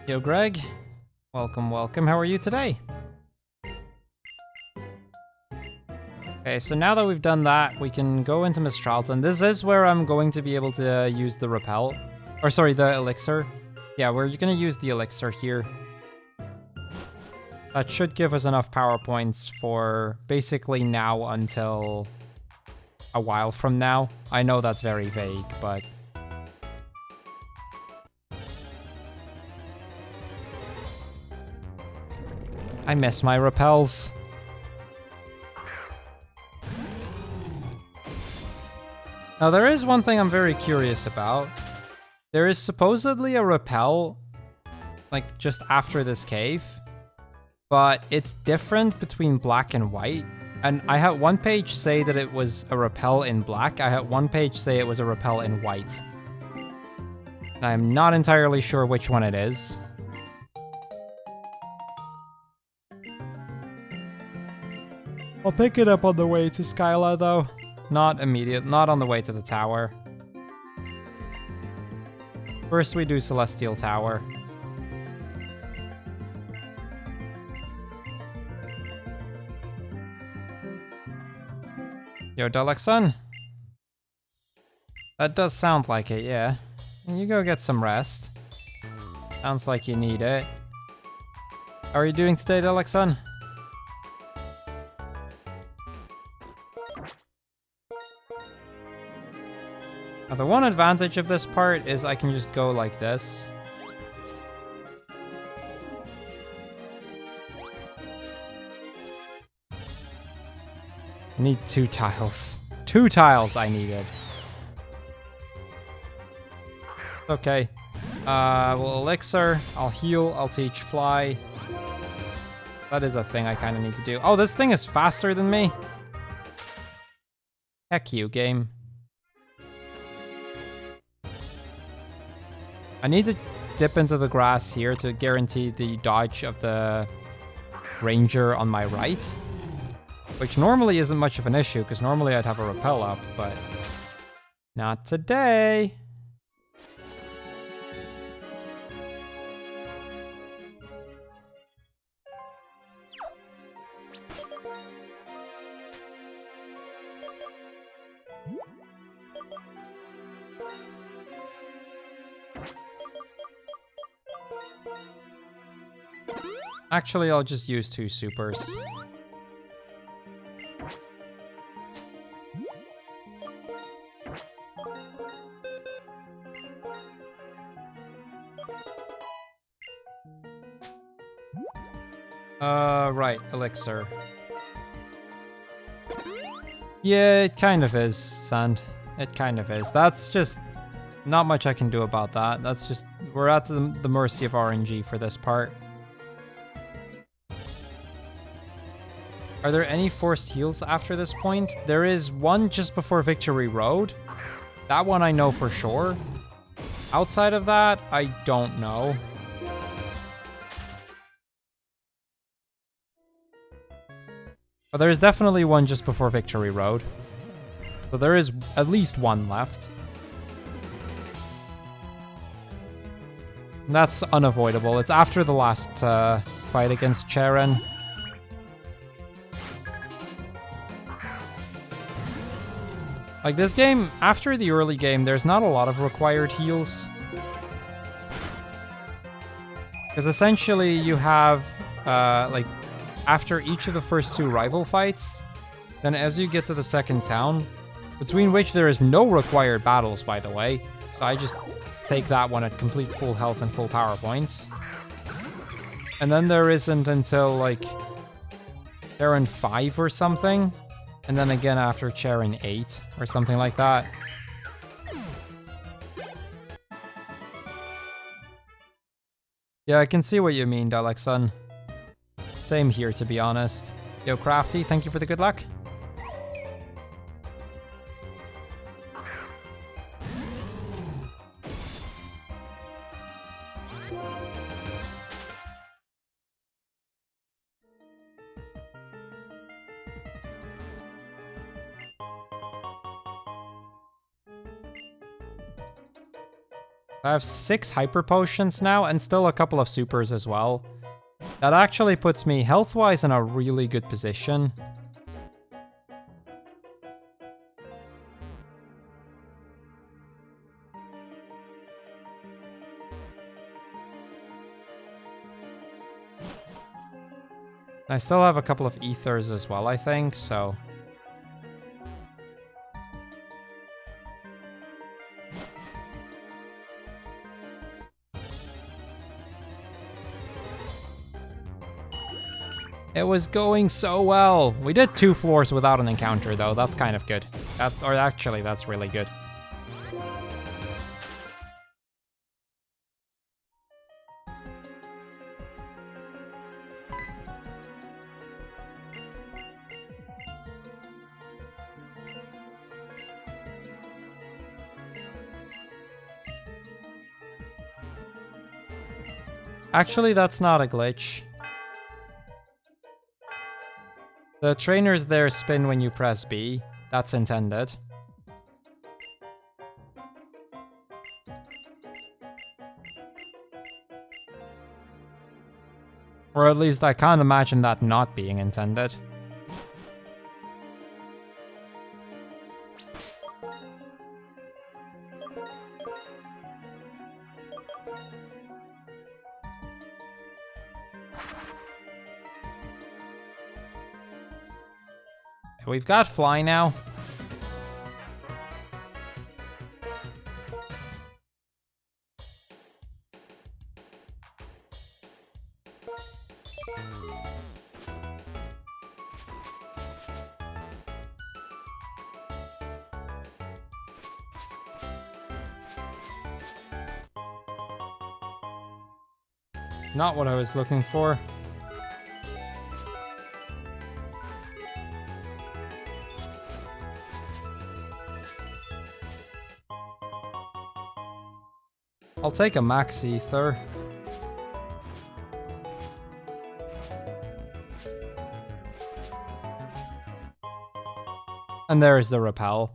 Yo, Greg. Welcome, welcome. How are you today? Okay, so now that we've done that, we can go into Miss Charlton. This is where I'm going to be able to use the repel. Or sorry, the elixir. Yeah, we're gonna use the elixir here. That should give us enough power points for basically now until a while from now. I know that's very vague, but... I miss my repels. Now, there is one thing I'm very curious about. There is supposedly a repel, like, just after this cave, but it's different between black and white. And I had one page say that it was a repel in black. I had one page say it was a repel in white. I'm not entirely sure which one it is. I'll pick it up on the way to Skyla, though. Not on the way to the tower. First we do Celestial Tower. Yo, Dalekson. That does sound like it, yeah. You go get some rest. Sounds like you need it. How are you doing today, Dalekson? Now, the one advantage of this part is I can just go like this. I need 2 tiles. 2 tiles I needed. Okay. Well, Elixir, I'll heal, I'll teach Fly. That is a thing I kind of need to do. Oh, this thing is faster than me? Heck you, game. I need to dip into the grass here to guarantee the dodge of the ranger on my right. Which normally isn't much of an issue, because normally I'd have a repel up, but not today. Actually, I'll just use 2 supers. Right, Elixir. Yeah, it kind of is, Sand. It kind of is. That's just not much I can do about that. That's just, we're at the mercy of RNG for this part. Are there any forced heals after this point? There is one just before Victory Road. That one I know for sure. Outside of that, I don't know. But there is definitely one just before Victory Road. So there is at least one left. And that's unavoidable. It's after the last fight against Cheren. Like this game, after the early game, there's not a lot of required heals. Because essentially you have, like, after each of the first 2 rival fights, then as you get to the second town, between which there is no required battles, by the way, so I just take that one at complete full health and full power points. And then there isn't until, like, Cheren 5 or something, and then again after Cheren 8 or something like that. Yeah, I can see what you mean, Dalekson. Same here, to be honest. Yo, Crafty, thank you for the good luck. I have 6 hyper potions now, and still a couple of supers as well. That actually puts me health-wise in a really good position. I still have a couple of ethers as well, I think, so... It was going so well. We did 2 floors without an encounter, though. That's kind of good. Or actually, that's really good. Actually, that's not a glitch. The trainers there spin when you press B. That's intended. Or at least I can't imagine that not being intended. We've got fly now. Not what I was looking for. I'll take a max ether. And there's the repel.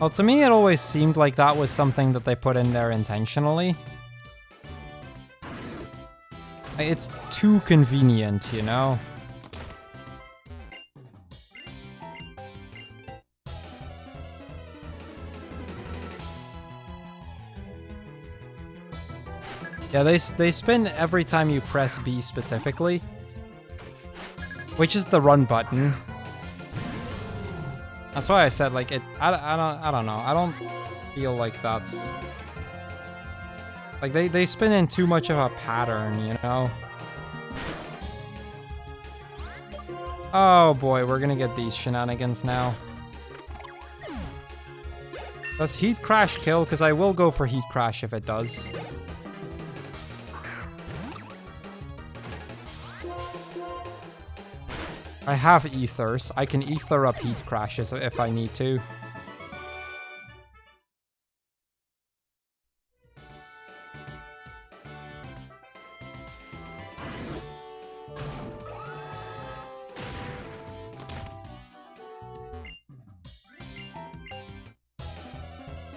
Well, to me, it always seemed like that was something that they put in there intentionally. It's too convenient, you know? Yeah, they spin every time you press B specifically, which is the run button. That's why I said, like, I don't know. I don't feel like that's... Like, they spin in too much of a pattern, you know? Oh boy, we're gonna get these shenanigans now. Does Heat Crash kill? Because I will go for Heat Crash if it does. I have ethers. I can ether up Heat Crashes if I need to.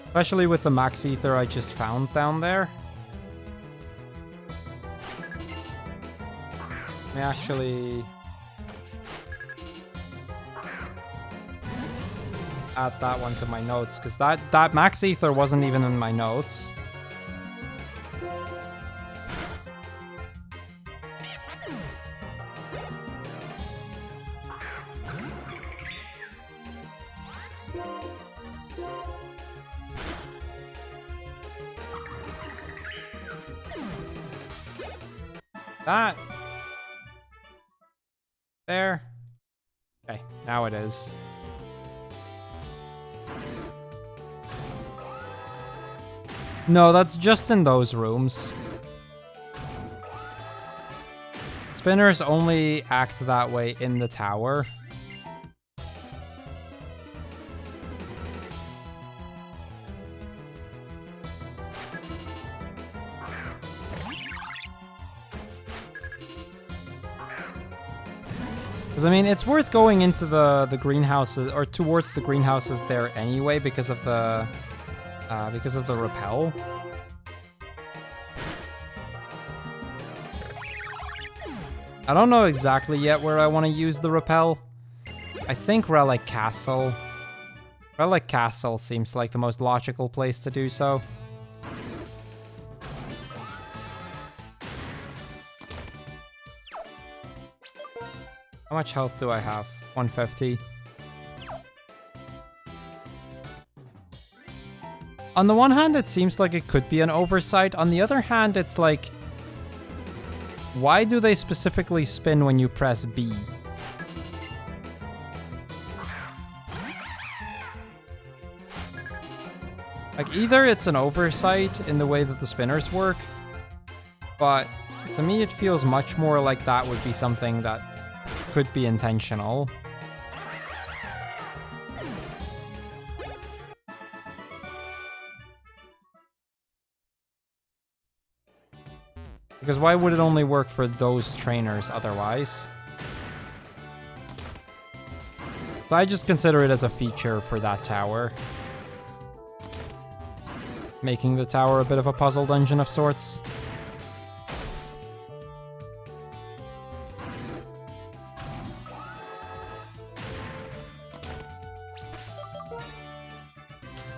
Especially with the max ether I just found down there. Let me actually add that one to my notes, because that max ether wasn't even in my notes. That. There. Okay, now it is. No, that's just in those rooms. Spinners only act that way in the tower. Because, I mean, it's worth going into the greenhouses, or towards the greenhouses there anyway, because of the repel. I don't know exactly yet where I want to use the repel. I think Relic Castle. Relic Castle seems like the most logical place to do so. How much health do I have? 150. On the one hand, it seems like it could be an oversight. On the other hand, it's like, why do they specifically spin when you press B? Like, either it's an oversight in the way that the spinners work, but to me it feels much more like that would be something that could be intentional. Because why would it only work for those trainers otherwise? So I just consider it as a feature for that tower. Making the tower a bit of a puzzle dungeon of sorts.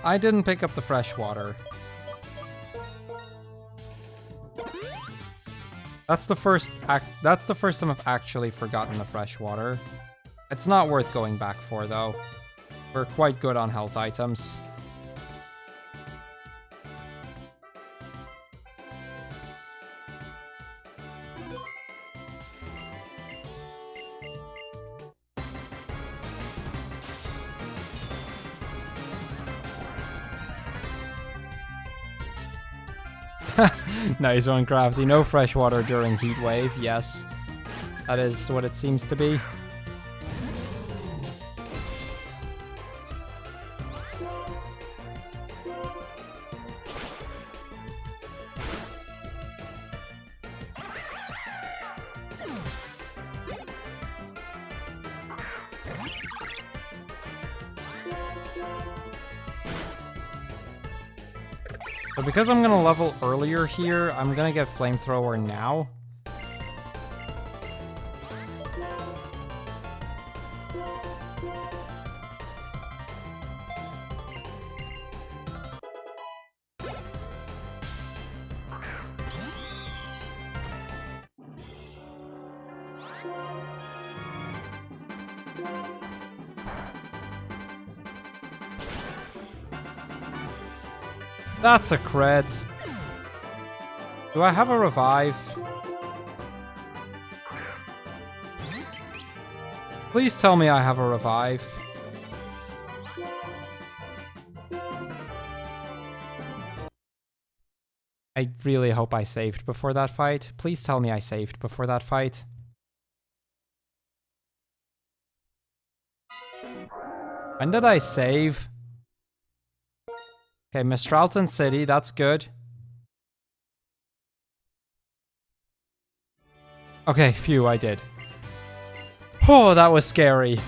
I didn't pick up the fresh water. That's the first time I've actually forgotten the fresh water. It's not worth going back for though. We're quite good on health items. Nice one, Crafty. No fresh water during heat wave. Yes, that is what it seems to be. So because I'm gonna level earlier here, I'm gonna get Flamethrower now. That's a crit. Do I have a revive? Please tell me I have a revive. I really hope I saved before that fight. Please tell me I saved before that fight. When did I save? Okay, Mistralton City, that's good. Okay, phew, I did. Oh, that was scary.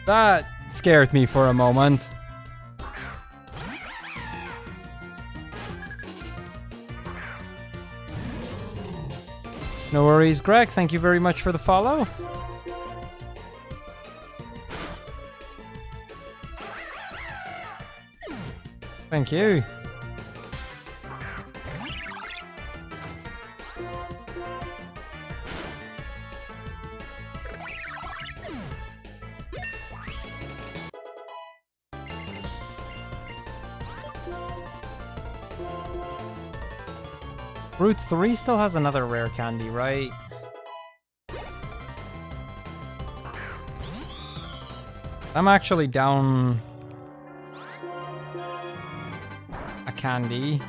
That scared me for a moment. No worries, Greg. Thank you very much for the follow. Thank you. Route 3 still has another rare candy, right? I'm actually down a candy.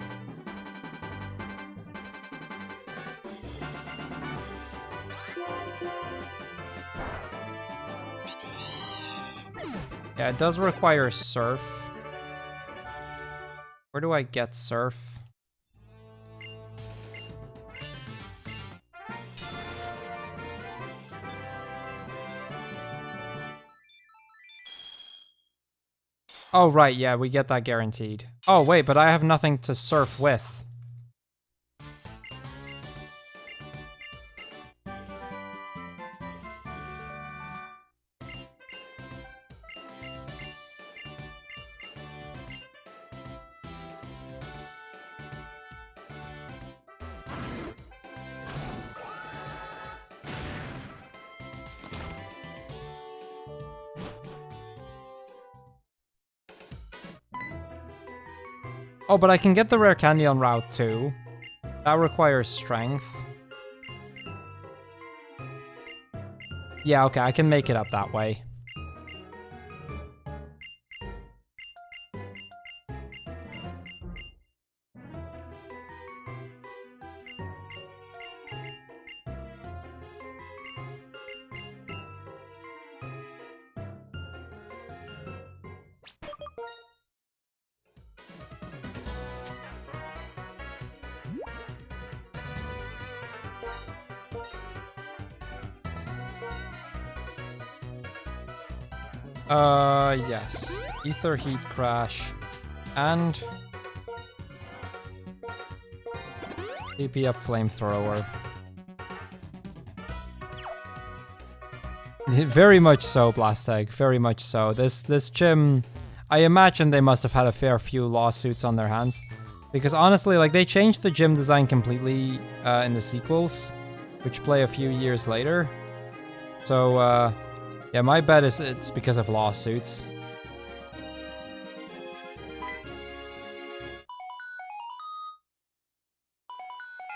Yeah, it does require surf. Where do I get surf? Oh, right, yeah, we get that guaranteed. Oh, wait, but I have nothing to surf with. Oh, but I can get the rare candy on Route 2. That requires strength. Yeah, okay, I can make it up that way. Yes. Ether Heat Crash. And... TP up Flamethrower. Very much so, Blast Egg. Very much so. This gym... I imagine they must have had a fair few lawsuits on their hands. Because honestly, like, they changed the gym design completely in the sequels, which play a few years later. So, yeah, my bet is it's because of lawsuits.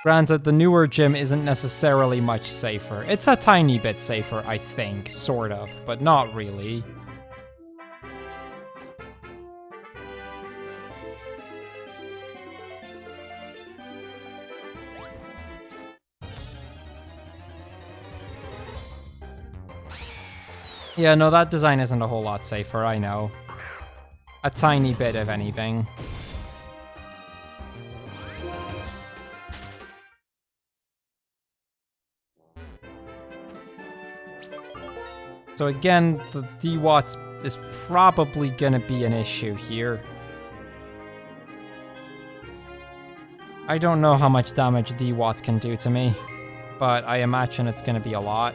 Granted, the newer gym isn't necessarily much safer. It's a tiny bit safer, I think, sort of, but not really. Yeah, no, that design isn't a whole lot safer, I know. A tiny bit, if anything. So again, the D-Watts is probably gonna be an issue here. I don't know how much damage D-Watts can do to me, but I imagine it's gonna be a lot.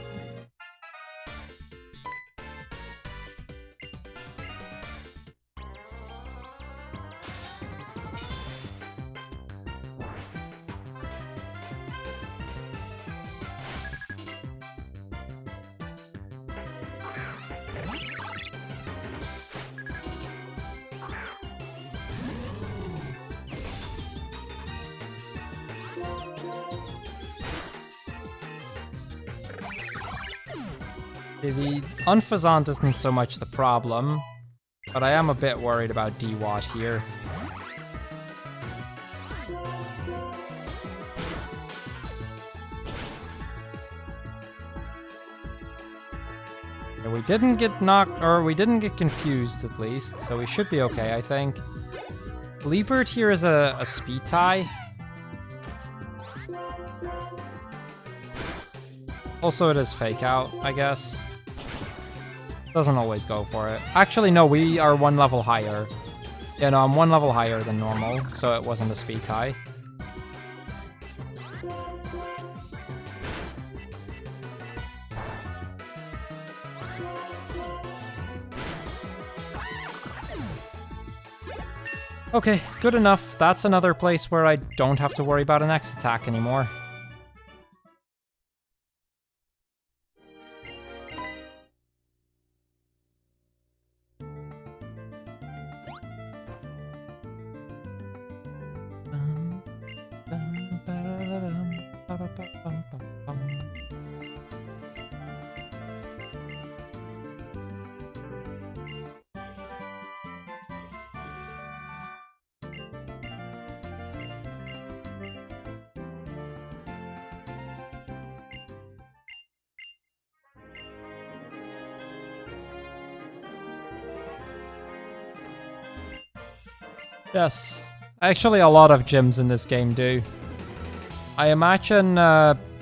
The Unfazant isn't so much the problem, but I am a bit worried about D-Watt here. Yeah, we didn't get knocked, or we didn't get confused at least, so we should be okay, I think. Leopard here is a speed tie. Also, it is fake out, I guess. Doesn't always go for it. Actually, no, we are one level higher. Yeah, no, I'm one level higher than normal, so it wasn't a speed tie. Okay, good enough. That's another place where I don't have to worry about an X attack anymore. Yes. Actually, a lot of gyms in this game do. I imagine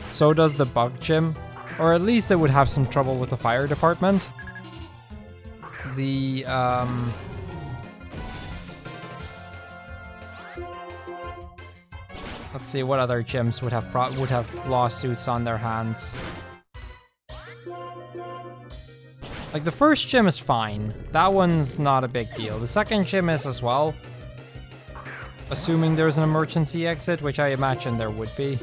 so does the bug gym. Or at least it would have some trouble with the fire department. The, let's see, what other gyms would have lawsuits on their hands? Like, the first gym is fine. That one's not a big deal. The second gym is as well. Assuming there's an emergency exit, which I imagine there would be.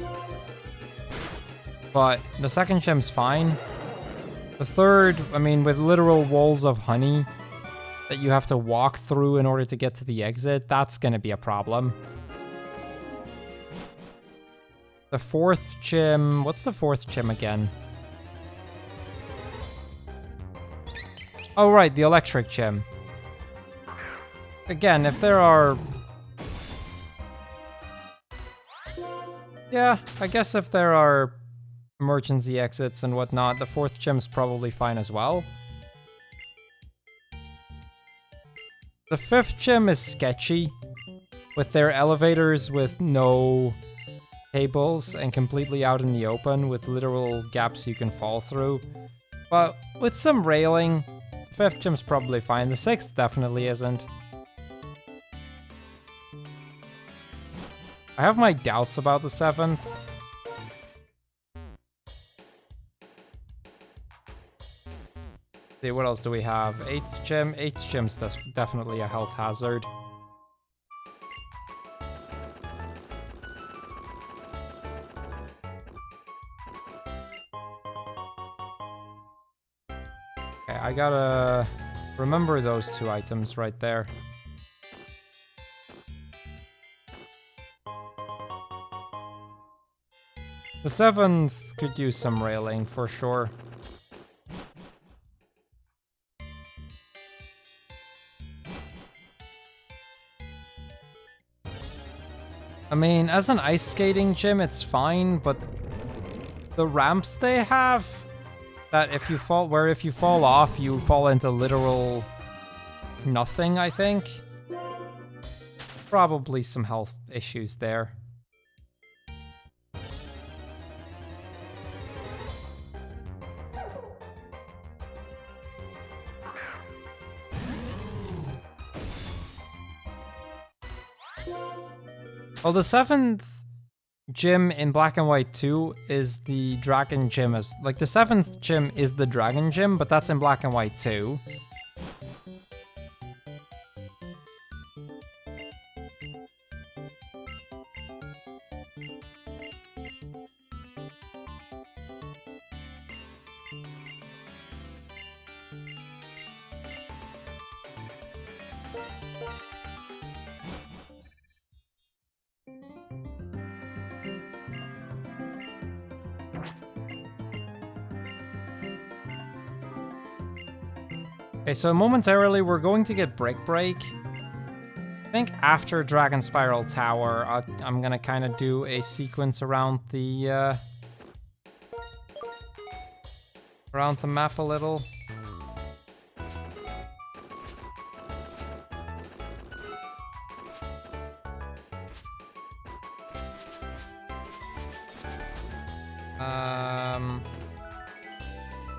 But the second gym's fine. The third, I mean, with literal walls of honey that you have to walk through in order to get to the exit, that's gonna be a problem. The fourth gym... What's the fourth gym again? Oh, right, the electric gym. Again, if there are... Yeah, I guess if there are emergency exits and whatnot, the fourth gym's probably fine as well. The fifth gym is sketchy, with their elevators with no cables and completely out in the open with literal gaps you can fall through. But with some railing, 5th gym's probably fine. The 6th definitely isn't. I have my doubts about the 7th. See, what else do we have? 8th gym. 8th gym's definitely a health hazard. Okay, I gotta remember those 2 items right there. The 7th could use some railing for sure. I mean, as an ice skating gym, it's fine, but the ramps they have, that if you fall off, you fall into literal nothing, I think. Probably some health issues there. Well, the 7th gym in Black and White 2 is the Dragon Gym. Like, the 7th gym is the Dragon Gym, but that's in Black and White 2. Okay, so momentarily we're going to get Brick Break. I think after Dragon Spiral Tower, I'm gonna kind of do a sequence around the map a little.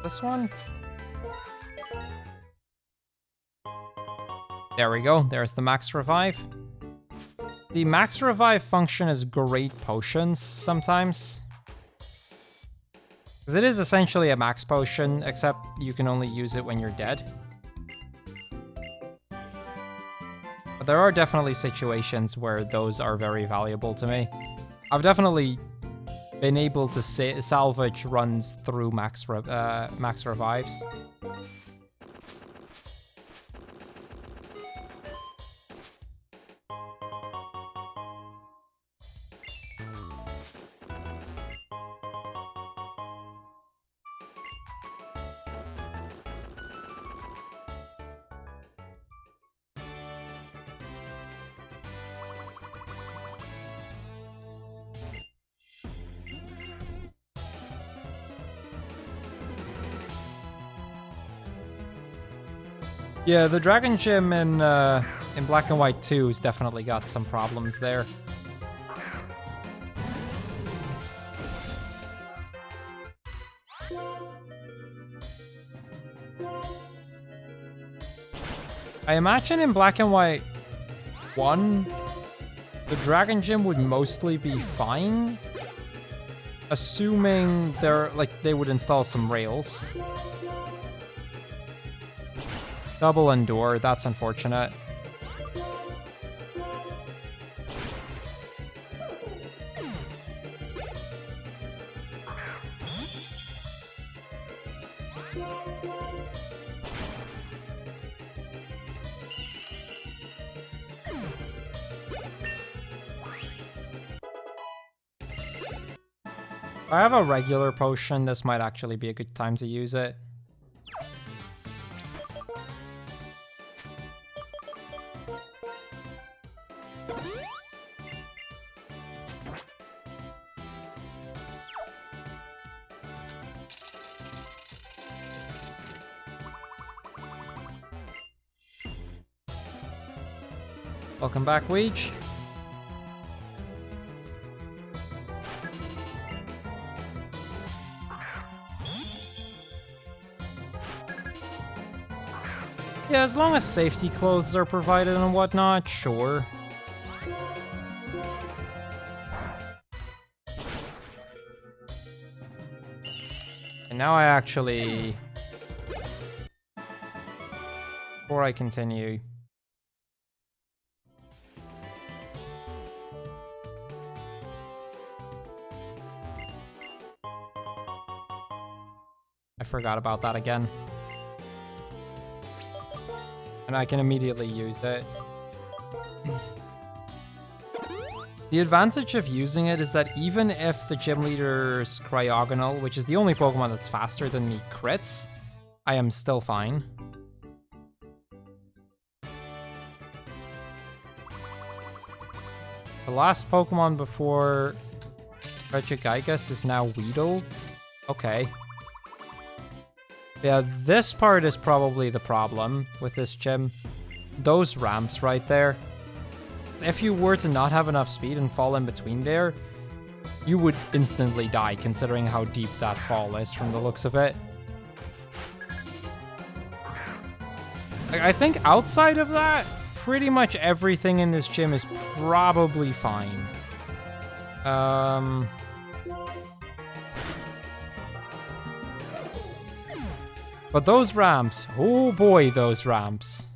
This one? There we go, there's the Max Revive. The Max Revive function is great potions sometimes. Because it is essentially a max potion, except you can only use it when you're dead. But there are definitely situations where those are very valuable to me. I've definitely been able to salvage runs through max revives. Yeah, the Dragon Gym in Black and White 2 has definitely got some problems there. I imagine in Black and White 1, the Dragon Gym would mostly be fine, assuming they would install some rails. Double Endure, that's unfortunate. If I have a regular potion, this might actually be a good time to use it. Welcome back, Weege. Yeah, as long as safety clothes are provided and whatnot, sure. And now I actually... Before I continue... I forgot about that again. And I can immediately use it. The advantage of using it is that even if the gym leader's Cryogonal, which is the only Pokemon that's faster than me, crits, I am still fine. The last Pokemon before Regigigas is now Weedle. Okay. Yeah, this part is probably the problem with this gym. Those ramps right there. If you were to not have enough speed and fall in between there, you would instantly die, considering how deep that fall is from the looks of it. I think outside of that, pretty much everything in this gym is probably fine. But those ramps, oh boy, those ramps.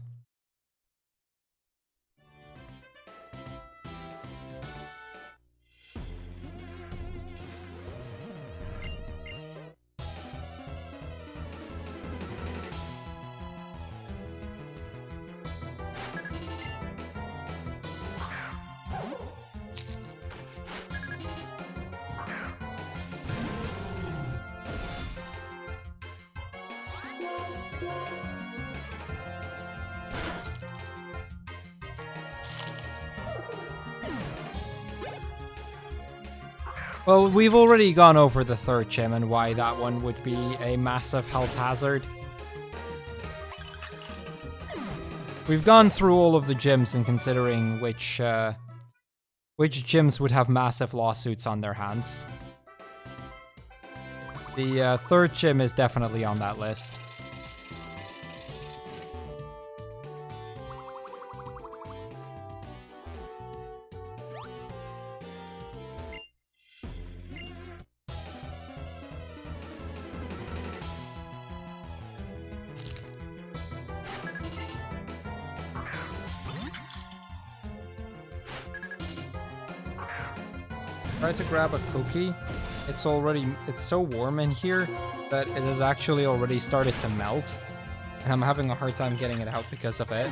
Well, we've already gone over the third gym and why that one would be a massive health hazard. We've gone through all of the gyms and considering which gyms would have massive lawsuits on their hands. The third gym is definitely on that list. Try to grab a cookie. It's so warm in here that it has actually already started to melt. And I'm having a hard time getting it out because of it.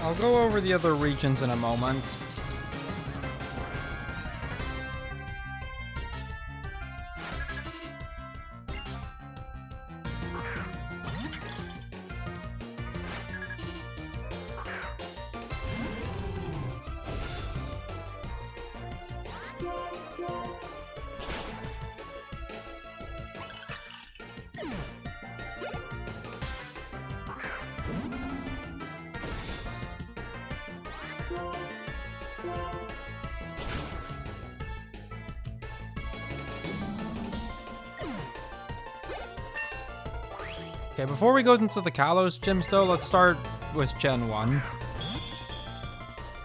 I'll go over the other regions in a moment. Okay, before we go into the Kalos gyms though, let's start with Gen 1.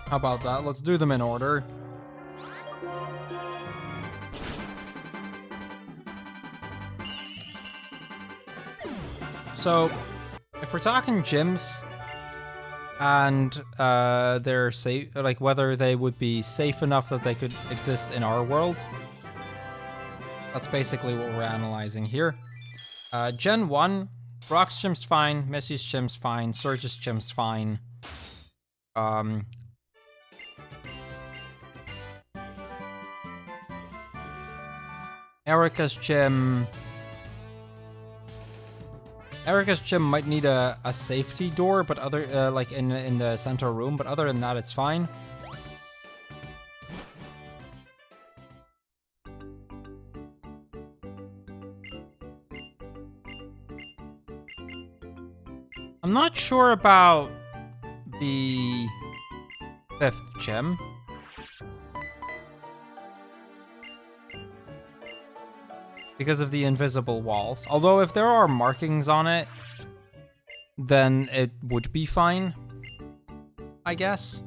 How about that? Let's do them in order. So, if we're talking gyms and they're safe, like whether they would be safe enough that they could exist in our world, that's basically what we're analyzing here. Gen 1, Brock's gym's fine, Missy's gym's fine, Surge's gym's fine. Erica's gym might need a safety door, but other like in the center room, but other than that, it's fine. I'm not sure about the 5th gym. Because of the invisible walls. Although if there are markings on it, then it would be fine, I guess.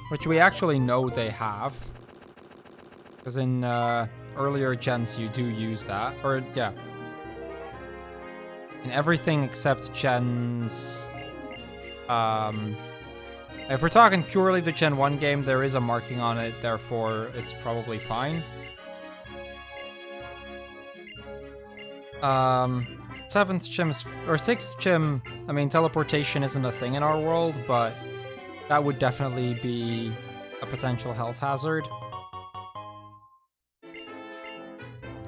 Which we actually know they have. Because in earlier gens you do use that. Or, yeah. In everything except gens... if we're talking purely the Gen 1 game, there is a marking on it, therefore it's probably fine. 7th gym's, or 6th gym, I mean, teleportation isn't a thing in our world, but that would definitely be a potential health hazard.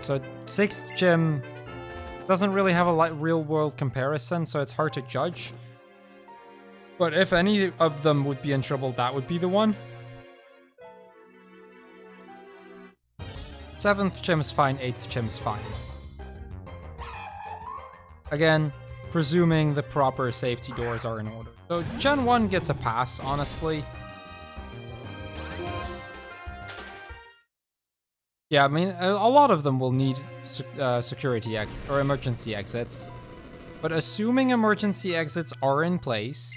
So 6th gym doesn't really have a real world comparison, so it's hard to judge. But if any of them would be in trouble, that would be the one. 7th gym's fine, 8th gym's fine. Again, presuming the proper safety doors are in order. So Gen 1 gets a pass, honestly. Yeah, I mean, a lot of them will need security exits or emergency exits. But assuming emergency exits are in place,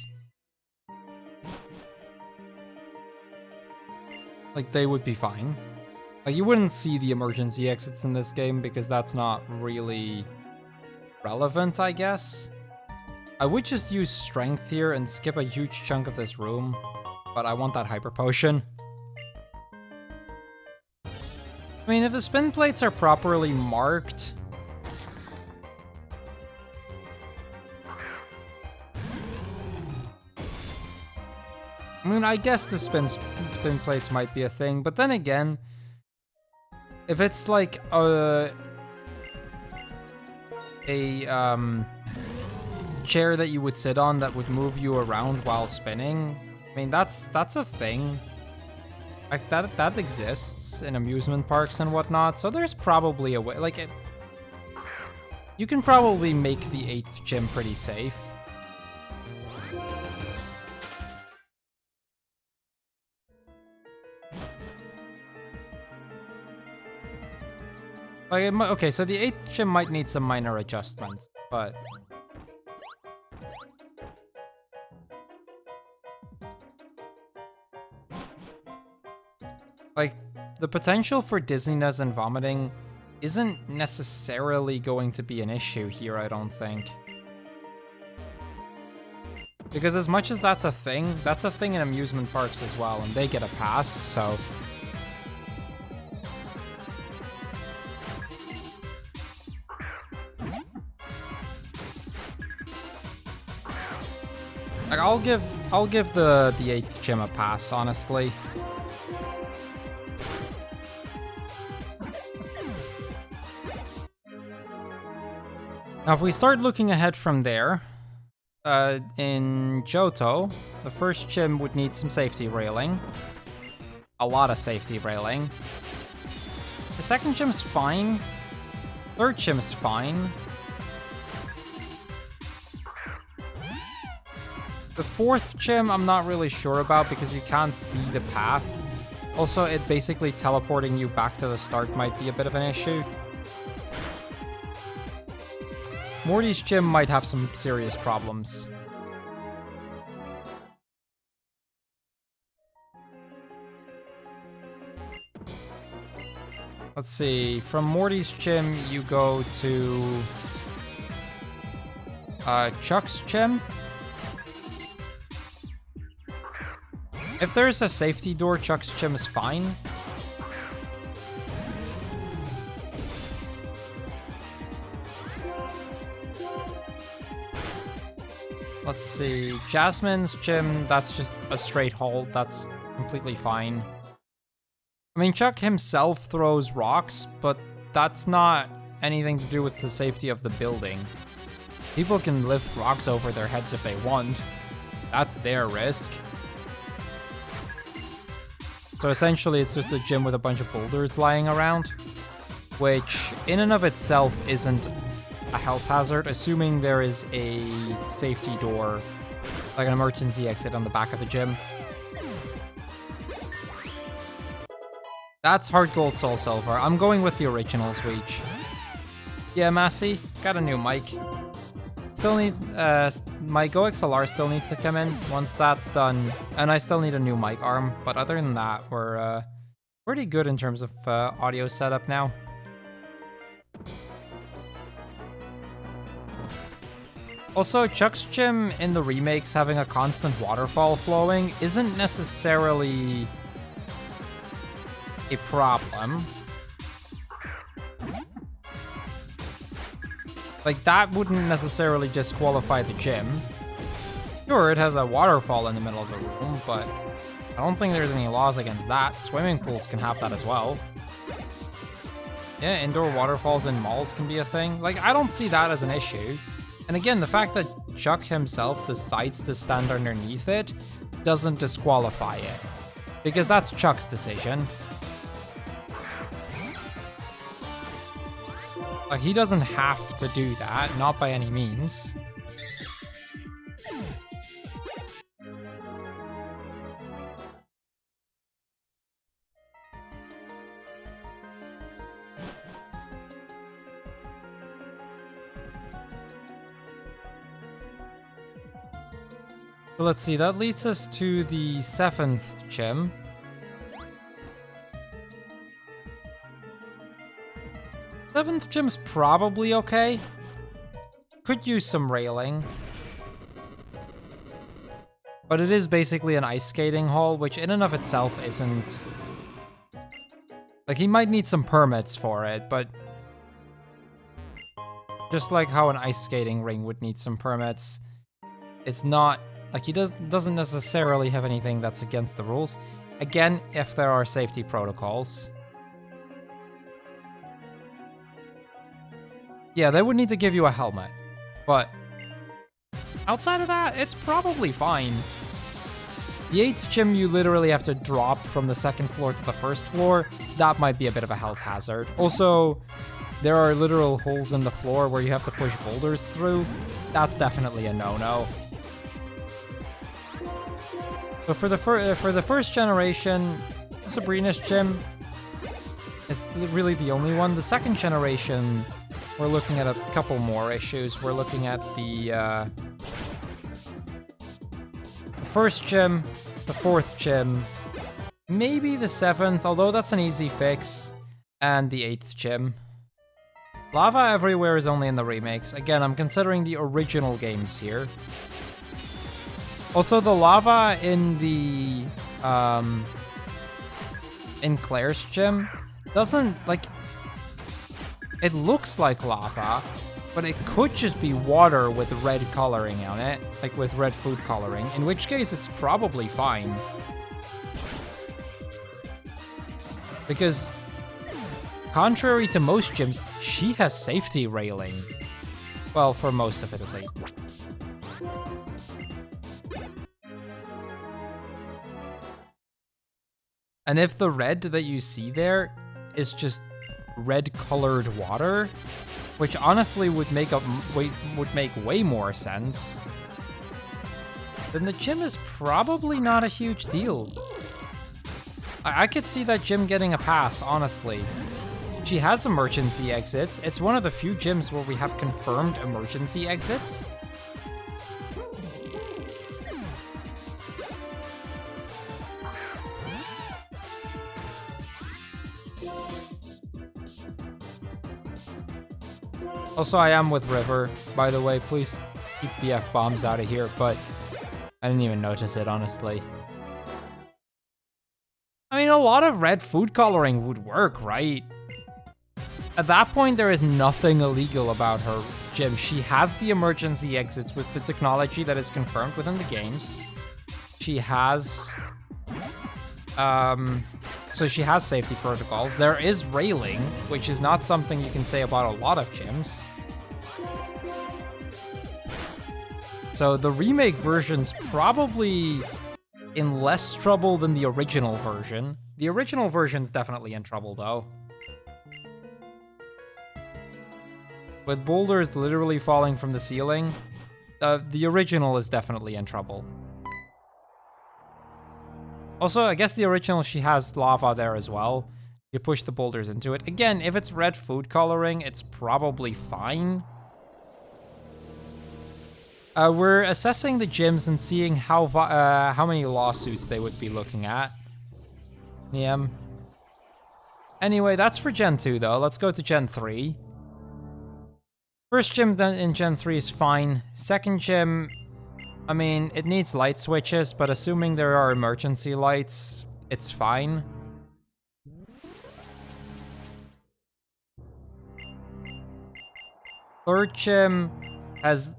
like, they would be fine. Like, you wouldn't see the emergency exits in this game because that's not really relevant, I guess. I would just use strength here and skip a huge chunk of this room, but I want that hyper potion. I mean, if the spin plates are properly marked... I mean, I guess the spin plates might be a thing, but then again, if it's like a chair that you would sit on that would move you around while spinning, I mean, that's a thing. Like, that exists in amusement parks and whatnot, so there's probably a way, like, you can probably make the 8th gym pretty safe. Like, okay, so the 8th gym might need some minor adjustments, but... like, the potential for dizziness and vomiting isn't necessarily going to be an issue here, I don't think. Because as much as that's a thing in amusement parks as well, and they get a pass, so... like, I'll give the 8th gym a pass, honestly. Now, if we start looking ahead from there, in Johto, the 1st gym would need some safety railing. A lot of safety railing. The 2nd gym's fine. 3rd gym's fine. The 4th gym, I'm not really sure about because you can't see the path. Also, it basically teleporting you back to the start might be a bit of an issue. Morty's gym might have some serious problems. Let's see, from Morty's gym, you go to Chuck's gym. If there's a safety door, Chuck's gym is fine. Let's see, Jasmine's gym, that's just a straight hold, that's completely fine. I mean, Chuck himself throws rocks, but that's not anything to do with the safety of the building. People can lift rocks over their heads if they want. That's their risk. So essentially, it's just a gym with a bunch of boulders lying around, which in and of itself isn't a health hazard, assuming there is a safety door, like an emergency exit on the back of the gym. That's Heart Gold Soul Silver. I'm going with the original Switch. Yeah, Massey, got a new mic. Still need, my Go XLR still needs to come in once that's done, and I still need a new mic arm, but other than that, we're pretty good in terms of audio setup now. Also, Chuck's gym in the remakes having a constant waterfall flowing isn't necessarily a problem. Like, that wouldn't necessarily disqualify the gym. Sure, it has a waterfall in the middle of the room, but I don't think there's any laws against that. Swimming pools can have that as well. Yeah, indoor waterfalls in malls can be a thing. Like, I don't see that as an issue. And again, the fact that Chuck himself decides to stand underneath it doesn't disqualify it, because that's Chuck's decision. Like, he doesn't have to do that, not by any means. So let's see, that leads us to the 7th gym. Seventh gym's probably okay. Could use some railing. But it is basically an ice skating hall, which in and of itself isn't... Like, he might need some permits for it, but... Just like how an ice skating ring would need some permits, it's not... Like, he doesn't necessarily have anything that's against the rules. Again, if there are safety protocols. Yeah, they would need to give you a helmet, but outside of that, it's probably fine. The 8th gym, you literally have to drop from the 2nd floor to the 1st floor. That might be a bit of a health hazard. Also, there are literal holes in the floor where you have to push boulders through. That's definitely a no-no. But for the first generation, Sabrina's gym is really the only one. The 2nd generation, we're looking at a couple more issues. We're looking at the 1st gym, the 4th gym, maybe the 7th, although that's an easy fix, and the 8th gym. Lava everywhere is only in the remakes. Again, I'm considering the original games here. Also, the lava in the in Claire's gym doesn't, like, it looks like lava, but it could just be water with red coloring on it, like with red food coloring, in which case it's probably fine. Because, contrary to most gyms, she has safety railing. Well, for most of it at least. And if the red that you see there is just red-colored water, which honestly would make way more sense, then the gym is probably not a huge deal. I could see that gym getting a pass, honestly. She has emergency exits. It's one of the few gyms where we have confirmed emergency exits. Also, I am with River, by the way. Please keep the F-bombs out of here, but I didn't even notice it, honestly. I mean, a lot of red food coloring would work, right? At that point, there is nothing illegal about her gym. She has the emergency exits with the technology that is confirmed within the games. She has... So she has safety protocols. There is railing, which is not something you can say about a lot of gyms. So the remake version's probably in less trouble than the original version. The original version's definitely in trouble, though. With boulders literally falling from the ceiling, the original is definitely in trouble. Also, I guess the original, she has lava there as well. You push the boulders into it. Again, if it's red food coloring, it's probably fine. We're assessing the gyms and seeing how many lawsuits they would be looking at. Yeah. Anyway, that's for Gen 2, though. Let's go to Gen 3. First gym in Gen 3 is fine. Second gym... I mean, it needs light switches, but assuming there are emergency lights, it's fine. Third gym has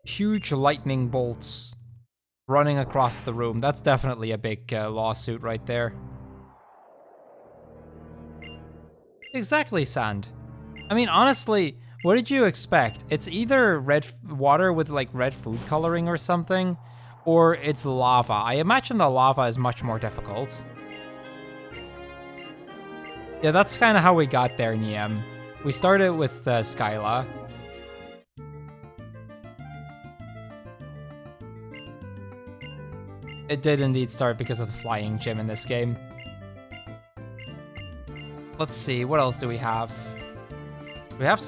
huge lightning bolts running across the room. That's definitely a big lawsuit right there. Exactly, Sand. I mean, honestly... What did you expect? It's either red water with like red food coloring or something, or it's lava. I imagine the lava is much more difficult. Yeah, that's kind of how we got there, Niem. We started with Skyla. It did indeed start because of the flying gym in this game. Let's see, what else do we have? We have,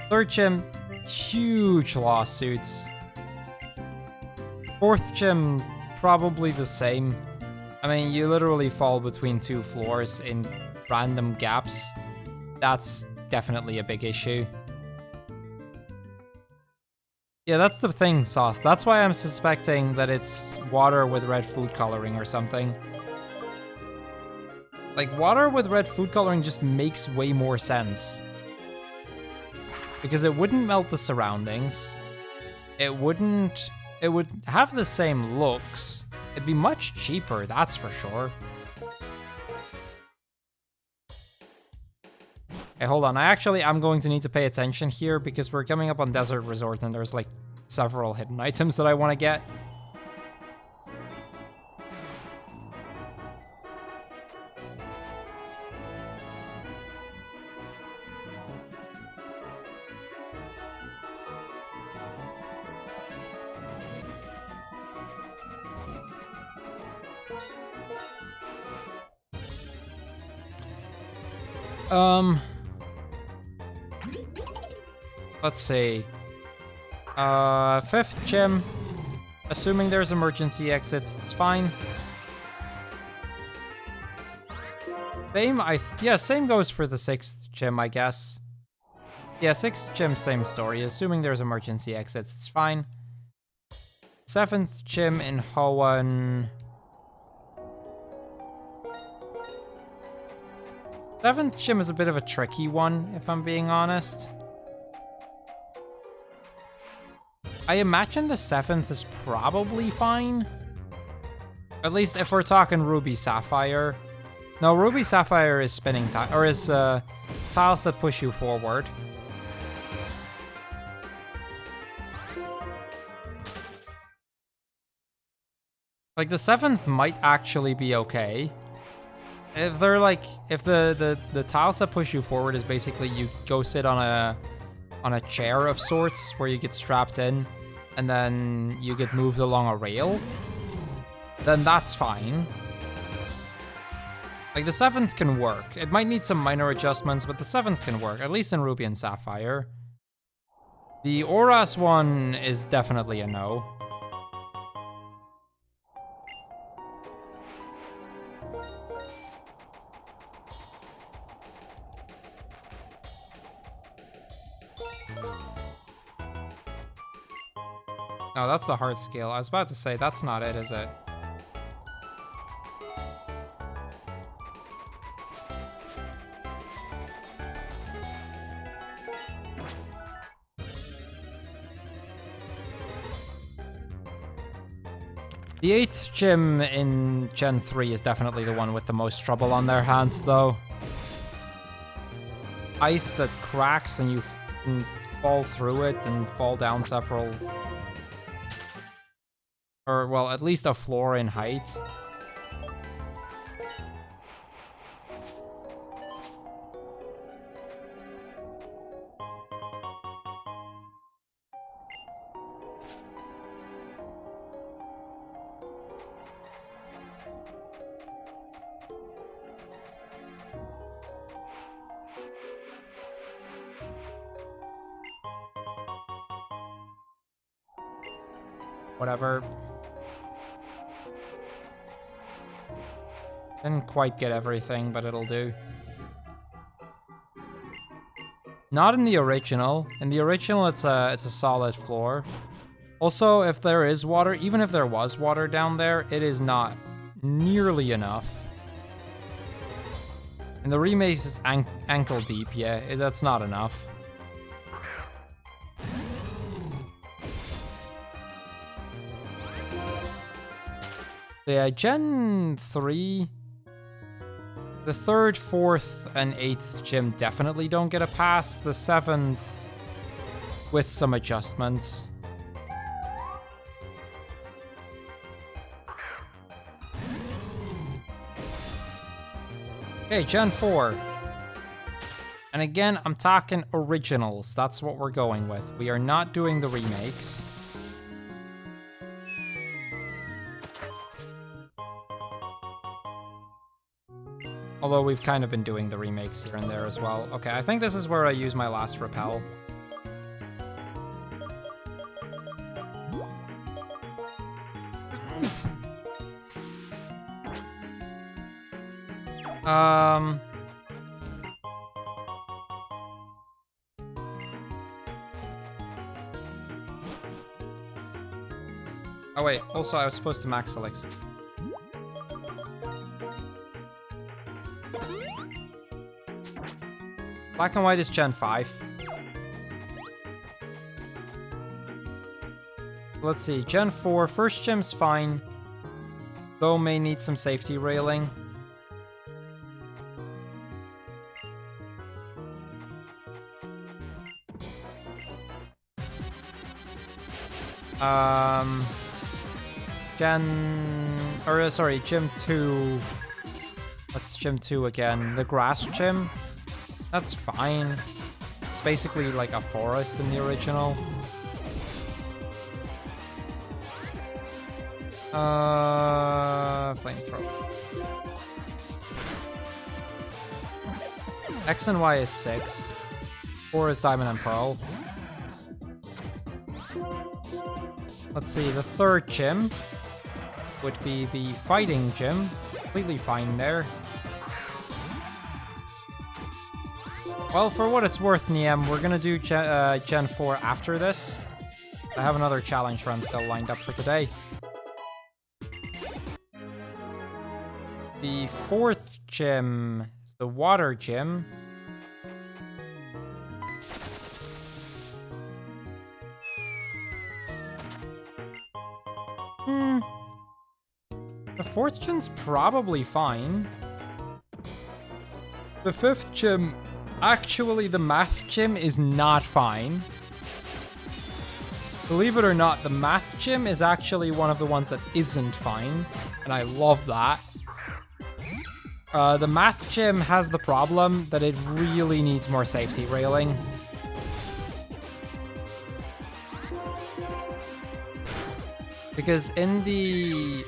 third gym, huge lawsuits. Fourth gym, probably the same. I mean, you literally fall between two floors in random gaps. That's definitely a big issue. Yeah, that's the thing, Soth. That's why I'm suspecting that it's water with red food coloring or something. Like, water with red food coloring just makes way more sense. Because it wouldn't melt the surroundings. It would have the same looks. It'd be much cheaper, that's for sure. Hey, hold on. I'm going to need to pay attention here because we're coming up on Desert Resort and there's like several hidden items that I want to get. Let's see. Fifth gym. Assuming there's emergency exits, it's fine. Same goes for the sixth gym, I guess. Yeah, sixth gym, same story. Assuming there's emergency exits, it's fine. Seventh gym in Hoenn. Seventh gym is a bit of a tricky one, if I'm being honest. I imagine the seventh is probably fine. At least if we're talking Ruby Sapphire. No, Ruby Sapphire is spinning tiles that push you forward. Like the seventh might actually be okay. If they're like, if the tiles that push you forward is basically you go sit on a chair of sorts where you get strapped in and then you get moved along a rail. then that's fine. Like, the 7th can work. It might need some minor adjustments, but the 7th can work, at least in Ruby and Sapphire. The Oras one is definitely a no. No, that's the hard scale. I was about to say, that's not it, is it? The 8th gym in Gen 3 is definitely the one with the most trouble on their hands, though. Ice that cracks and you can fall through it and fall down several... Or, well, at least a floor in height. Whatever. Didn't quite get everything, but it'll do. Not in the original. In the original, it's a solid floor. Also, if there is water, even if there was water down there, it is not nearly enough. In the remakes, it's ankle deep. Yeah, that's not enough. Yeah, Gen 3, the 3rd, 4th, and 8th gym definitely don't get a pass. The 7th, with some adjustments. Okay, Gen 4. And again, I'm talking originals. That's what we're going with. We are not doing the remakes. Although we've kind of been doing the remakes here and there as well. Okay, I think this is where I use my last repel. Oh wait, also I was supposed to max elixir. Black and white is Gen 5. Let's see, Gen 4, first gym's fine, though may need some safety railing. Gym 2. What's Gym 2 again? The grass gym? That's fine. It's basically like a forest in the original. Flamethrower. X and Y is 6. 4 is Diamond and Pearl. Let's see, the 3rd gym would be the fighting gym. Completely fine there. Well, for what it's worth, Niem, we're gonna do Gen 4 after this. I have another challenge run still lined up for today. The 4th gym is the water gym. The 4th gym's probably fine. The 5th gym, actually the math gym is not fine. Believe it or not, the math gym is actually one of the ones that isn't fine, and I love that. The math gym has the problem that it really needs more safety railing. Because in the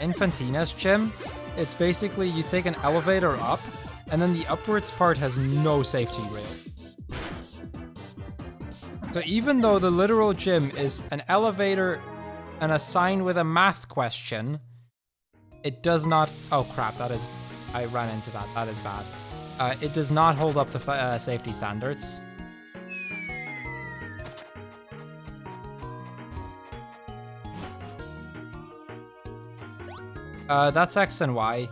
Infantina's gym, it's basically you take an elevator up, and then the upwards part has no safety rail. So even though the literal gym is an elevator and a sign with a math question, it does not... Oh crap, that is... I ran into that. That is bad. It does not hold up to safety standards. That's X and Y.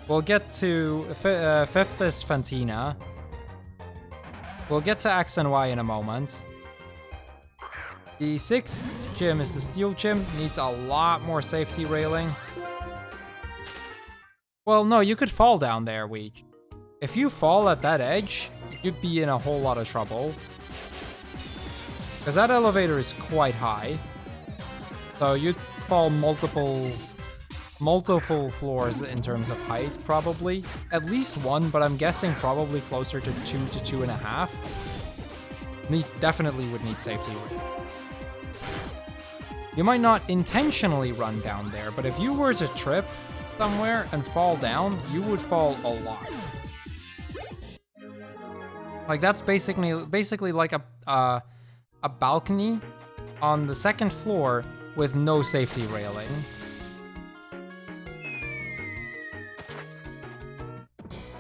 We'll get to... fifth is Fantina. We'll get to X and Y in a moment. The sixth gym is the steel gym. Needs a lot more safety railing. Well, no, you could fall down there, Weech. If you fall at that edge, you'd be in a whole lot of trouble. Because that elevator is quite high. So you'd fall multiple floors in terms of height, probably. At least one, but I'm guessing probably closer to 2 to 2.5. Definitely would need safety. You might not intentionally run down there, but if you were to trip somewhere and fall down, you would fall a lot. Like that's basically like a balcony on the second floor with no safety railing.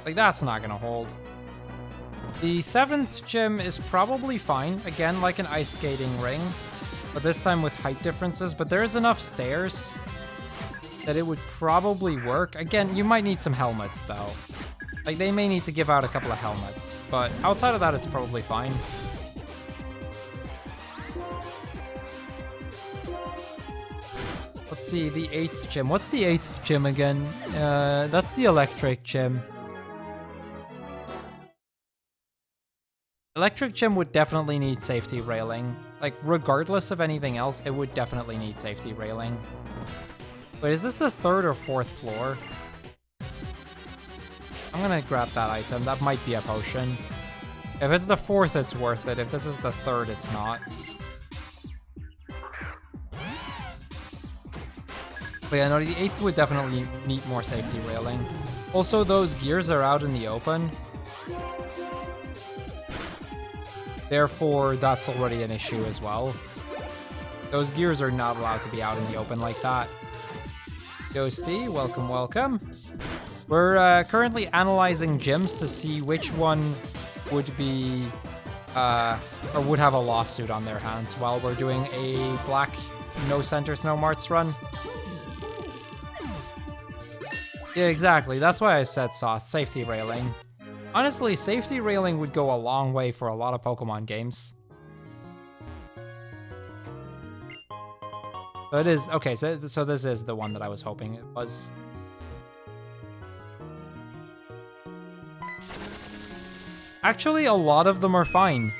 Like that's not gonna hold. The seventh gym is probably fine, again like an ice skating ring, but this time with height differences, but there's enough stairs that it would probably work. Again, you might need some helmets though. Like they may need to give out a couple of helmets, but outside of that it's probably fine. Let's see, the eighth gym. What's the eighth gym again? That's the electric gym. Electric gym would definitely need safety railing. Like, regardless of anything else, it would definitely need safety railing. Wait, is this the third or fourth floor? I'm gonna grab that item. That might be a potion. If it's the fourth, it's worth it. If this is the third, it's not. But yeah, no, the eighth would definitely need more safety railing. Also, those gears are out in the open. Therefore, that's already an issue as well. Those gears are not allowed to be out in the open like that. Ghosty, welcome, welcome. We're currently analyzing gyms to see which one would be, or would have a lawsuit on their hands while we're doing a black no centers, no marts run. Yeah, exactly. That's why I said soft safety railing. Honestly, safety railing would go a long way for a lot of Pokemon games. So it is, okay, so this is the one that I was hoping it was. Actually, a lot of them are fine.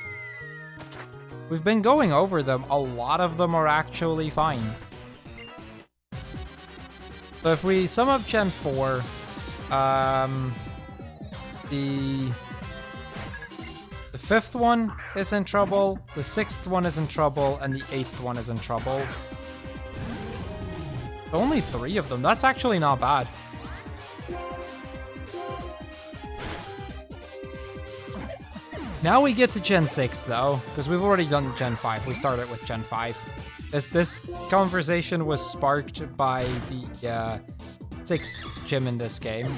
We've been going over them. A lot of them are actually fine. So if we sum up Gen 4, the fifth one is in trouble, the sixth one is in trouble, and the eighth one is in trouble. Only 3 of them. That's actually not bad. Now we get to Gen 6, though, because we've already done Gen 5. We started with Gen 5. This conversation was sparked by the 6th gym in this game.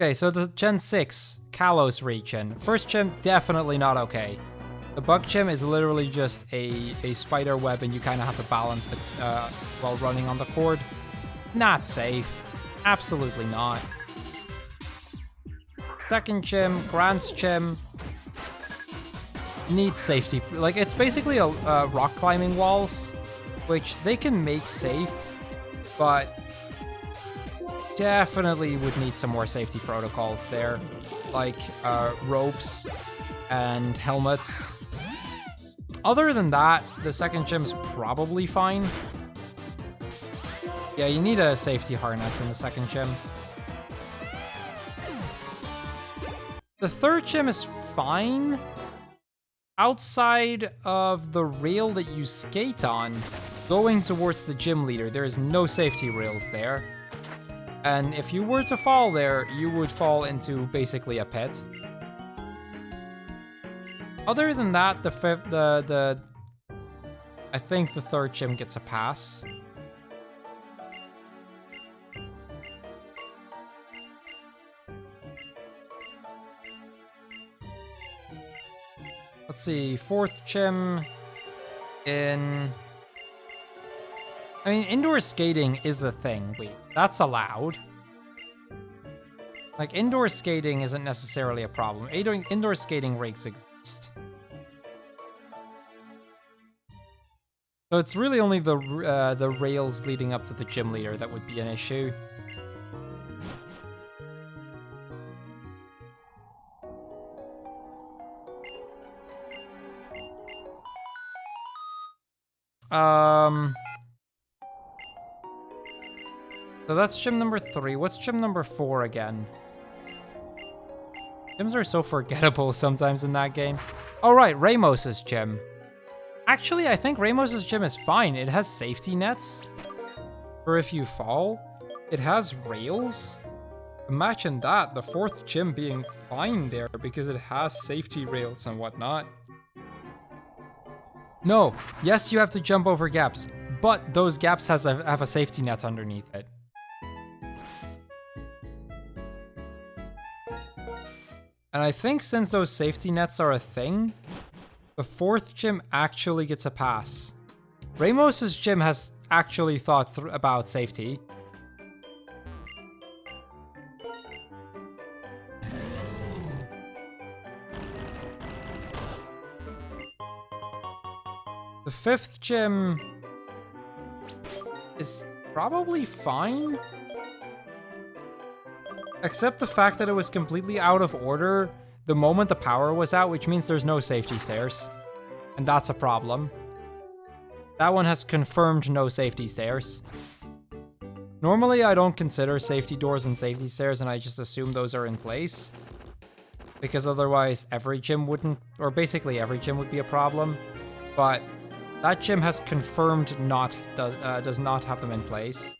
Okay, so the Gen 6, Kalos region. First gym, definitely not okay. The bug gym is literally just a spider web and you kind of have to balance the while running on the cord. Not safe. Absolutely not. Second gym, Grant's gym. Needs safety. Like, it's basically a rock climbing walls, which they can make safe, but definitely would need some more safety protocols there. Like, ropes and helmets. Other than that, the second gym's probably fine. Yeah, you need a safety harness in the second gym. The third gym is fine. outside of the rail that you skate on, going towards the gym leader, there is no safety rails there. And if you were to fall there, you would fall into basically a pit. Other than that, I think the third gym gets a pass. Let's see, fourth gym in... I mean, indoor skating is a thing. Wait, that's allowed. Like, indoor skating isn't necessarily a problem. Indoor skating rigs exist. So it's really only the rails leading up to the gym leader that would be an issue. So that's gym number 3. What's gym number 4 again? Gyms are so forgettable sometimes in that game. Oh right, Ramos's gym. Actually, I think Ramos's gym is fine. It has safety nets for if you fall. It has rails. Imagine that, the fourth gym being fine there because it has safety rails and whatnot. No, yes, you have to jump over gaps, but those gaps have a safety net underneath it. And I think since those safety nets are a thing, the fourth gym actually gets a pass. Ramos's gym has actually thought about safety. The fifth gym is probably fine. Except the fact that it was completely out of order the moment the power was out, which means there's no safety stairs. And that's a problem. That one has confirmed no safety stairs. Normally, I don't consider safety doors and safety stairs, and I just assume those are in place. Because otherwise, every gym wouldn't, or basically every gym would be a problem. But that gym has confirmed does not have them in place.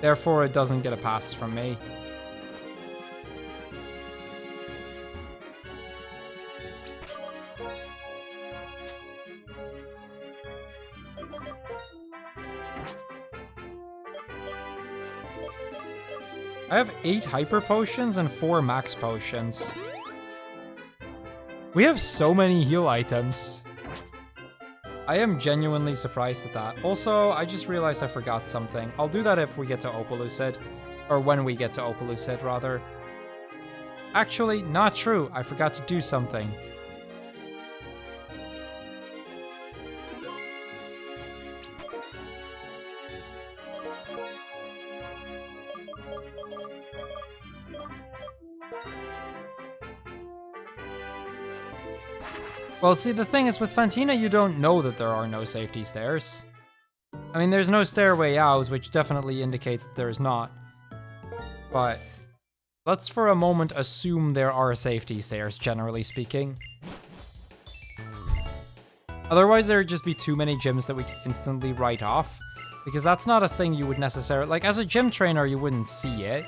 Therefore, it doesn't get a pass from me. I have 8 hyper potions and 4 max potions. We have so many heal items. I am genuinely surprised at that. Also, I just realized I forgot something. I'll do that if we get to Opalucid. Or when we get to Opalucid, rather. Actually, not true. I forgot to do something. Well, see, the thing is, with Fantina, you don't know that there are no safety stairs. I mean, there's no stairway out, which definitely indicates that there's not. But let's for a moment assume there are safety stairs, generally speaking. Otherwise, there would just be too many gyms that we could instantly write off. Because that's not a thing you would necessarily... Like, as a gym trainer, you wouldn't see it.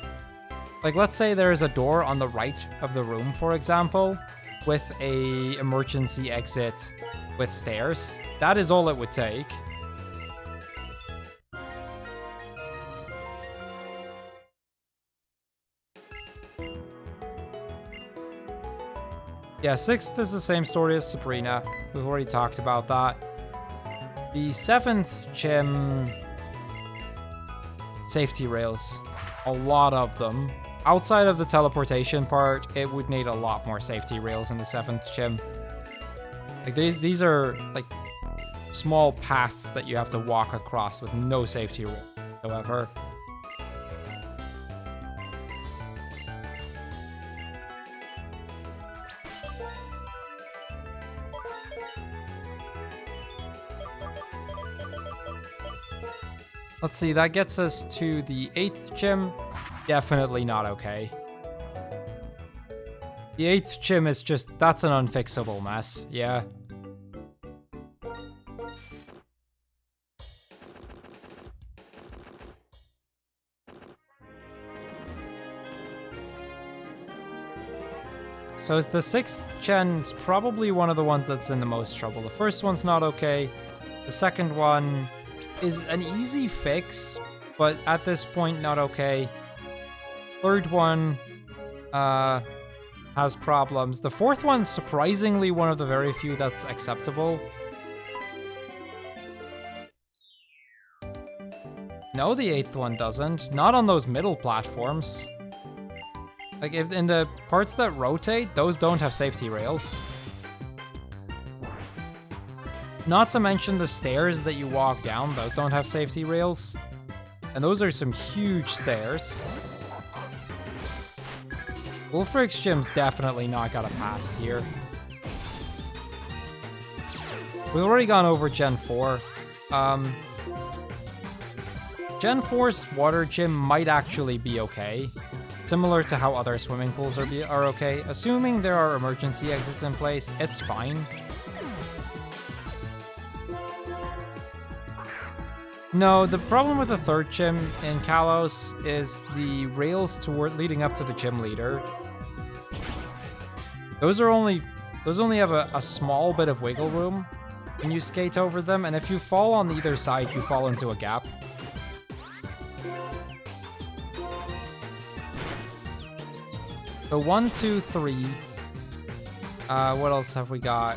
Like, let's say there is a door on the right of the room, for example, with a emergency exit with stairs. That is all it would take. Yeah, 6th is the same story as Sabrina. We've already talked about that. The 7th gym... Safety rails. A lot of them. Outside of the teleportation part, it would need a lot more safety rails in the 7th gym. Like these are like small paths that you have to walk across with no safety rails whatsoever. Let's see, that gets us to the 8th gym. Definitely not okay. The 8th gym is just, that's an unfixable mess, yeah. So the 6th gen's probably one of the ones that's in the most trouble. The first one's not okay. The second one is an easy fix, but at this point, not okay. Third one has problems. The fourth one's surprisingly one of the very few that's acceptable. No, the 8th one doesn't. Not on those middle platforms. Like, if in the parts that rotate, those don't have safety rails. Not to mention the stairs that you walk down, those don't have safety rails. And those are some huge stairs. Wolfric's gym's definitely not got a pass here. We've already gone over Gen 4. Gen 4's water gym might actually be okay. Similar to how other swimming pools are okay. Assuming there are emergency exits in place, it's fine. No, the problem with the third gym in Kalos is the rails leading up to the gym leader. Those only have a small bit of wiggle room when you skate over them, and if you fall on either side, you fall into a gap. So 1, 2, 3. What else have we got?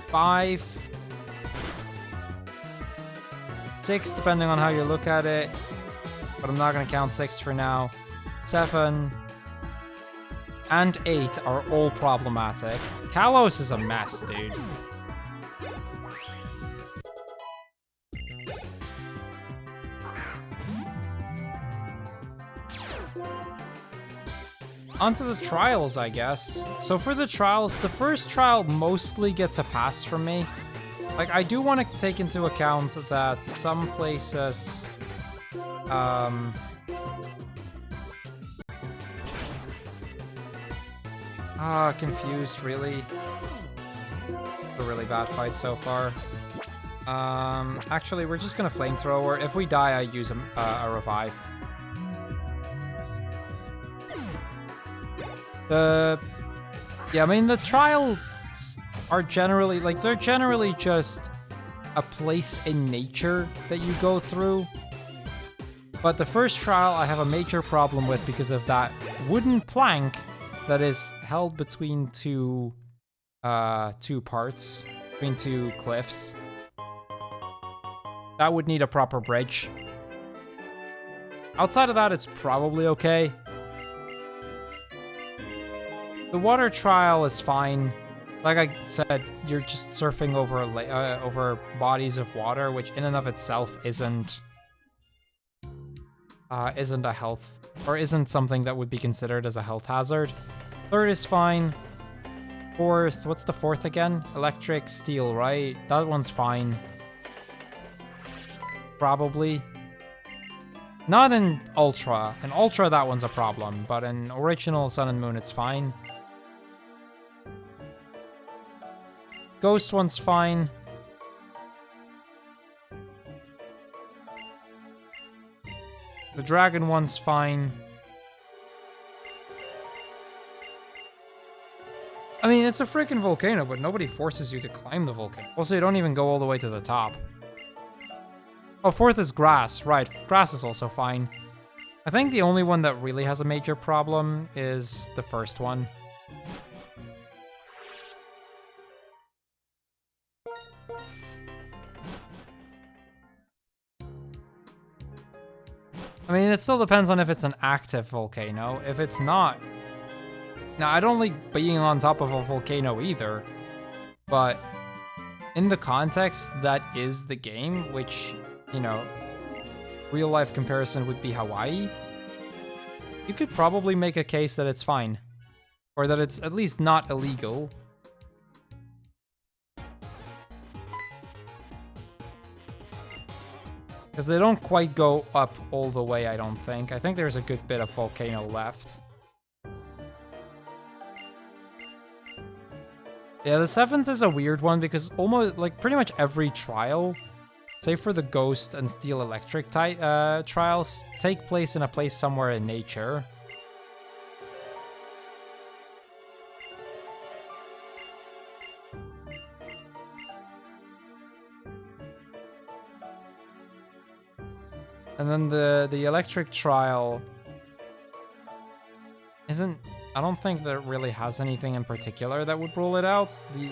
5. 6, depending on how you look at it. But I'm not going to count 6 for now. 7. And 8 are all problematic. Kalos is a mess, dude. Onto the trials, I guess. So for the trials, the first trial mostly gets a pass from me. Like, I do want to take into account that some places, confused, really. A really bad fight so far. Actually, we're just gonna flamethrower. If we die, I use a revive. Yeah, I mean, the trials are generally, like, they're generally just a place in nature that you go through. But the first trial I have a major problem with because of that wooden plank that is held between two parts, between two cliffs. That would need a proper bridge. Outside of that, it's probably okay. The water trial is fine. Like I said, you're just surfing over bodies of water, which in and of itself isn't a health, or isn't something that would be considered as a health hazard. Third is fine. Fourth, what's the fourth again? Electric steel, right? That one's fine. Probably. Not in Ultra. In Ultra, that one's a problem, but in original Sun and Moon, it's fine. Ghost one's fine. The dragon one's fine. I mean, it's a freaking volcano, but nobody forces you to climb the volcano. Also, you don't even go all the way to the top. Oh, fourth is grass. Right, grass is also fine. I think the only one that really has a major problem is the first one. I mean, it still depends on if it's an active volcano. If it's not... Now, I don't like being on top of a volcano either, but in the context that is the game, which, you know, real-life comparison would be Hawaii, you could probably make a case that it's fine, or that it's at least not illegal. Because they don't quite go up all the way, I don't think. I think there's a good bit of volcano left. Yeah, the 7th is a weird one because almost, like, pretty much every trial, save for the Ghost and Steel Electric trials, take place in a place somewhere in nature. And then the electric trial isn't... I don't think that it really has anything in particular that would rule it out. The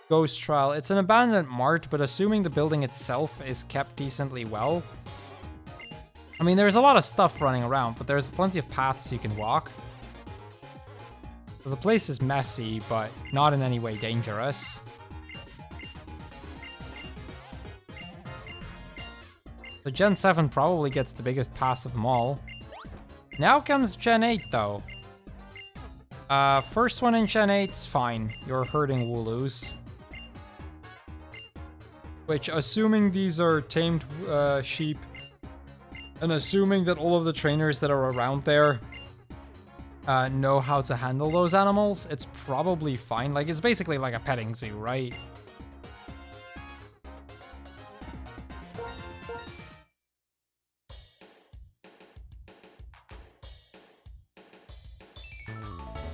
Ghost trial, it's an abandoned mart, but assuming the building itself is kept decently well. I mean, there's a lot of stuff running around, but there's plenty of paths you can walk. So the place is messy, but not in any way dangerous. So Gen 7 probably gets the biggest pass of them all. Now comes Gen 8, though. First one in Gen 8's fine. You're herding Wooloos. Which, assuming these are tamed sheep, and assuming that all of the trainers that are around there know how to handle those animals, it's probably fine. Like, it's basically like a petting zoo, right?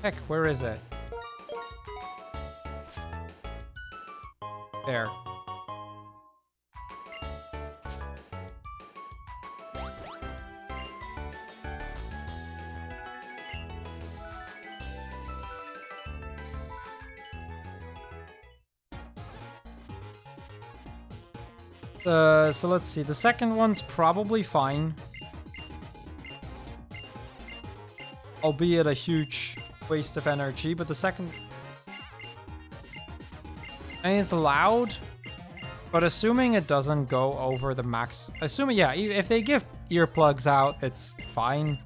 Heck, where is it? There. So let's see. The second one's probably fine. Albeit a huge waste of energy, but the second... I mean, it's loud, but assuming it doesn't go over the max... Assuming, yeah, if they give earplugs out, it's fine.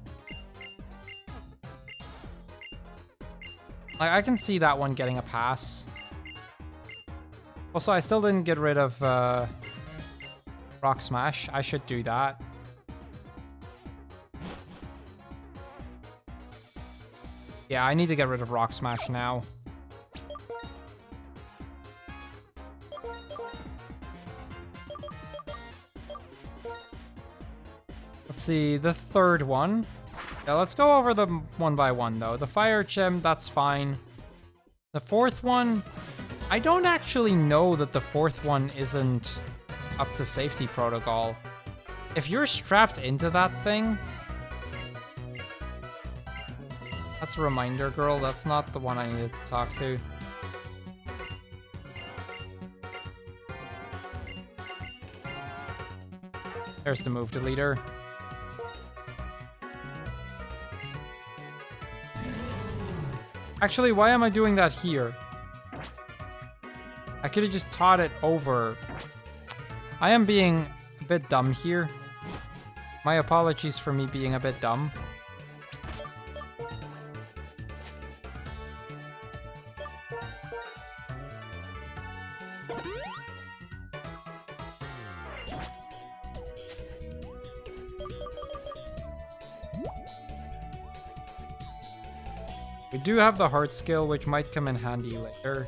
Like, I can see that one getting a pass. Also, I still didn't get rid of Rock Smash. I should do that. Yeah, I need to get rid of Rock Smash now. Let's see, the third one. Yeah, let's go over them one by one, though. The Fire Gem, that's fine. The fourth one, I don't actually know that the fourth one isn't up to safety protocol. If you're strapped into that thing... That's a reminder, girl. That's not the one I needed to talk to. There's the move deleter. Actually, why am I doing that here? I could have just taught it over. I am being a bit dumb here. My apologies for me being a bit dumb. We do have the heart skill, which might come in handy later.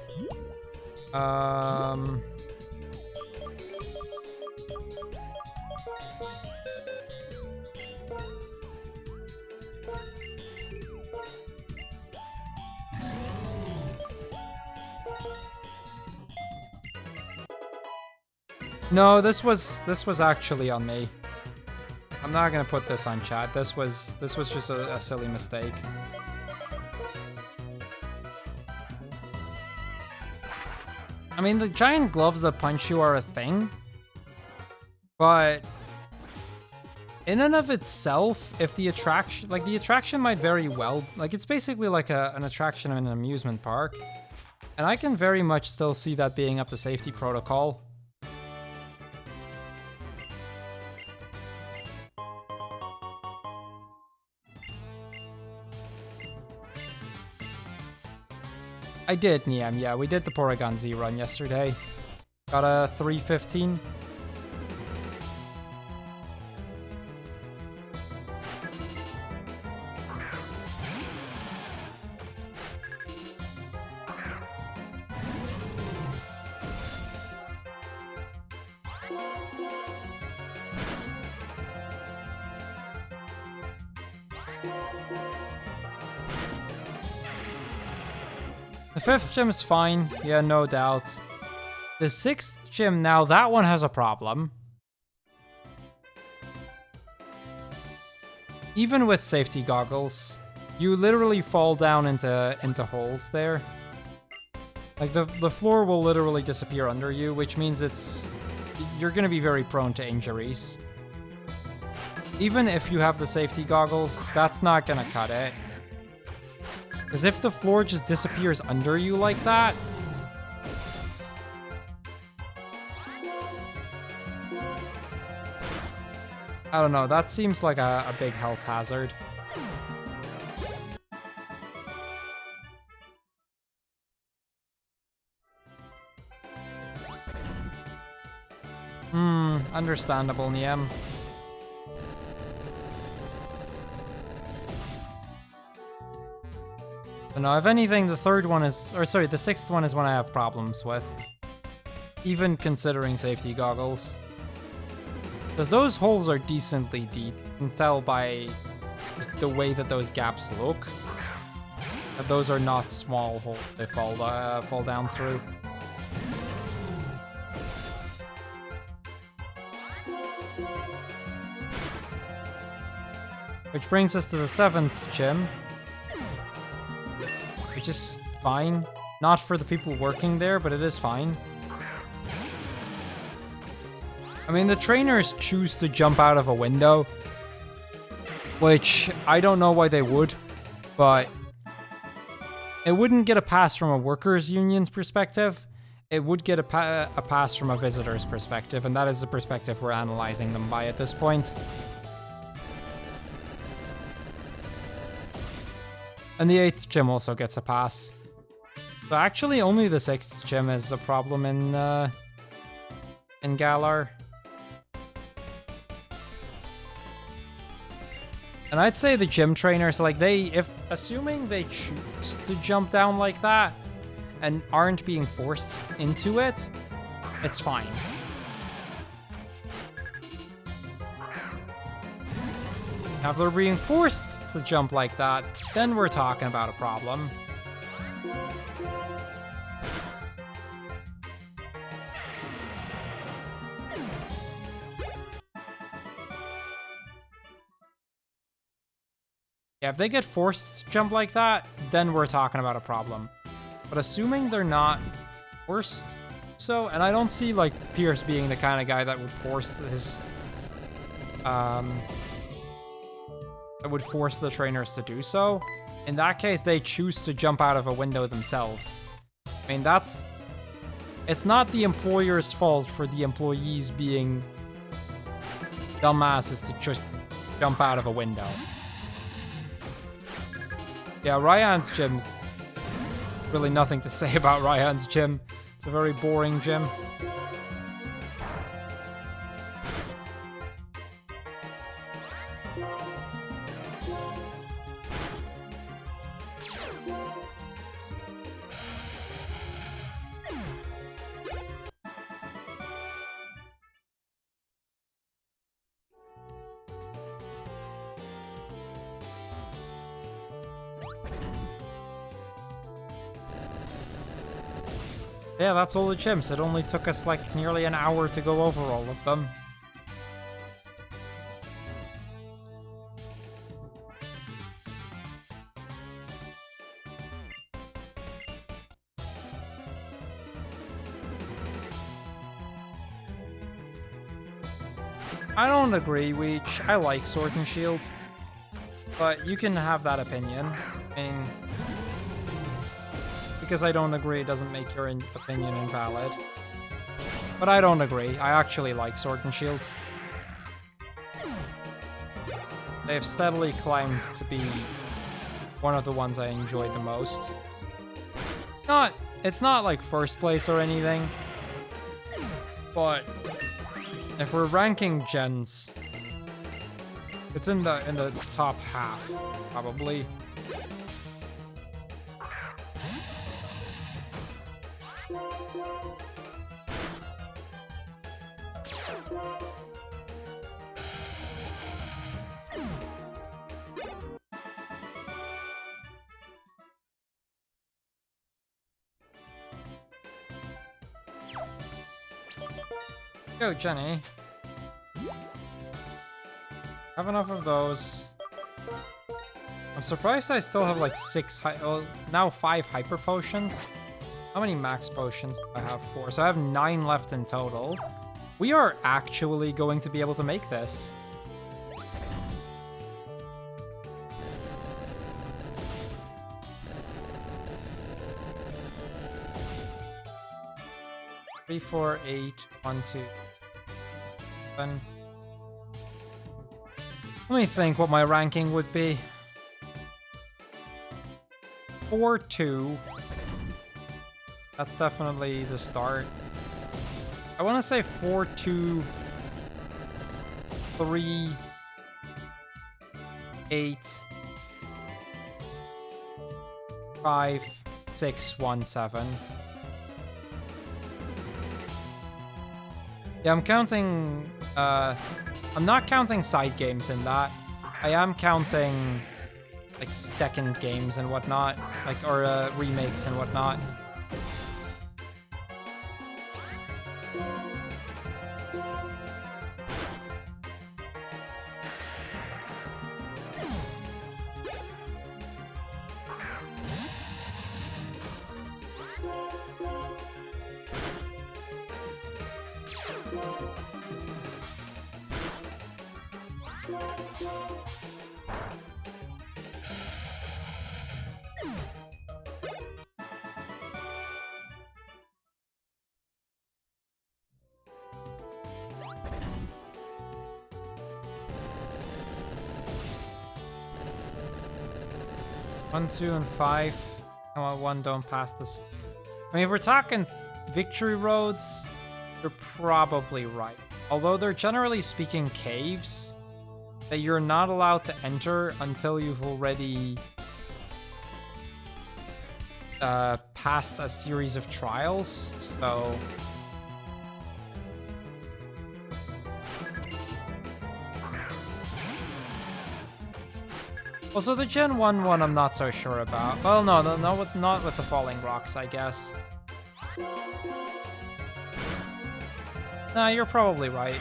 No, this was actually on me. I'm not gonna put this on chat. This was just a silly mistake. I mean, the giant gloves that punch you are a thing, but in and of itself, if the attraction, like the attraction might very well, like it's basically like an attraction in an amusement park, and I can very much still see that being up to safety protocol. I did, Niam, yeah, we did the Porygon Z run yesterday. Got a 315. The 5th gym's fine, yeah, no doubt. The 6th gym, now that one has a problem. Even with safety goggles, you literally fall down into holes there. Like, the floor will literally disappear under you, which means you're gonna be very prone to injuries. Even if you have the safety goggles, that's not gonna cut it. Because if the floor just disappears under you like that... I don't know, that seems like a big health hazard. Understandable, Niem. But no, if anything, the 3rd one is... Or sorry, the 6th one is one I have problems with. Even considering safety goggles. Because those holes are decently deep. You can tell by just the way that those gaps look. That those are not small holes they fall down through. Which brings us to the 7th gym. Which is fine. Not for the people working there, but it is fine. I mean, the trainers choose to jump out of a window. Which, I don't know why they would. But it wouldn't get a pass from a workers' union's perspective. It would get a pass from a visitor's perspective. And that is the perspective we're analyzing them by at this point. And the 8th gym also gets a pass. So actually, only the 6th gym is a problem in Galar. And I'd say the gym trainers, like assuming they choose to jump down like that and aren't being forced into it, it's fine. Now, if they're being forced to jump like that, then we're talking about a problem. Yeah, if they get forced to jump like that, then we're talking about a problem. But assuming they're not forced, and I don't see, like, Pierce being the kind of guy that would force his, that would force the trainers to do so. In that case, they choose to jump out of a window themselves. I mean, it's not the employer's fault for the employees being dumbasses to just jump out of a window. Yeah, Ryan's gym's really nothing to say about Ryan's gym. It's a very boring gym. Yeah, that's all the gyms. It only took us like nearly an hour to go over all of them. I don't agree, Weech. I like Sword and Shield. But you can have that opinion. I mean, because I don't agree doesn't make your opinion invalid. But I don't agree. I actually like Sword and Shield. They've steadily climbed to be one of the ones I enjoyed the most. It's not like first place or anything. But if we're ranking gens, it's in the top half, probably. Go, Jenny. Have enough of those. I'm surprised I still have like 6 now 5 hyper potions. How many max potions do I have? 4. So I have 9 left in total. We are actually going to be able to make this. Three, 4, 8, 1, 2, 7. Let me think what my ranking would be. 4, 2. That's definitely the start. I want to say 4, 2, 3, 8, 5, 6, 1, 7. Yeah, I'm counting, I'm not counting side games in that. I am counting, like, second games and whatnot, like, or remakes and whatnot. One, 2, and 5. Come on, 1, don't pass this. I mean, if we're talking victory roads, you're probably right. Although they're generally speaking caves that you're not allowed to enter until you've already passed a series of trials, so... Also, the Gen 1 one I'm not so sure about. Well, no, not with the falling rocks, I guess. Nah, you're probably right.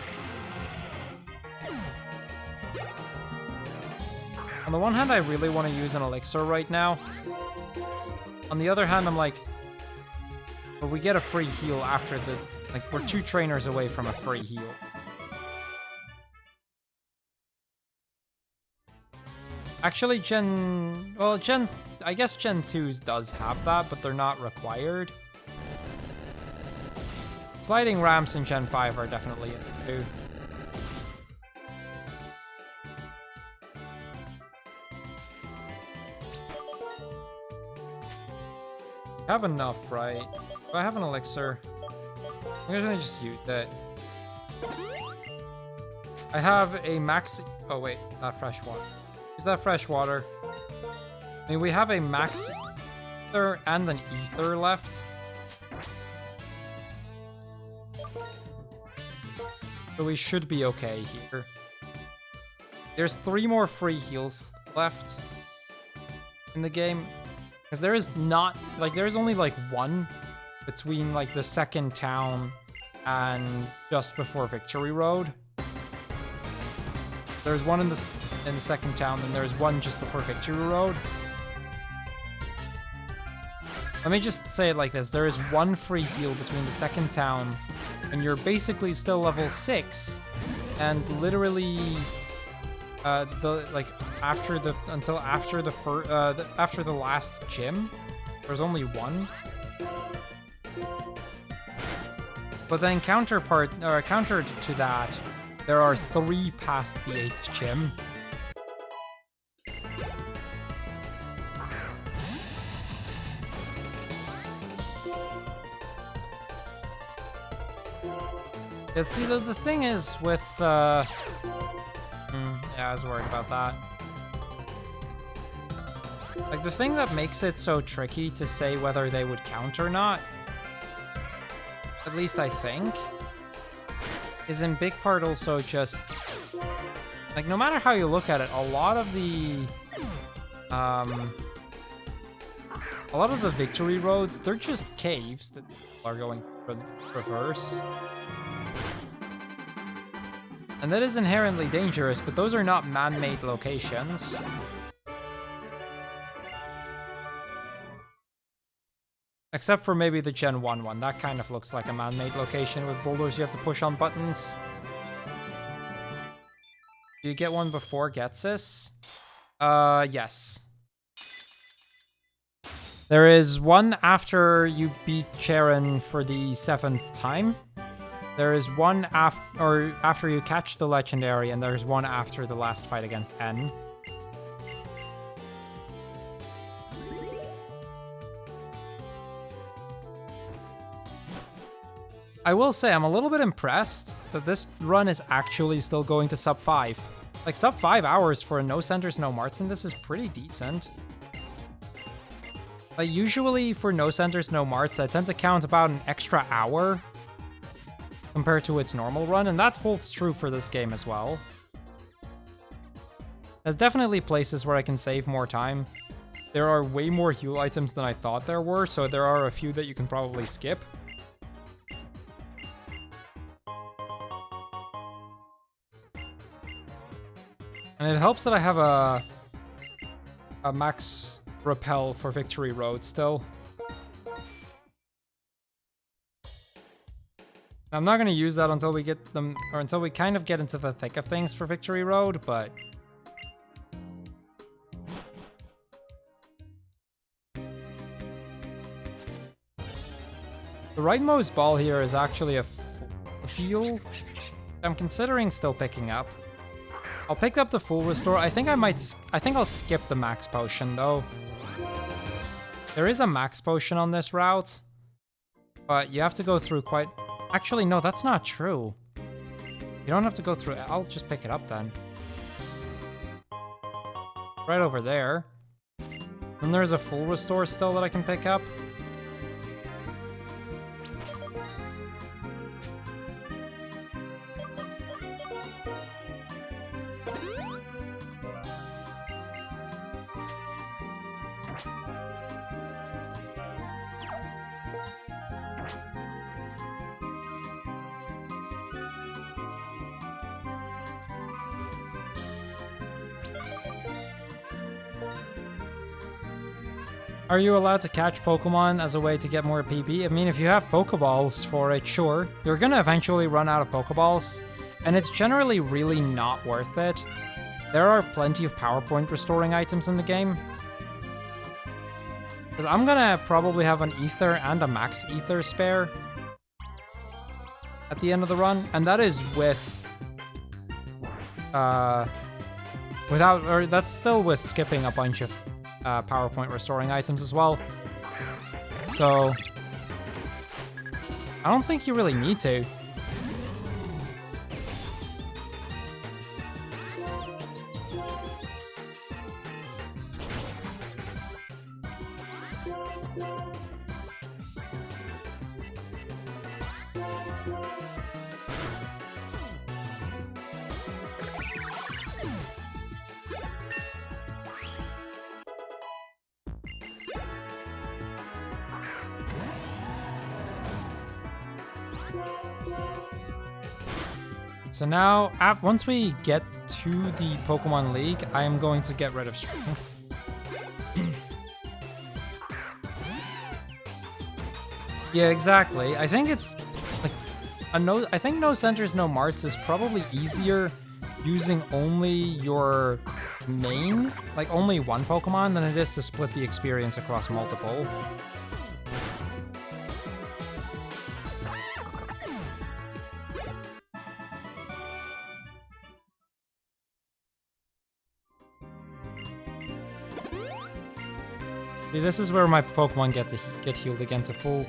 On the one hand, I really want to use an elixir right now. On the other hand, I'm like, but we get a free heal after the... Like, we're 2 trainers away from a free heal. Actually, I guess Gen 2s does have that, but they're not required. Sliding ramps in Gen 5 are definitely it too. I have enough, right? Do I have an elixir? I'm gonna just use it. I have a max... Oh wait, not fresh water. Is that fresh water? I mean, we have a max ether and an ether left. So we should be okay here. There's 3 more free heals left in the game. Because there is not, like, there's only, like, 1 between, like, the second town and just before Victory Road. There's 1 in the second town, and there's 1 just before Victory Road. Let me just say it like this. There is 1 free heal between the second town, and you're basically still level 6, and literally after the last gym, there's only 1. But then counter to that, there are 3 past the 8th gym. Yeah, see, the thing is with, yeah, I was worried about that. Like, the thing that makes it so tricky to say whether they would count or not, at least I think, is in big part also just, like, no matter how you look at it, a lot of the victory roads, they're just caves that people are going to traverse. And that is inherently dangerous, but those are not man-made locations. Except for maybe the Gen 1 one. That kind of looks like a man-made location with boulders you have to push on buttons. Do you get one before Getsis? Yes. There is one after you beat Charon for the 7th time. There is one after you catch the legendary, and there's one after the last fight against N. I will say I'm a little bit impressed that this run is actually still going to sub 5. Like, sub 5 hours for a no centers, no marts, and this is pretty decent. Like, usually for no centers, no marts, I tend to count about an extra hour compared to its normal run, and that holds true for this game as well. There's definitely places where I can save more time. There are way more heal items than I thought there were, so there are a few that you can probably skip. And it helps that I have a max repel for Victory Road still. I'm not going to use that until we get them, or until we kind of get into the thick of things for Victory Road, but... The rightmost ball here is actually a heal I'm considering still picking up. I'll pick up the full restore. I think I'll skip the max potion though. There is a max potion on this route, but you have to go through quite... Actually, no, that's not true. You don't have to go through... I'll just pick it up then. Right over there. And there's a full restore still that I can pick up. Are you allowed to catch Pokemon as a way to get more PB? I mean, if you have Pokeballs for it, sure. You're gonna eventually run out of Pokeballs, and it's generally really not worth it. There are plenty of PowerPoint restoring items in the game. Because I'm gonna probably have an Ether and a Max Ether spare at the end of the run, and that is with... that's still with skipping a bunch of PowerPoint restoring items as well. So I don't think you really need to. So now, once we get to the Pokemon League, I am going to get rid of Strength. Yeah, exactly. I think it's like I think no centers, no marts is probably easier using only your main, like only one Pokemon, than it is to split the experience across multiple. See, this is where my Pokemon get healed again to full.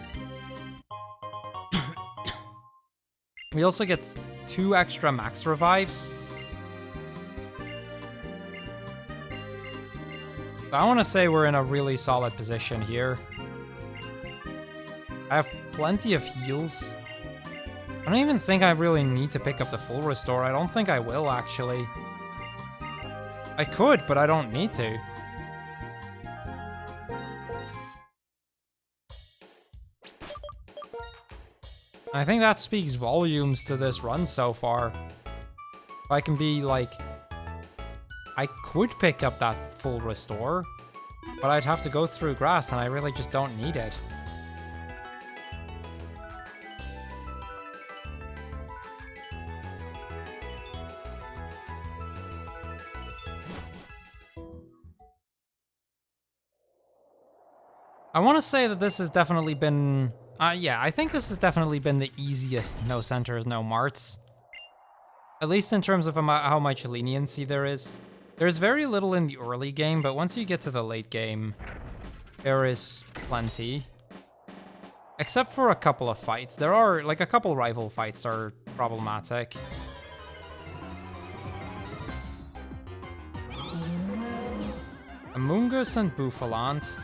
We also get 2 extra max revives. So I want to say we're in a really solid position here. I have plenty of heals. I don't even think I really need to pick up the full restore. I don't think I will, actually. I could, but I don't need to. I think that speaks volumes to this run so far. I can be like... I could pick up that full restore, but I'd have to go through grass, and I really just don't need it. I want to say that this has definitely been... yeah, I think this has definitely been the easiest no centers, no marts. At least in terms of how much leniency there is. There's very little in the early game, but once you get to the late game, there is plenty. Except for a couple of fights. There are, like, a couple rival fights are problematic. Amoonguss and Bouffalant.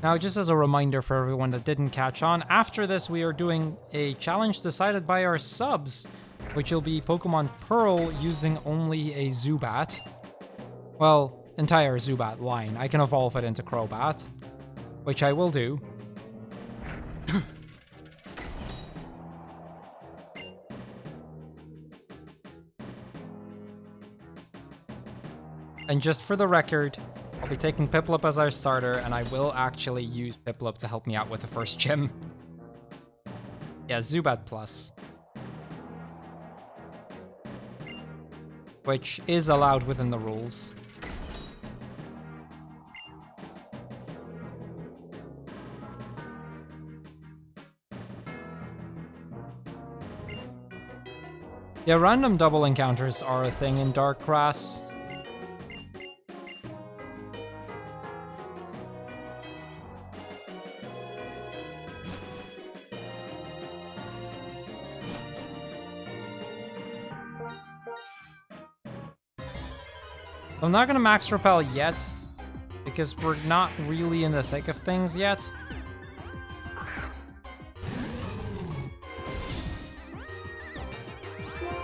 Now, just as a reminder for everyone that didn't catch on, after this we are doing a challenge decided by our subs, which will be Pokemon Pearl using only a Zubat. Well, entire Zubat line. I can evolve it into Crobat, which I will do. And just for the record, I'll be taking Piplup as our starter, and I will actually use Piplup to help me out with the first gym. Yeah, Zubat Plus. Which is allowed within the rules. Yeah, random double encounters are a thing in Dark Grass. I'm not gonna max repel yet, because we're not really in the thick of things yet.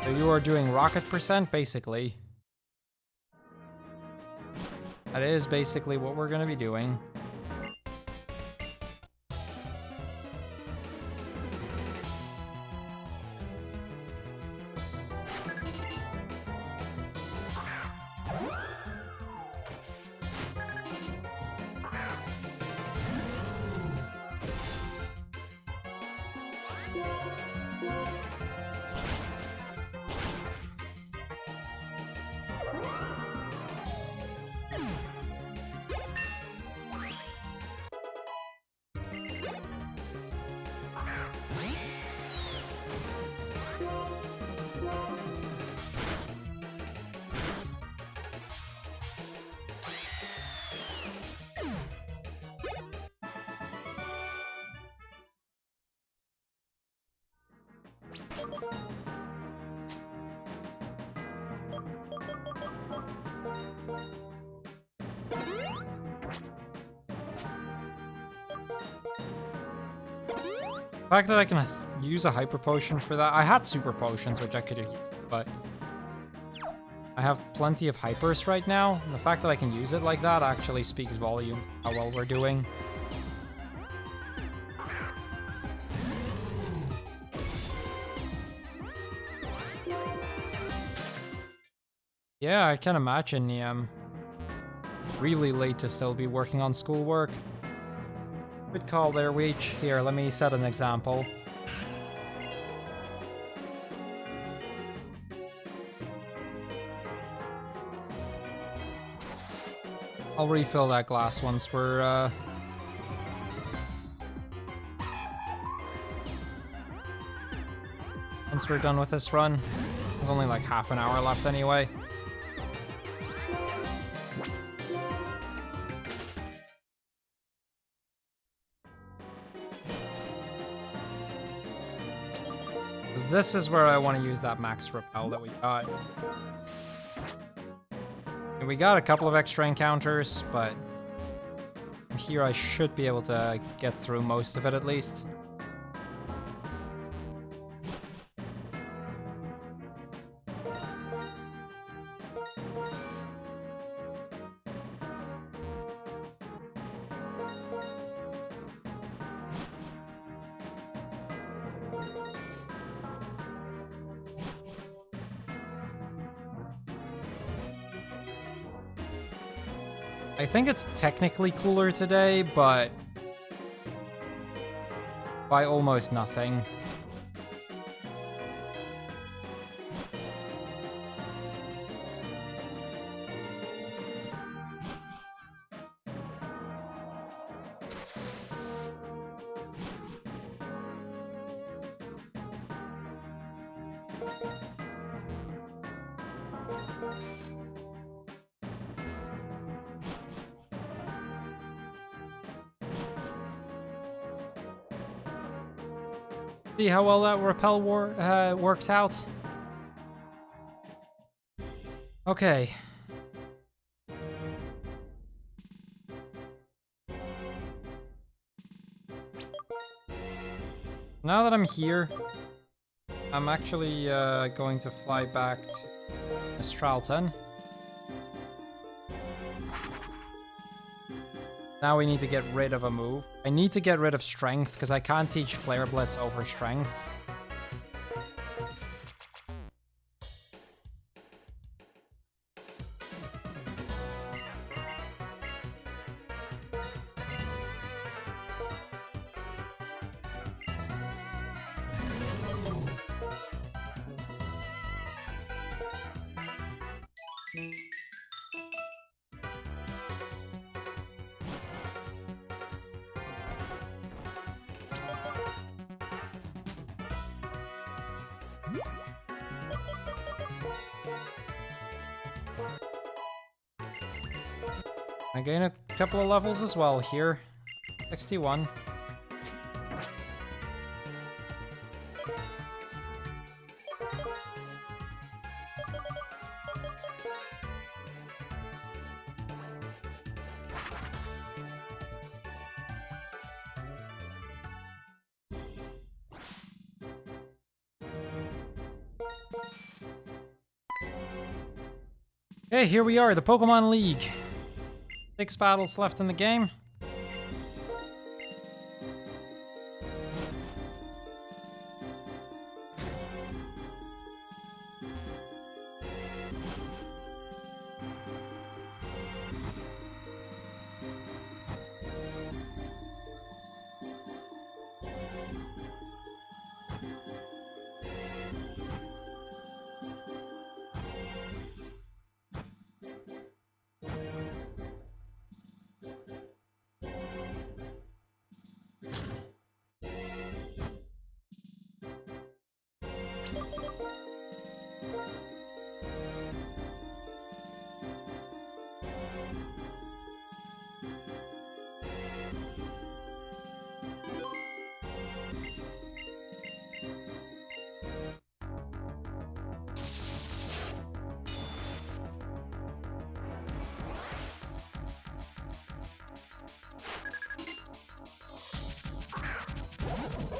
So you are doing rocket percent, basically. That is basically what we're gonna be doing. The fact that I can use a Hyper Potion for that... I had Super Potions, which I could have used, but... I have plenty of Hypers right now, and the fact that I can use it like that actually speaks volume how well we're doing. Yeah, I can imagine really late to still be working on schoolwork. Good call there, Weech. Here, let me set an example. I'll refill that glass once we're done with this run. There's only like half an hour left anyway. This is where I want to use that max repel that we got. And we got a couple of extra encounters, but here I should be able to get through most of it at least. I think it's technically cooler today, but by almost nothing. See how well that repel works out? Okay. Now that I'm here, I'm actually going to fly back to Astralton. Now we need to get rid of a move. I need to get rid of Strength, because I can't teach Flare Blitz over Strength. I gain a couple of levels as well here. 61. Hey, here we are, the Pokemon League. 6 battles left in the game.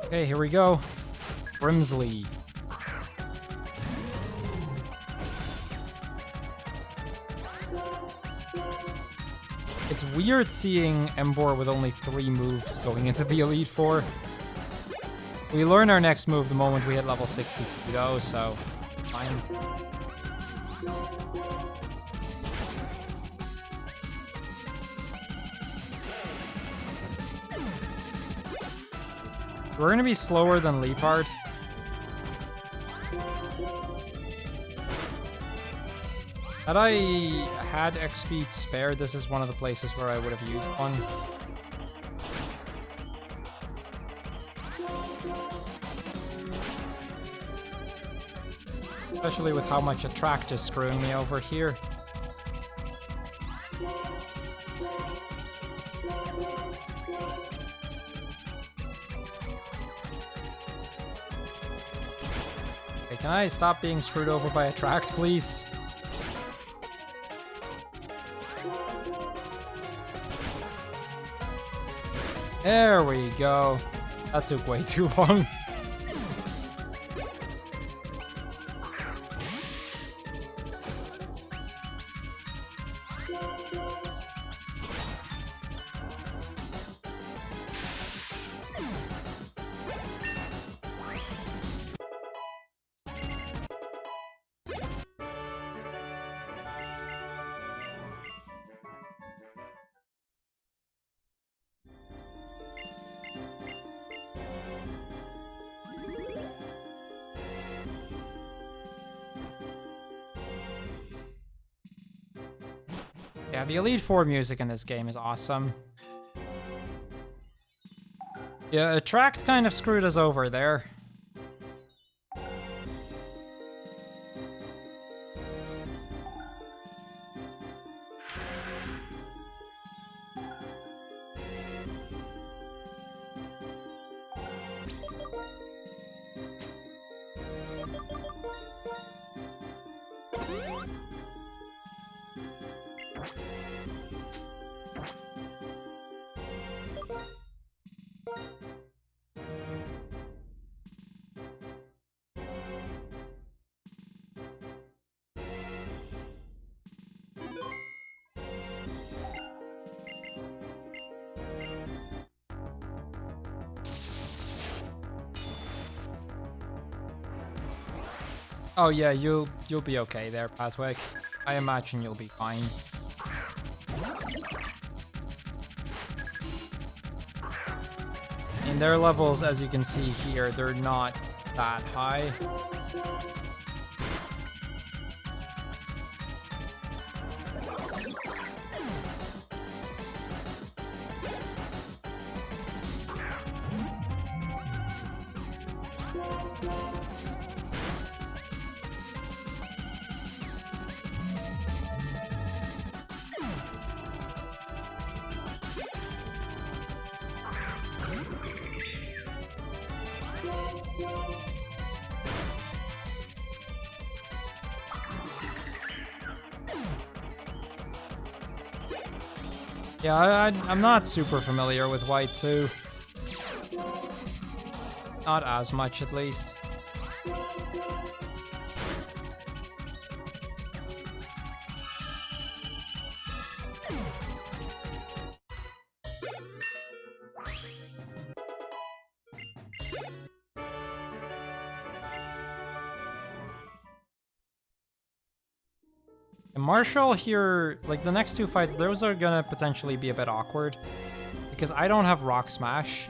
Okay, here we go. Brimsley. It's weird seeing Emboar with only 3 moves going into the Elite Four. We learn our next move the moment we hit level 62 though, so fine. We're gonna be slower than Leopard. Had I had X speed spared, this is one of the places where I would have used one. Especially with how much Attract is screwing me over here. Okay, can I stop being screwed over by Attract, please? There we go. That took way too long. Yeah, the Elite Four music in this game is awesome. Yeah, Attract kind of screwed us over there. Oh yeah, you'll be okay there, Pathwick. I imagine you'll be fine. In their levels, as you can see here, they're not that high. Yeah, I'm not super familiar with White 2. Not as much, at least. Marshall here, like the next two fights, those are gonna potentially be a bit awkward because I don't have Rock Smash.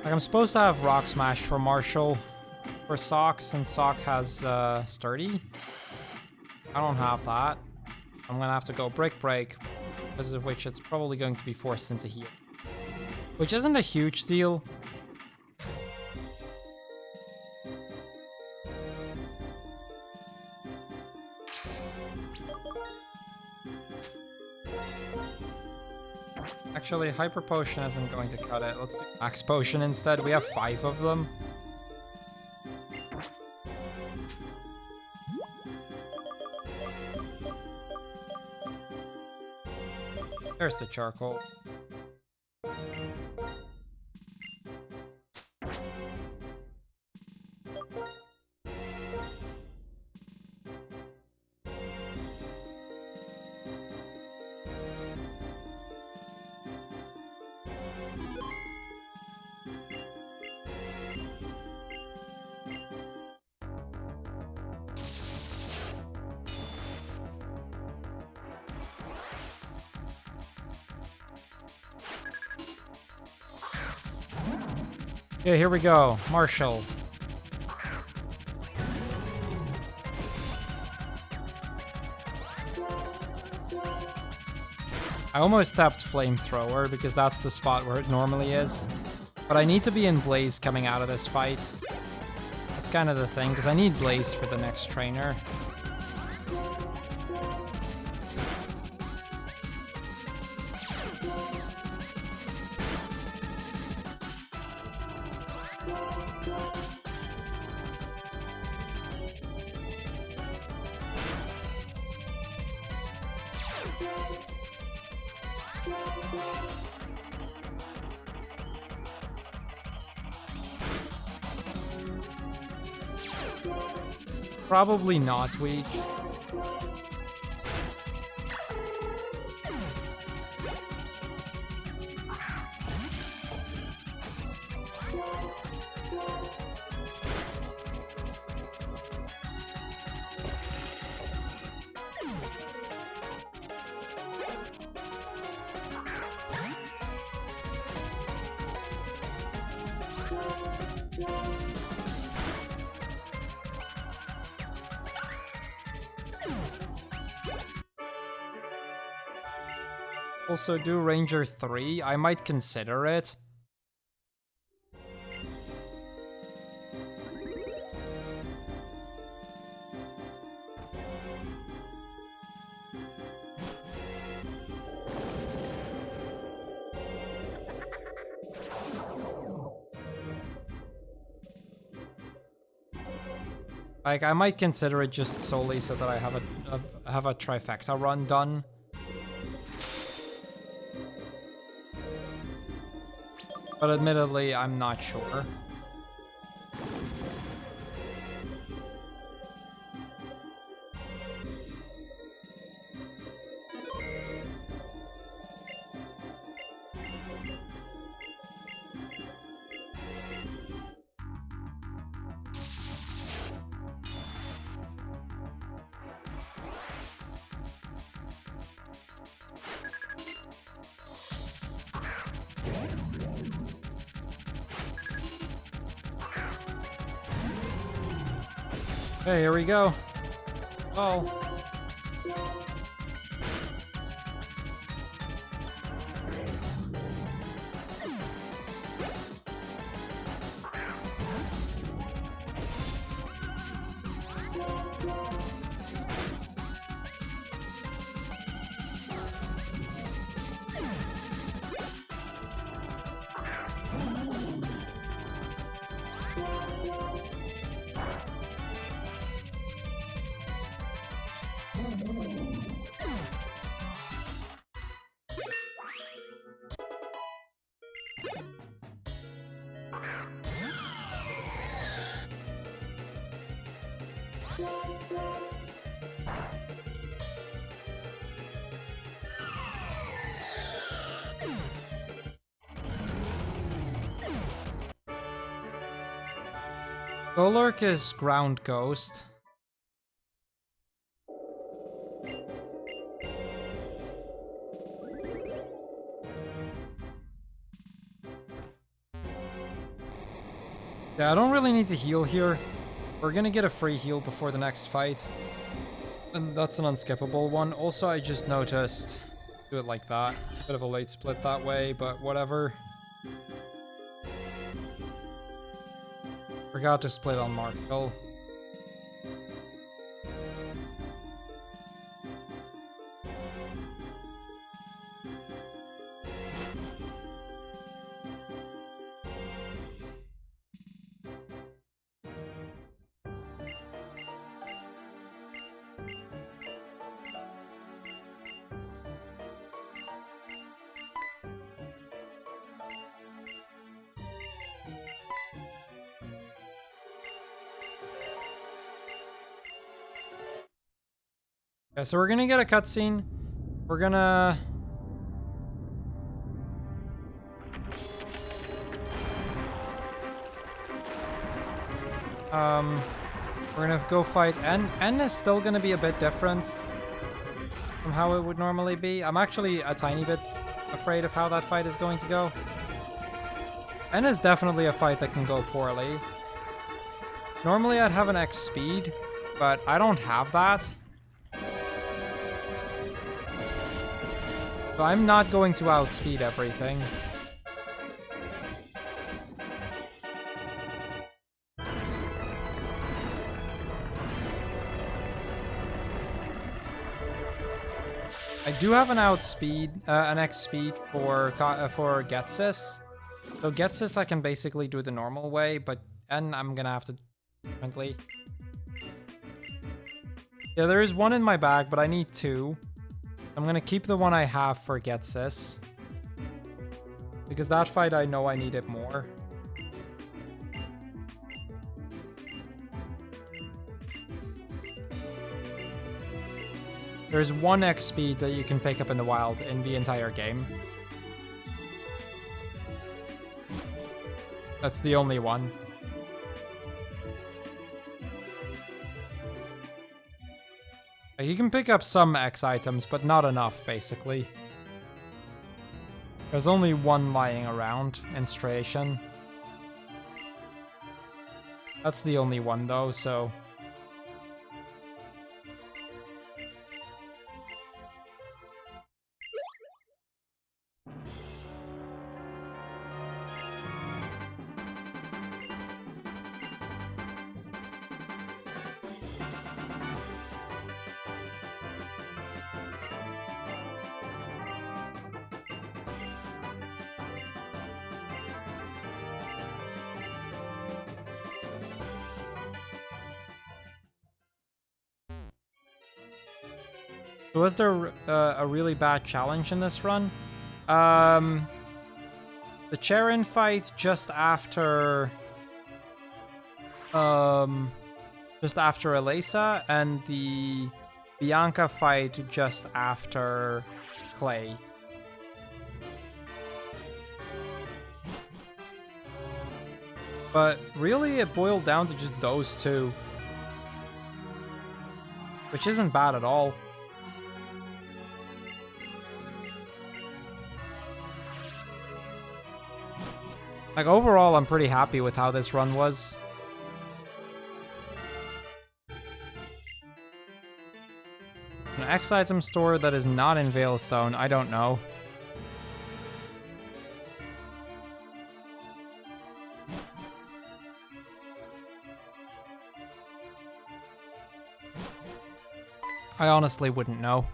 Like I'm supposed to have Rock Smash for Marshall for Sock since Sock has Sturdy. I don't have that. I'm gonna have to go Brick Break, because of which it's probably going to be forced into heal. Which isn't a huge deal. Actually, Hyper Potion isn't going to cut it. Let's do Max Potion instead. We have 5 of them. There's the charcoal. Okay, here we go. Marshall. I almost tapped Flamethrower because that's the spot where it normally is. But I need to be in Blaze coming out of this fight. That's kind of the thing, because I need Blaze for the next trainer. Probably not weak. Also, do Ranger 3. I might consider it. Like, I might consider it just solely so that I have a trifecta run done. But admittedly, I'm not sure. Okay, here we go. Oh. Golurk is Ground Ghost. Yeah, I don't really need to heal here. We're gonna get a free heal before the next fight. And that's an unskippable one. Also, I just noticed... Do it like that. It's a bit of a late split that way, but whatever. Forgot to split on Markville. Yeah, so we're gonna get a cutscene. We're gonna... We're gonna go fight N. N is still gonna be a bit different from how it would normally be. I'm actually a tiny bit afraid of how that fight is going to go. N is definitely a fight that can go poorly. Normally I'd have an X speed, but I don't have that. So I'm not going to outspeed everything. I do have an outspeed, an X speed for Getsis. So Getsis I can basically do the normal way, but N I'm gonna have to differently. Yeah, there is one in my bag, but I need two. I'm gonna keep the one I have for Getsis. Because that fight I know I need it more. There's one X speed that you can pick up in the wild in the entire game. That's the only one. You can pick up some X items, but not enough, basically. There's only one lying around in Stration. That's the only one though, so... Was there a really bad challenge in this run? The Charon fight just after Elisa, and the Bianca fight just after Clay. But really, it boiled down to just those two, which isn't bad at all. Like, overall, I'm pretty happy with how this run was. An X item store that is not in Veilstone, I don't know. I honestly wouldn't know.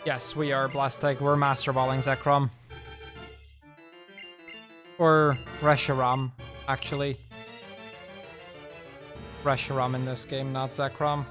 Yes, we are Blastic. We're Master Balling Zekrom. Or Reshiram, actually. Reshiram in this game, not Zekrom.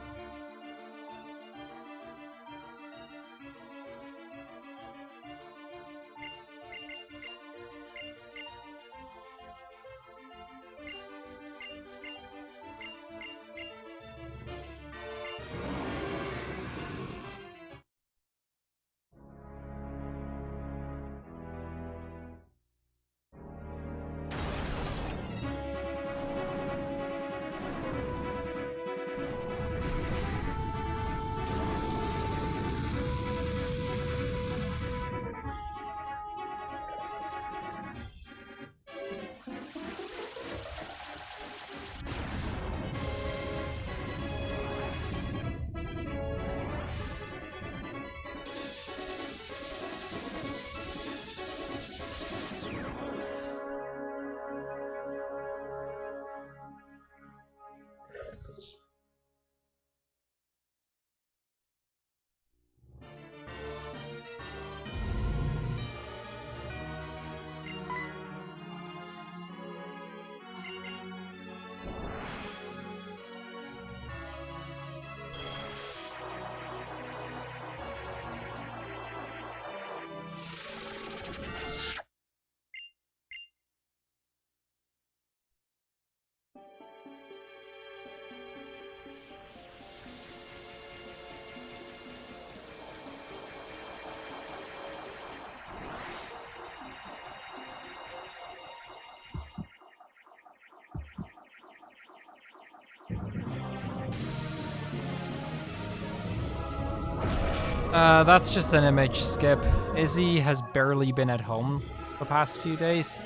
That's just an image skip. Izzy has barely been at home the past few days.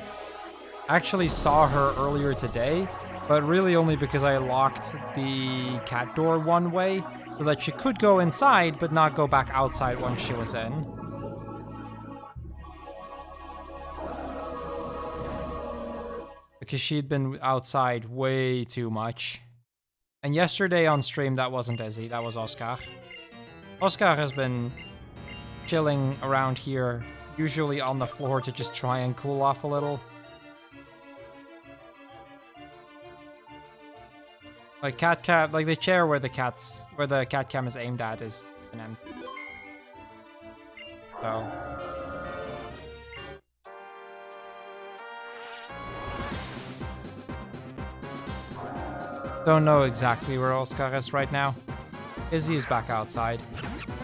I actually saw her earlier today, but really only because I locked the cat door one way so that she could go inside but not go back outside once she was in. Because she'd been outside way too much. And yesterday on stream, that wasn't Izzy, that was Oscar. Oscar has been chilling around here, usually on the floor to just try and cool off a little. Like cat cam, like the chair where the cat cam is aimed at is an empty. So. Don't know exactly where Oscar is right now. Izzy is back outside.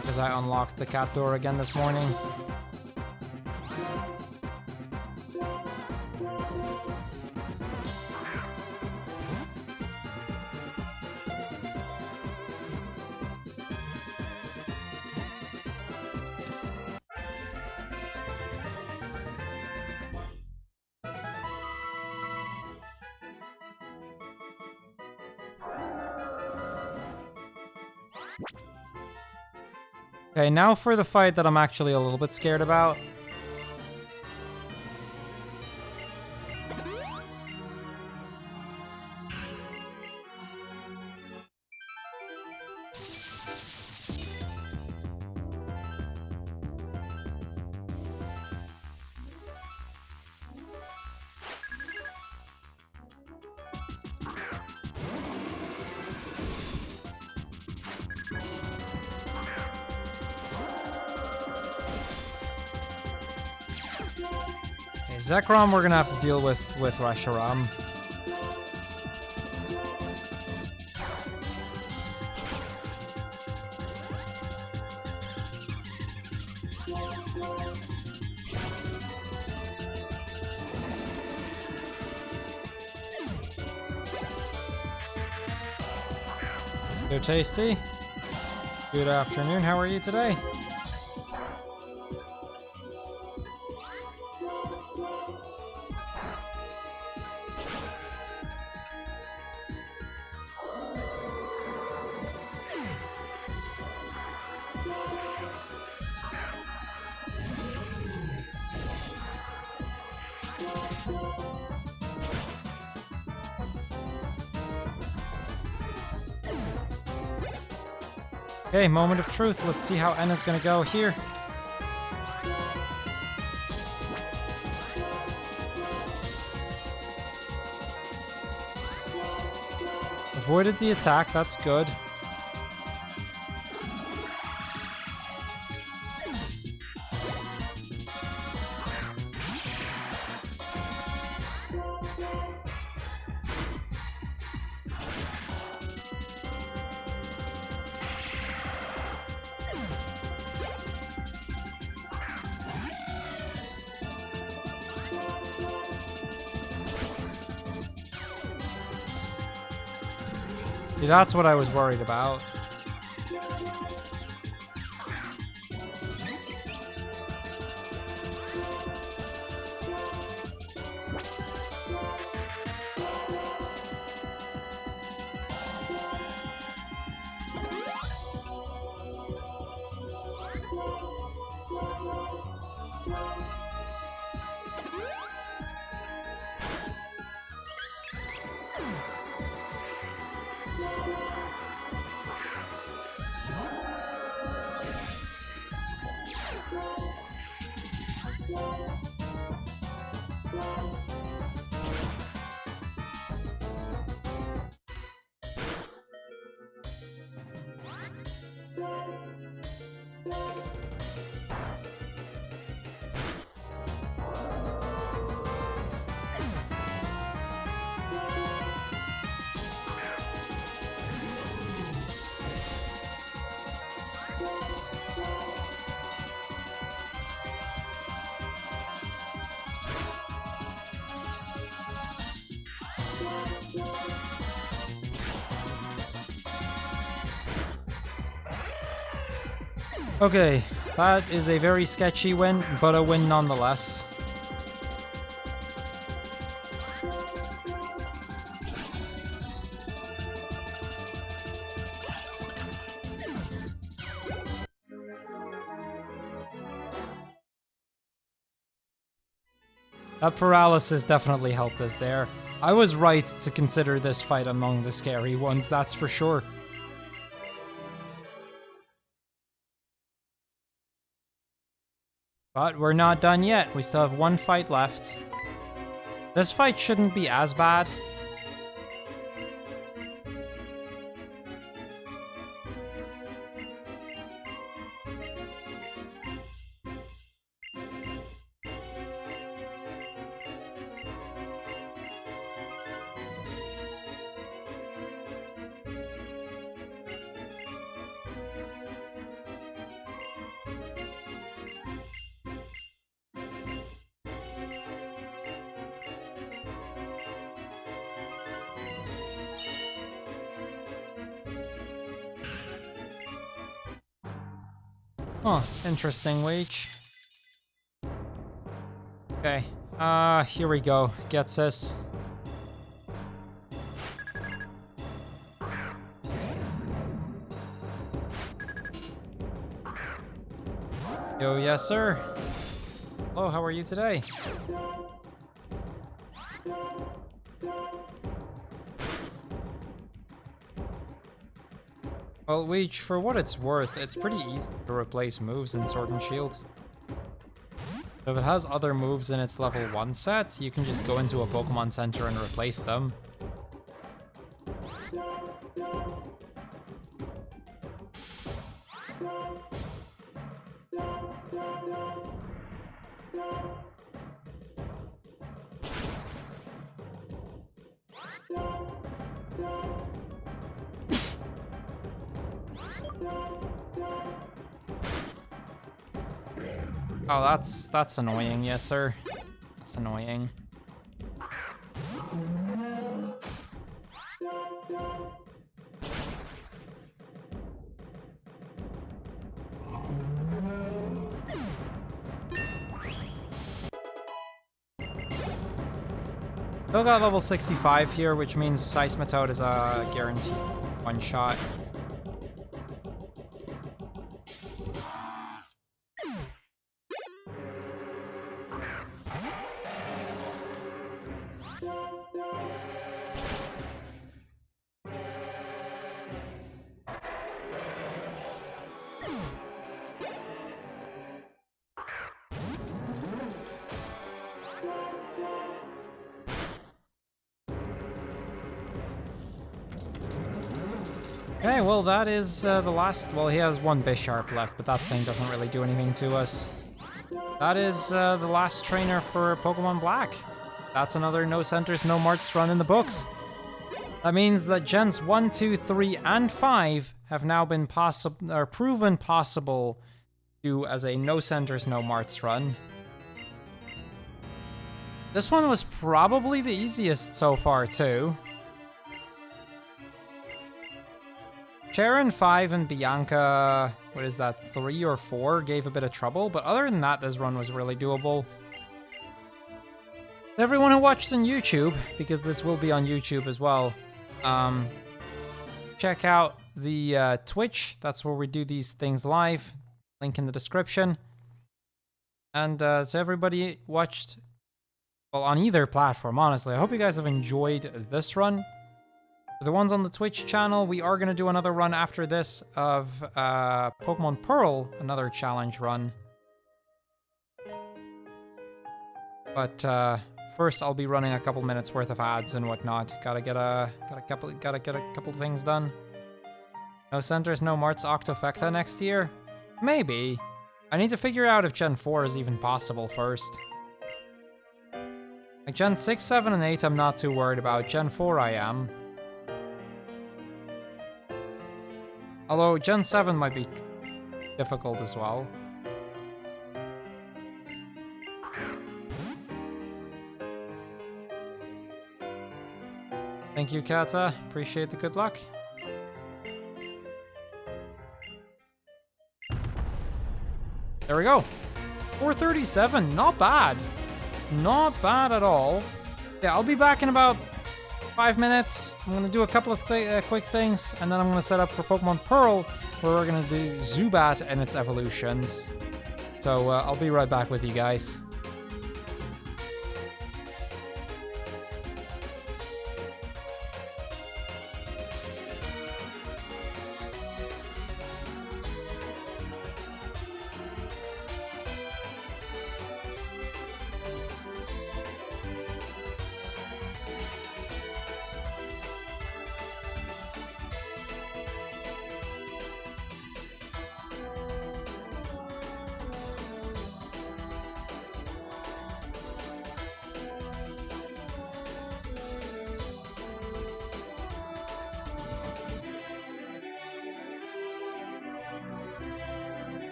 Because as I unlocked the cat door again this morning. Okay, now for the fight that I'm actually a little bit scared about. Zekrom we're gonna have to deal with Reshiram. So tasty. Good afternoon, how are you today? Okay, moment of truth. Let's see how Enna's gonna go here. Avoided the attack, that's good. See, that's what I was worried about. Okay, that is a very sketchy win, but a win nonetheless. That paralysis definitely helped us there. I was right to consider this fight among the scary ones, that's for sure. But we're not done yet. We still have one fight left. This fight shouldn't be as bad. Huh, interesting, Leech. Okay, here we go. Gets this. Yo, yes, sir. Hello, how are you today? Well, Weech, for what it's worth, it's pretty easy to replace moves in Sword and Shield. So if it has other moves in its level 1 set, you can just go into a Pokemon Center and replace them. Oh, that's annoying, yes sir. That's annoying. Still got level 65 here, which means Seismitoad is a guaranteed one-shot. Okay, well that is the last... Well, he has one Bisharp left, but that thing doesn't really do anything to us. That is the last trainer for Pokemon Black. That's another no centers, no marts run in the books. That means that Gens 1, 2, 3, and 5 have now been proven possible to as a no centers, no marts run. This one was probably the easiest so far, too. Sharon 5 and Bianca, what is that, 3 or 4, gave a bit of trouble, but other than that, this run was really doable. Everyone who watched on YouTube, because this will be on YouTube as well, check out the Twitch. That's where we do these things live. Link in the description. And so everybody watched, well, on either platform, honestly. I hope you guys have enjoyed this run. For the ones on the Twitch channel, we are going to do another run after this of Pokemon Pearl, another challenge run. But first, I'll be running a couple minutes worth of ads and whatnot. Gotta get a couple things done. No centers, no marts, Octofecta next year? Maybe. I need to figure out if Gen 4 is even possible first. Like Gen 6, 7, and 8 I'm not too worried about. Gen 4 I am. Although Gen 7 might be difficult as well. Thank you, Kata. Appreciate the good luck. There we go. 437, not bad. Not bad at all. Yeah, I'll be back in about 5 minutes. I'm going to do a couple of quick things, and then I'm going to set up for Pokemon Pearl, where we're going to do Zubat and its evolutions. So I'll be right back with you guys.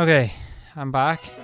Okay, I'm back.